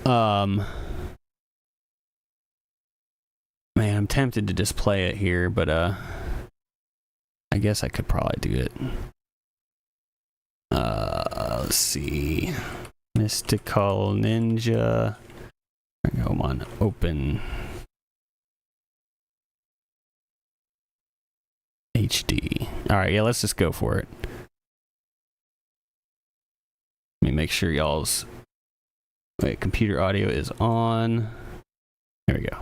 Man, I'm tempted to just play it here, but I guess I could probably do it. Let's see. Mystical Ninja. Come on, open. HD. Alright, yeah, let's just go for it. Let me make sure y'all's computer audio is on. There we go.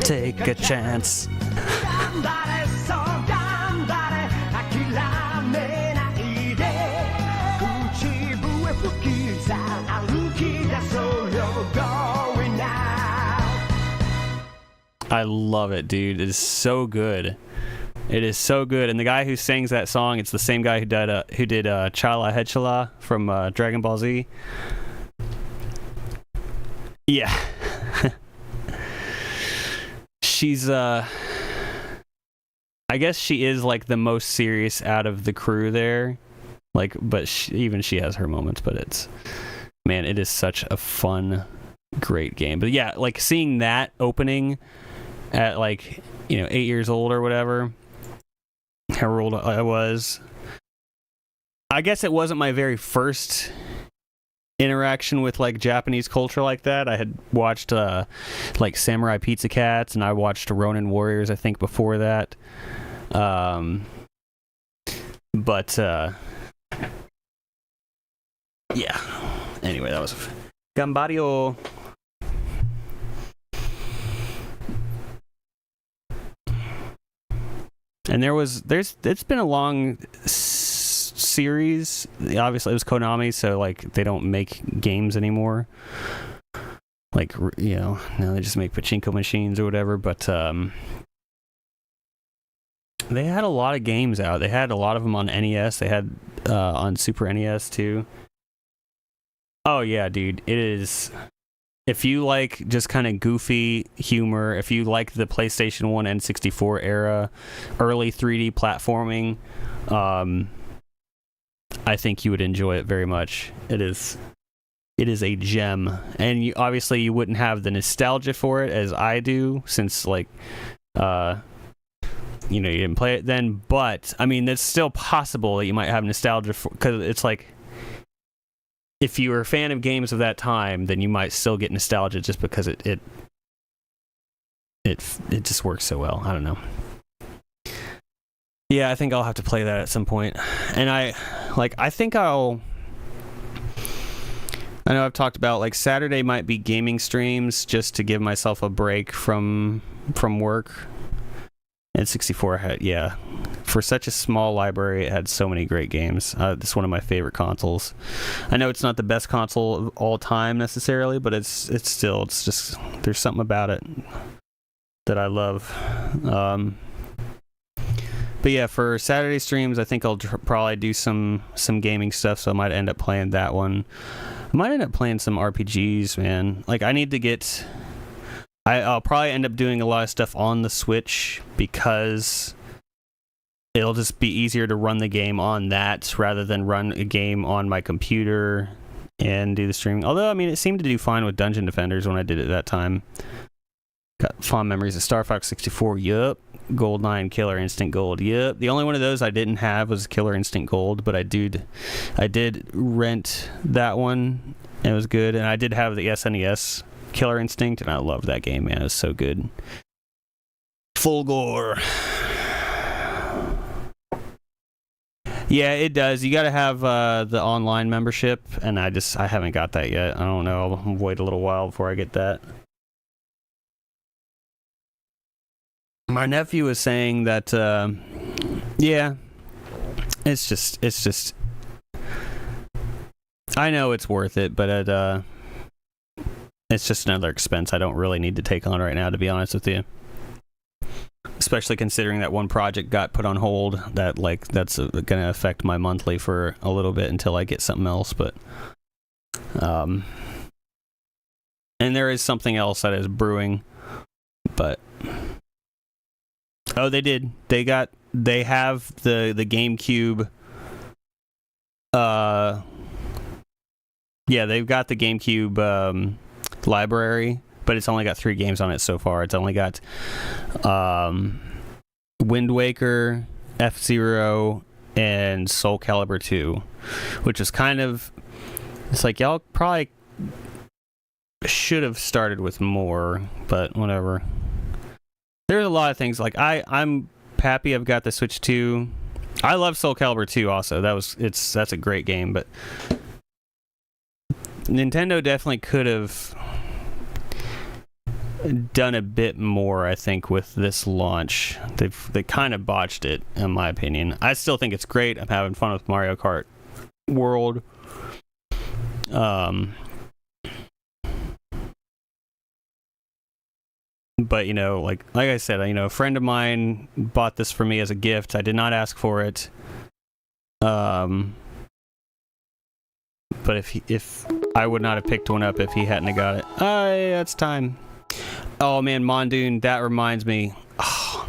Take a chance. I love it, dude. It is so good. It is so good. And the guy who sings that song, it's the same guy who did Chala Hechala from Dragon Ball Z. Yeah. She's I guess she is like the most serious out of the crew there, like, but even she has her moments. But it's, man, it is such a fun, great game. But yeah, like seeing that opening at like 8 years old or whatever, however old I was, I guess it wasn't my very first interaction with like Japanese culture like that. I had watched like Samurai Pizza Cats, and I watched Ronin Warriors I think before that, but yeah, anyway, that was Gambario. And it's been a long series. Obviously it was Konami, so like they don't make games anymore, like now they just make pachinko machines or whatever. But they had a lot of games out. They had a lot of them on NES. They had on Super NES too. Oh yeah, dude, it is. If you like just kind of goofy humor, if you like the PlayStation 1 N64 era, early 3D platforming, I think you would enjoy it very much. It is a gem, and obviously you wouldn't have the nostalgia for it as I do, since like you didn't play it then. But I mean, it's still possible that you might have nostalgia for, because it's like, if you were a fan of games of that time, then you might still get nostalgia just because it just works so well. I don't know. Yeah, I think I'll have to play that at some point. And I know I've talked about like Saturday might be gaming streams just to give myself a break from work. And 64 had, yeah, for such a small library, it had so many great games. It's one of my favorite consoles. I know it's not the best console of all time necessarily, but it's just, there's something about it that I love. But yeah, for Saturday streams, I think I'll probably do some gaming stuff, so I might end up playing that one. I might end up playing some RPGs, man. Like, I need to get... I'll probably end up doing a lot of stuff on the Switch, because it'll just be easier to run the game on that rather than run a game on my computer and do the streaming. Although, I mean, it seemed to do fine with Dungeon Defenders when I did it that time. Got fond memories of Star Fox 64, yup. Goldeneye, Killer Instinct Gold, yep. The only one of those I didn't have was Killer Instinct Gold, but I did rent that one. It was good, and I did have the SNES Killer Instinct, and I loved that game, man. It was so good. Full gore. Yeah, it does. You got to have the online membership, and I haven't got that yet. I don't know. I'll wait a little while before I get that. My nephew was saying that, yeah, it's just. I know it's worth it, but it's just another expense I don't really need to take on right now, to be honest with you. Especially considering that one project got put on hold, that's going to affect my monthly for a little bit until I get something else. But, and there is something else that is brewing, but. Oh, they did. They have the GameCube. Yeah, they've got the GameCube library, but it's only got 3 games on it so far. It's only got Wind Waker, F-Zero, and Soul Calibur 2, which is kind of. It's like y'all probably should have started with more, but whatever. There's a lot of things like I'm happy I've got the Switch 2. I love Soul Calibur 2 also. That's a great game, but Nintendo definitely could have done a bit more, I think, with this launch. They kind of botched it, in my opinion. I still think it's great. I'm having fun with Mario Kart World. But, you know, like I said, you know, a friend of mine bought this for me as a gift. I did not ask for it. But if I would not have picked one up if he hadn't have got it. Yeah, it's time. Oh, man, Mondoon, that reminds me. Oh,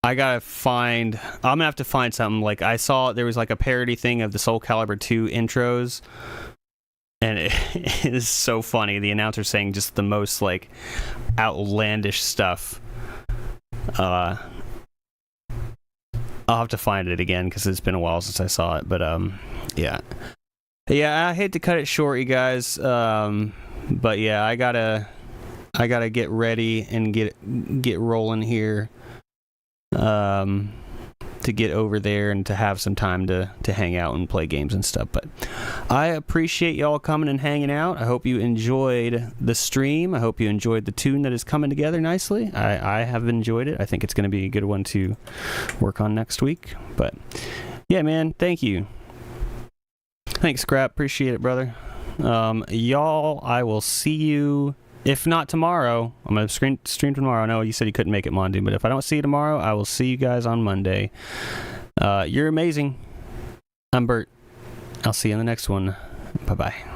I'm going to have to find something. Like, I saw there was like a parody thing of the Soul Calibur 2 intros. And it is so funny. The announcer saying just the most like outlandish stuff. I'll have to find it again because it's been a while since I saw it. But yeah. I hate to cut it short, you guys. But yeah, I gotta get ready and get rolling here. To get over there and to have some time to hang out and play games and stuff. But I appreciate y'all coming and hanging out. I hope you enjoyed the stream. I hope you enjoyed the tune that is coming together nicely. I have enjoyed it. I think it's going to be a good one to work on next week. But yeah, man, thank you. Thanks, Scrap. Appreciate it, brother. Y'all, I will see you. If not tomorrow, I'm going to stream tomorrow. I know you said you couldn't make it Monday, but if I don't see you tomorrow, I will see you guys on Monday. You're amazing. I'm Bert. I'll see you in the next one. Bye-bye.